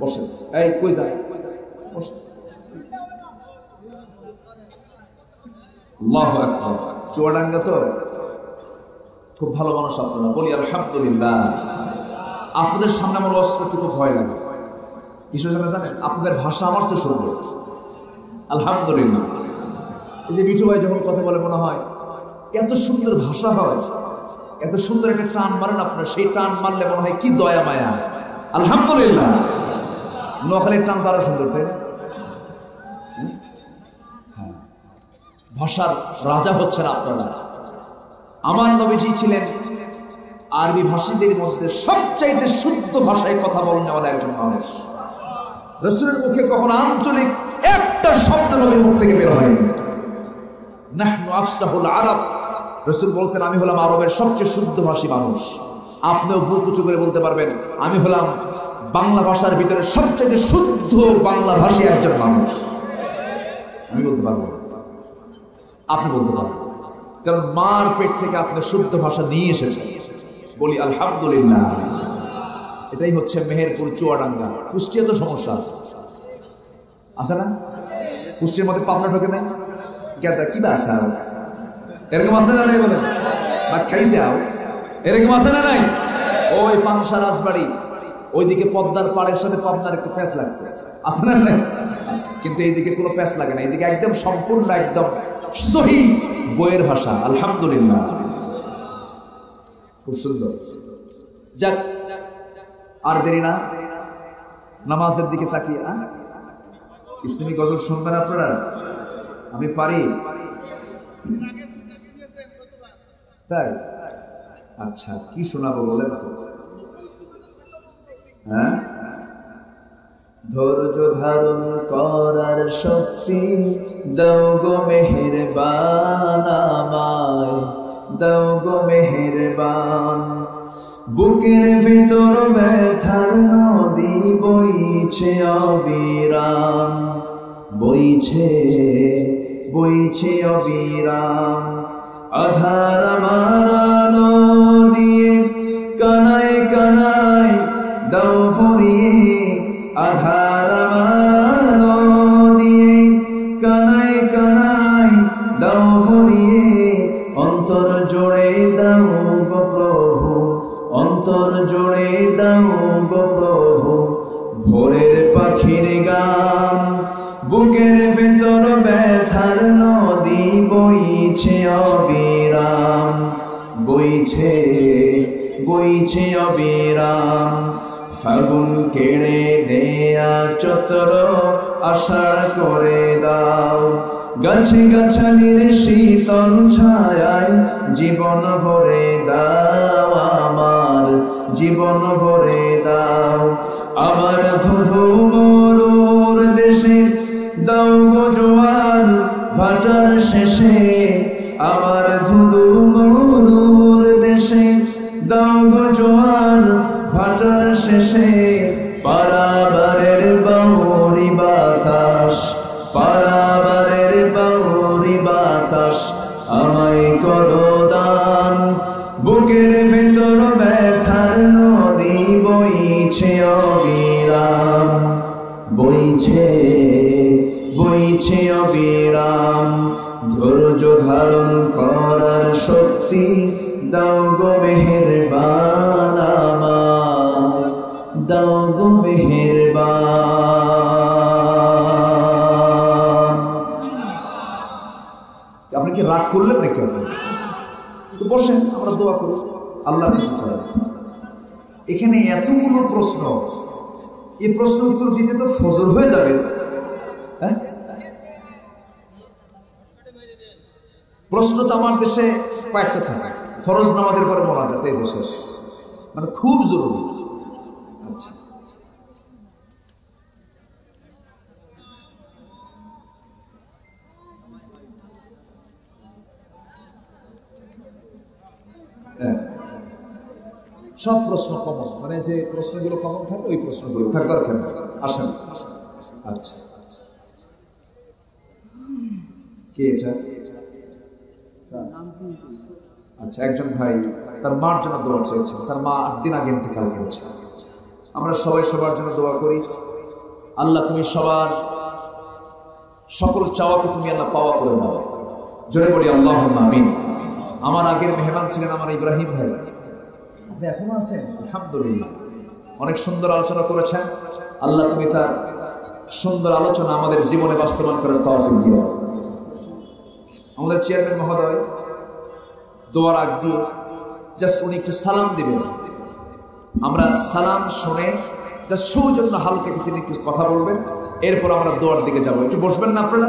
বসেন। এই কই যান? বসেন। আল্লাহু আকবার। চুয়াডাঙ্গা তো খুব ভালো মানুষ আপনারা, বলি আলহামদুলিল্লাহ। আপনাদের সামনে আমার ওয়াজ করতে খুব ভয় লাগে। কিসের জন্য জানেন? আপনাদের ভাষা আমার চেয়ে সুন্দর। আলহামদুলিল্লাহ। এই যে মিঠু ভাই যখন কথা বলে মনে হয় এত সুন্দর ভাষা হয়, এত সুন্দর একটা টান মারেন আপনারা, সেই টান মারলে মনে হয় কি দয়া মায়া। আলহামদুলিল্লাহ। নোয়াখালীর টান তো আরো সুন্দর, তাই না? ভাষার রাজা হচ্ছেন আপনারা। আমার নবীজি ছিলেন আরবি ভাষীদের মধ্যে সবচাইতে শুদ্ধ ভাষায় কথা বলেন একজন মানুষ। রাসূলের মুখে কখনো আঞ্চলিক একটা শব্দ নবীর মুখ থেকে বের হয়নি। নাহনু আফসাহুল আরব। রাসূল বলতেন, আমি হলাম আরবের সবচেয়ে শুদ্ধ ভাষী মানুষ। আপনিও বুক উঁচু করে বলতে পারবেন, আমি হলাম বাংলা ভাষার ভিতরে সবচেয়ে শুদ্ধ বাংলা ভাষী একজন মানুষ। আমি বলতে পারবো, আপনি বলতে পারবেন, কারণ মার পেট থেকে আপনি শুদ্ধ ভাষা নিয়ে এসেছেন। বলি আলহামদুলিল্লাহ। এটাই হচ্ছে মেহেরপুর, চুয়াডাঙ্গা। কুষ্টিয়া তো সমস্যা আছে, আছে না? কুষ্টিয়ার মধ্যে পাবনা ঢোকে না, কেদা কি বাসা এরকম আছে না নাই? বলেন বা খাইছে এরকম আছে না নাই? ওই পাংশা রাজবাড়ি ওইদিকে পদ্মার পাড়ের সাথে পাবনার একটু প্যাঁচ লাগছে, আছে না নাই? কিন্তু এইদিকে কোনো প্যাঁচ লাগে না, এইদিকে একদম সম্পূর্ণ একদম সহি বইয়ের ভাষা। আলহামদুলিল্লাহ, খুব সুন্দর। যাক, আর দেরি না, নামাজের দিকে তাকিয়ে ইসলামী গজল শুনবেন আপনারা? আমি পারি, তাই? আচ্ছা, কি শোনাবো বলেন তো? হ্যাঁ, ধৈর্য ধারণ করার শক্তি দাও গো মেহেরবান আমায়, দাও গো মেহেরবান। বুকের ভিতর ব্যথার নদী বইছে অবিরাম, বইছে বইছে অবিরাম। আধার আমার আলো দিয়ে কানায় কানায় দাও ভরিয়ে, আধার আমার আলো দিয়ে কানায় কানায় দাও ভরিয়ে। অন্তর জোড়ে দাও গো প্রভু, অন্তর জোড়ে দাও গো প্রভু ভোরের পাখির গান। বুকের ভেতর ব্যথার নদী বইছে অবিরাম, বইছে বইছে অবিরাম। ফাগুন কেড়ে দেয়া চতর আষাঢ় করে দাও, গাছে গাছালির শীতল ছায়ায় জীবন ভরে দাও আমার, জীবন ভরে দাও। আমার ধুধু মরুর দেশে দাও গো জোয়ার ভাটার শেষে, আমার ধুধু মরুর দেশে দাও গো জোয়ার ভাটার শেষে। পারাবারের বাউরি বাতাস, পারাবারের বাউরি বাতাস আমায় করো দান। বুকের ভেতর ব্যথার নদী বইছে অবিরাম, বইছে বইছে অবিরাম। ধৈর্য ধারণ করার শক্তি দাও গো মেহেরবান আমায়, দাও গো মেহেরবান। আপনি কি রাগ করলেন নাকি? আপনি তো বসেন, আমরা দোয়া করি, আল্লাহর কাছে চাই। এখানে এতগুলো প্রশ্ন, এই প্রশ্ন উত্তর দিতে তো ফজর হয়ে যাবে। হ্যাঁ, প্রশ্ন তো আমার দেশে কয়েকটা থাকে। ফরজ নামাজের পরে মোনাজাত, এই যে শেষ, মানে খুব জরুরি। আচ্ছা, সব প্রশ্ন কমন, মানে যে প্রশ্নগুলো কমন থাকে ওই প্রশ্নগুলো থাকার দরকার। আসেন। আচ্ছা, কে এটা? আচ্ছা, একজন ভাই তার মার জন্য দোয়া চেয়েছেন। তার মা 8 দিন আগে ইন্তেকাল করেছে। আমরা সবাই সবার জন্য দোয়া করি। আল্লাহ তুমি সবার সকল চাওয়াকে তুমি আল্লাহ পাওয়া করে দাও। জোরে বলি আল্লাহুম্মা আমিন। আমার আগের মেহমান ছিলেন আমার ইব্রাহিম ভাই, আপনি এখনো আছেন? আলহামদুলিল্লাহ, অনেক সুন্দর আলোচনা করেছেন। আল্লাহ তুমি তার সুন্দর আলোচনা আমাদের জীবনে বাস্তবায়ন করার তৌফিক দিও। আমাদের চেয়ারম্যান মহোদয় দোয়ার আগ দিয়ে জাস্ট উনি একটু সালাম দিবেন। আমরা সালাম শুনে জাস্ট সৌজন্য হালকা তিনি কথা বলবেন, এরপর আমরা দোয়ার দিকে যাব। একটু বসবেন না আপনারা?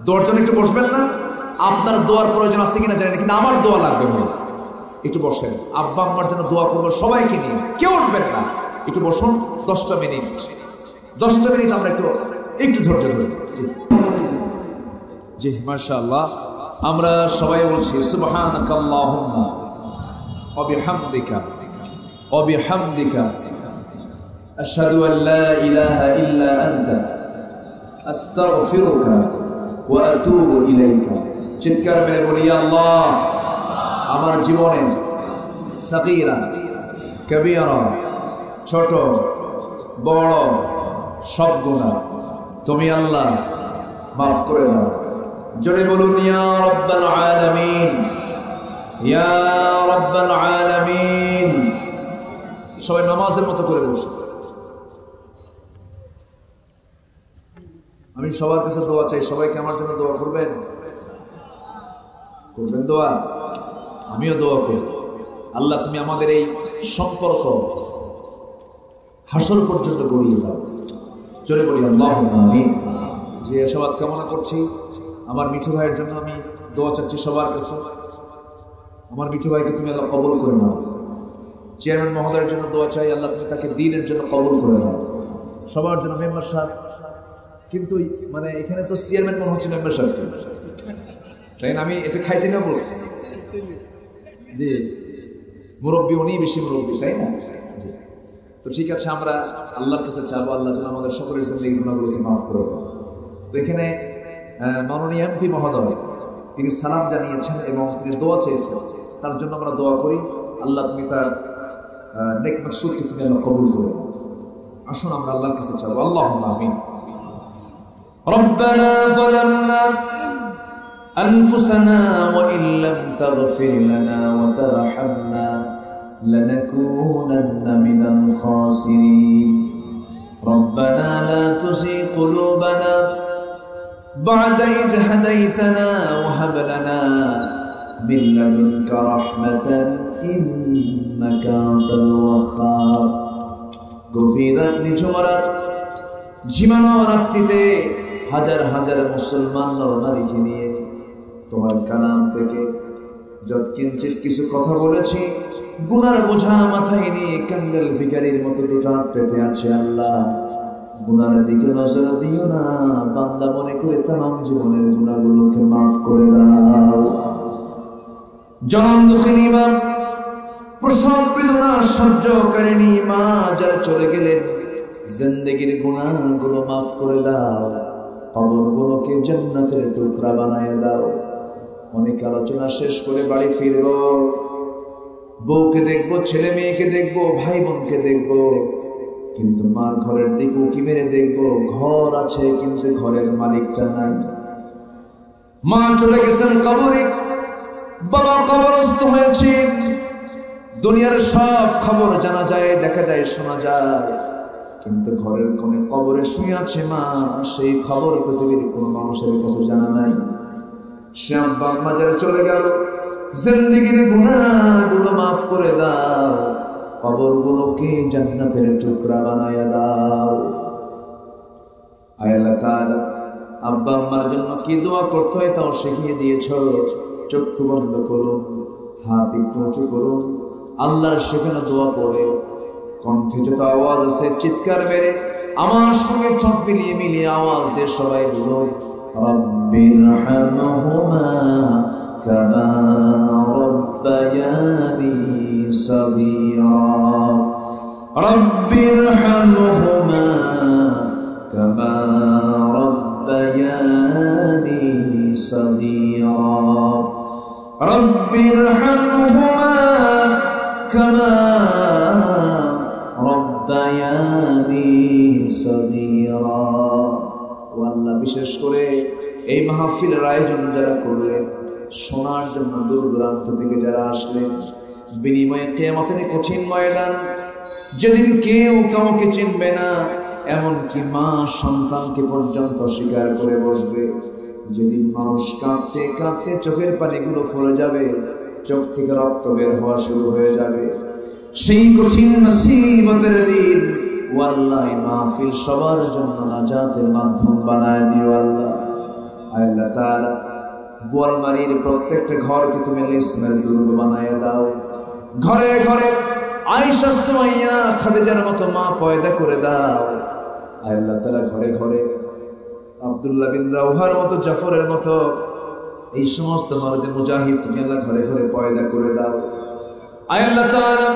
দোয়ার জন্য একটু বসবেন না? আপনার দোয়ার প্রয়োজন আছে কিনা জানি না, কিন্তু আমার দোয়া লাগবে ভাই। একটু বসেন, আব্বা আম্মার জন্য দোয়া করবো সবাইকে নিয়ে, কেউ উঠবেন না। একটু বসুন 10টা মিনিট, 10টা মিনিট আমরা একটু ধৈর্য ধরি। জি মাশাআল্লাহ, আমরা সবাই বলছি সুবহানাকাল্লাহুম্মা ওয়া বিহামদিকা ওয়া বিহামদিকা আশহাদু আল লা ইলাহা ইল্লা আনতা আস্তাগফিরুকা ওয়া আতুবু ইলাইকা। চিৎকার মেরে বলি আল্লাহ, আমার জীবনে সাগীরা কবীরা, ছোট বড় সব গুনাহ তুমি আল্লাহ মাফ করে দাও। জোরে বলুন ইয়া রাব্বাল আলামিন, ইয়া রাব্বাল আলামিন। সবাই নামাজের মতো করে বসে। আমি সবার কাছে দোয়া চাই, সবাইকে আমার জন্য দোয়া করবেন, করবেন দোয়া। আমিও দোয়া করি, আল্লাহ তুমি আমাদের এই সম্পর্ক হাসর পর্যন্ত গড়িয়ে দাও। জোরে বলি আল্লাহুম্মা আমিন। যে আশাবাদ কামনা করছি আমার মিঠু ভাইয়ের জন্য, আমি দোয়া চাচ্ছি সবার কাছে। আমার মিঠু ভাইকে তুমি আল্লাহ কবুল করে নাও। চেয়ারম্যান মহোদয়ের জন্য দোয়া চাই, আল্লাহ তুমি তাকে দ্বীনের জন্য কবুল করে নাও। সবার জন্য মেম্বার সাহেব, কিন্তু মানে এখানে তো চেয়ারম্যান মনে হচ্ছে মেম্বার সাহেব, তাই না? আমি এটা খাইতে না বলছি, জি মুরব্বী উনি বেশি মুরব্বী, তাই না? তো ঠিক আছে, আমরা আল্লাহর কাছে চাবো আল্লাহ যেন আমাদের সকলের জিন্দেগির গুনাহগুলোকে মাফ করে দেন। তো এখানে মাননীয় এমপি মহোদয় তিনি সালাম জানিয়েছেন এবং তিনি দোয়া চেয়েছেন, তার জন্য আমরা দোয়া করি। আল্লাহ তুমি তার নেক মাকসুদকে তুমি আল্লাহ কবুল করো। আসুন আমরা আল্লাহর কাছে চাবো। আল্লাহুম্মা আমিন। রব্বানা যালামনা আনফুসানা ওয়া ইন লাম তাগফির লানা ওয়া তারহামনা লানাকুনান্না মিনাল খাসিরিন। রব্বানা লা তুযিগ কুলুবানা বা'দা ইদ হাদাইতানা ওয়া হাব লানা মিন লাদুনকা রাহমাতান ইন্নাকা আনতাল ওয়াহ্হাব। গভীর রাত, নিঝুম রাত, ঝিমানো রাত্রিতে হাজার হাজার মুসলমান নরনারীকে নিয়ে তোমার কালাম থেকে যৎকিঞ্চিত কিছু কথা বলেছি, গুনার বোঝা মাথায় নিয়ে কাঙ্গাল ভিখারির মতো দুটো হাত পেতে আছে। আল্লাহ গুনার দিকে নজর দিও না, বান্দা মনে করে তামাম জীবনের গুনাহগুলোকে মাফ করে দাও। জনম দুঃখিনী মা, প্রসব বেদনা সহ্যকারিণী মা যারা চলে গেলেন, জিন্দেগির গুনাহগুলো মাফ করে দাও, কবরগুলোকে জান্নাতের টুকরা বানায় দাও। অনেক আলোচনা শেষ করে বাড়ি ফিরব, বউকে দেখবো, ছেলে মেয়েকে দেখবো, ভাই বোনকে দেখবো, কিন্তু মার ঘরের দিকে উকি মেরে দেখবো ঘর আছে কিন্তু ঘরের মালিকটা নাই। মা চলে গেছেন কবরে, বাবা কবরস্থ হয়েছে। দুনিয়ার সব খবর জানা যায়, দেখা যায়, শোনা যায়, কিন্তু ঘরের কোণে কবরে শুয়ে আছে মা, সেই খবর পৃথিবীর কোনো মানুষের কাছে জানা নাই। সে আব্বা আম্মা যারা চলে গেল, জিন্দেগির গুনাহগুলো মাফ করে দাও, কবরগুলোকে জান্নাতের টুকরা বানায়া দাও। আল্লাহ তাআলা আব্বা আম্মার জন্য কি দোয়া করতে হয় তাও শিখিয়ে দিয়েছো। চক্ষু বন্ধ করুন, হাত একটু উঁচু করুন, আল্লাহর শেখানো দোয়া করে কণ্ঠে যত আওয়াজ আছে চিৎকার মেরে আমার সঙ্গে ঠোঁট মিলিয়ে মিলিয়ে আওয়াজ দিয়ে সবাই বলুন রব্বিরহামহুমা কামা রব্বায়ানি صغيرا رب ارحمهما كما ربياني صغيرا رب ارحمهما كما ربياني صغيرا والله বিশেষ করে এই মাহফিলের আয়োজন যারা করলেন, শোনার জন্য দূর দূরান্ত থেকে যারা আসলেন, বিনিময়ে কিয়ামতের কঠিন ময়দান যেদিন কেউ কাউকে চিনবে না, এমনকি মা সন্তানকে পর্যন্ত স্বীকার করে বসবে, যেদিন মানুষ কাঁদতে কাঁদতে চোখের পানিগুলো ফুলে যাবে, চোখ থেকে রক্ত বের হওয়া শুরু হয়ে যাবে, সেই কঠিন মুসিবতের দিন ওয়াল্লাহি মাহফিল সবার জন্য নাজাতের মাধ্যম বানায় দিও আল্লাহ। আল্লাহ তাআলা গোয়ালমারির প্রত্যেকটা ঘরকে তুমি ইসমের দুর্গ বানায় দাও, ঘরে ঘরে আয়েশা সুমাইয়া খাদিজার মতো মা পয়দা করে দাও আল্লাহ তাআলা, ঘরে ঘরে আব্দুল্লাহ বিন রাওহার মতো, জাফরের মতো এই সমস্ত মারদে মুজাহিদ তুমি আল্লাহ ঘরে ঘরে পয়দা করে দাও আল্লাহ তাআলা।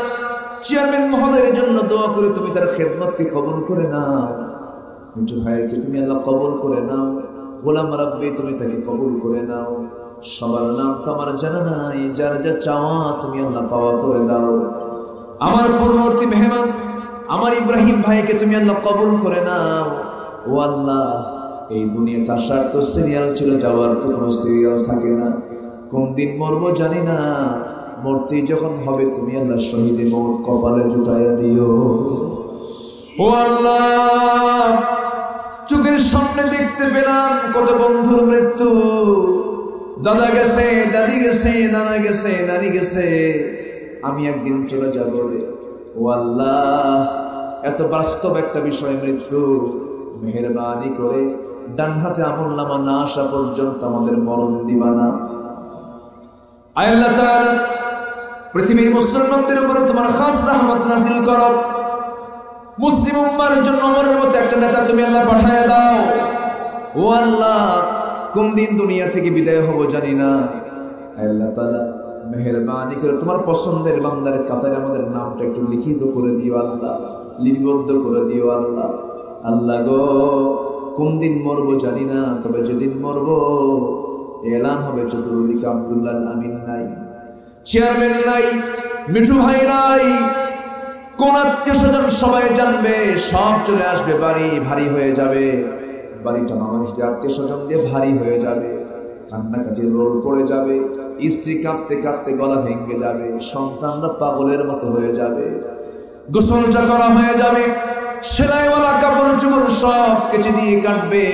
চেয়ারম্যান মহোদয়ের জন্য দোয়া করে তুমি তার খেদমতকে কবুল করে নাও, মিঠু ভাইকে তুমি আল্লাহ কবুল করে নাও, গোলাম রাব্বি তুমি তাকে কবুল করে নাও। সবার নাম তো আমার জানা নাই, যার যা চাওয়া তুমি আল্লাহ পাওয়া করে দাও। আমার পূর্ববর্তী মেহমান আমার ইব্রাহিম ভাইকে তুমি আল্লাহ কবুল করে নাও। ও আল্লাহ, এই দুনিয়াতে আসার তো সিরিয়াল ছিল, যাওয়ার তো কোনো সিরিয়াল থাকে না, কোন দিন মরবো জানি না, মরতে যখন হবে তুমি আল্লাহ শহীদে মওত কপালে জুটাইয়া দিও। ও আল্লাহ, চোখের সামনে দেখতে পেলাম কত বন্ধুর মৃত্যু, দাদা গেছে, দাদি গেছে, নানা গেছে, নানি গেছে, আমি একদিন চলে যাব। ও আল্লাহ, এত বাস্তব একটা বিষয় মৃত্যু, মেহেরবানি করে ডান হাতে আমলনামা না আসা পর্যন্ত আমাদের মরণ দিবা না। আল্লাহ তাআলা পৃথিবীর মুসলমানদের উপরে তোমার খাস রহমত নাযিল করো, মুসলিম উম্মার জন্য ওমরের মতো একটা নেতা তুমি আল্লাহ পাঠায় দাও। ও আল্লাহ, কোন দিন দুনিয়া থেকে বিদায় হব জানি না, আল্লাহ তাআলা মেহেরবানি করে তোমার পছন্দের বান্দার কাতারে আমাদের নামটা একটু লিখিত করে দিও আল্লাহ, লিপিবদ্ধ করে দিও আল্লাহ। আল্লাহ গো, কোন দিন মরবো জানি না, তবে যেদিন মরবো এলান হবে চতুর্দিকে আব্দুল্লাহ আমিন নাই, চেয়ারম্যান নাই, মিঠু ভাই নাই, কোন আত্মীয় স্বজন সবাই জানবে, সব চলে আসবে, বাড়ি ভারী হয়ে যাবে, বাড়িটা মানুষ দিয়ে আত্মীয় স্বজন দিয়ে ভারী হয়ে যাবে, কান্নাকাটির রোল পড়ে যাবে, স্ত্রী কাঁদতে কাঁদতে গলা ভেঙে যাবে, সন্তানরা পাগলের মতো হয়ে যাবে, গোসলটা করা হয়ে যাবে, সেলাইওয়ালা কাপড় চোপড় সব কেচে দিয়ে কাটবে,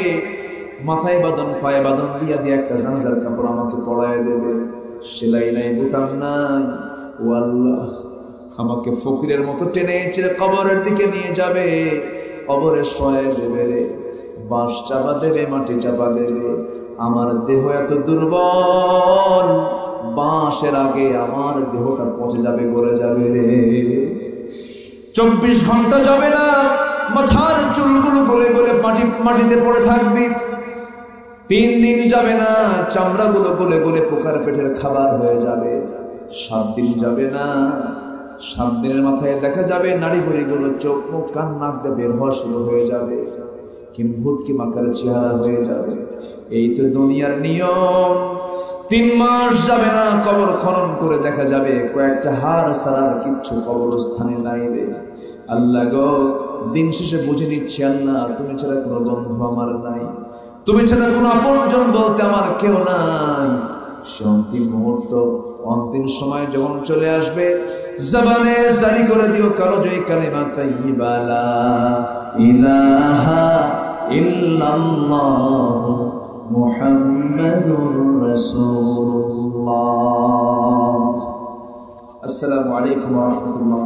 মাথায় বাঁধন পায়ে বাঁধন দিয়া দিয়ে একটা জানাজার কাপড় আমাকে পরায় দেবে, সেলাই নাই, বোতাম নাই। ও আল্লাহ, আমাকে ফকিরের মতো টেনে চেড়ে কবরের দিকে নিয়ে যাবে, কবরে শোয়া দেবে, বাঁশ চাপা দেবে, মাটি চাপা দেবে, আমার দেহ এত দুর্বল, বাঁশের আগে আমার দেহটা পচে যাবে, গলে যাবে রে। 24 ঘন্টা যাবে না, মাথার চুলগুলো গলে গলে মাটিতে পড়ে থাকবে, 3 দিন যাবে না, চামড়াগুলো গলে গলে পোকার পেটের খাবার হয়ে যাবে, 7 দিন যাবে না, 7 দিনের মাথায় দেখা যাবে নাড়ি ভুঁড়িগুলো চোখ মুখ কান নাক দিয়ে বের হওয়া শুরু হয়ে যাবে, কিম্ভূত কি মাকার চেহারা হয়ে যাবে। এই তো দুনিয়ার নিয়ম। 3 মাস যাবে না, কবর খনন করে দেখা যাবে কয়েকটা হাড় ছাড়ার কিচ্ছু কবরস্থানে নাই রে। আল্লাহ গো, দিন শেষে বুঝে নিচ্ছি আল্লাহ, তুমি ছাড়া কোনো বন্ধু আমার নাই, তুমি ছাড়া কোনো আপনজন বলতে আমার কেউ নাই। সে অন্তিম মুহূর্ত, অন্তিম সময় যখন চলে আসবে, জবানে জারি করে দিও কারো জয় কালিমা তাইয়্যিবা লা ইলাহা ইল্লাল্লাহ মুহাম্মাদুর রাসূলুল্লাহ। আসসালামু আলাইকুম ওয়া রাহমাতুল্লাহ।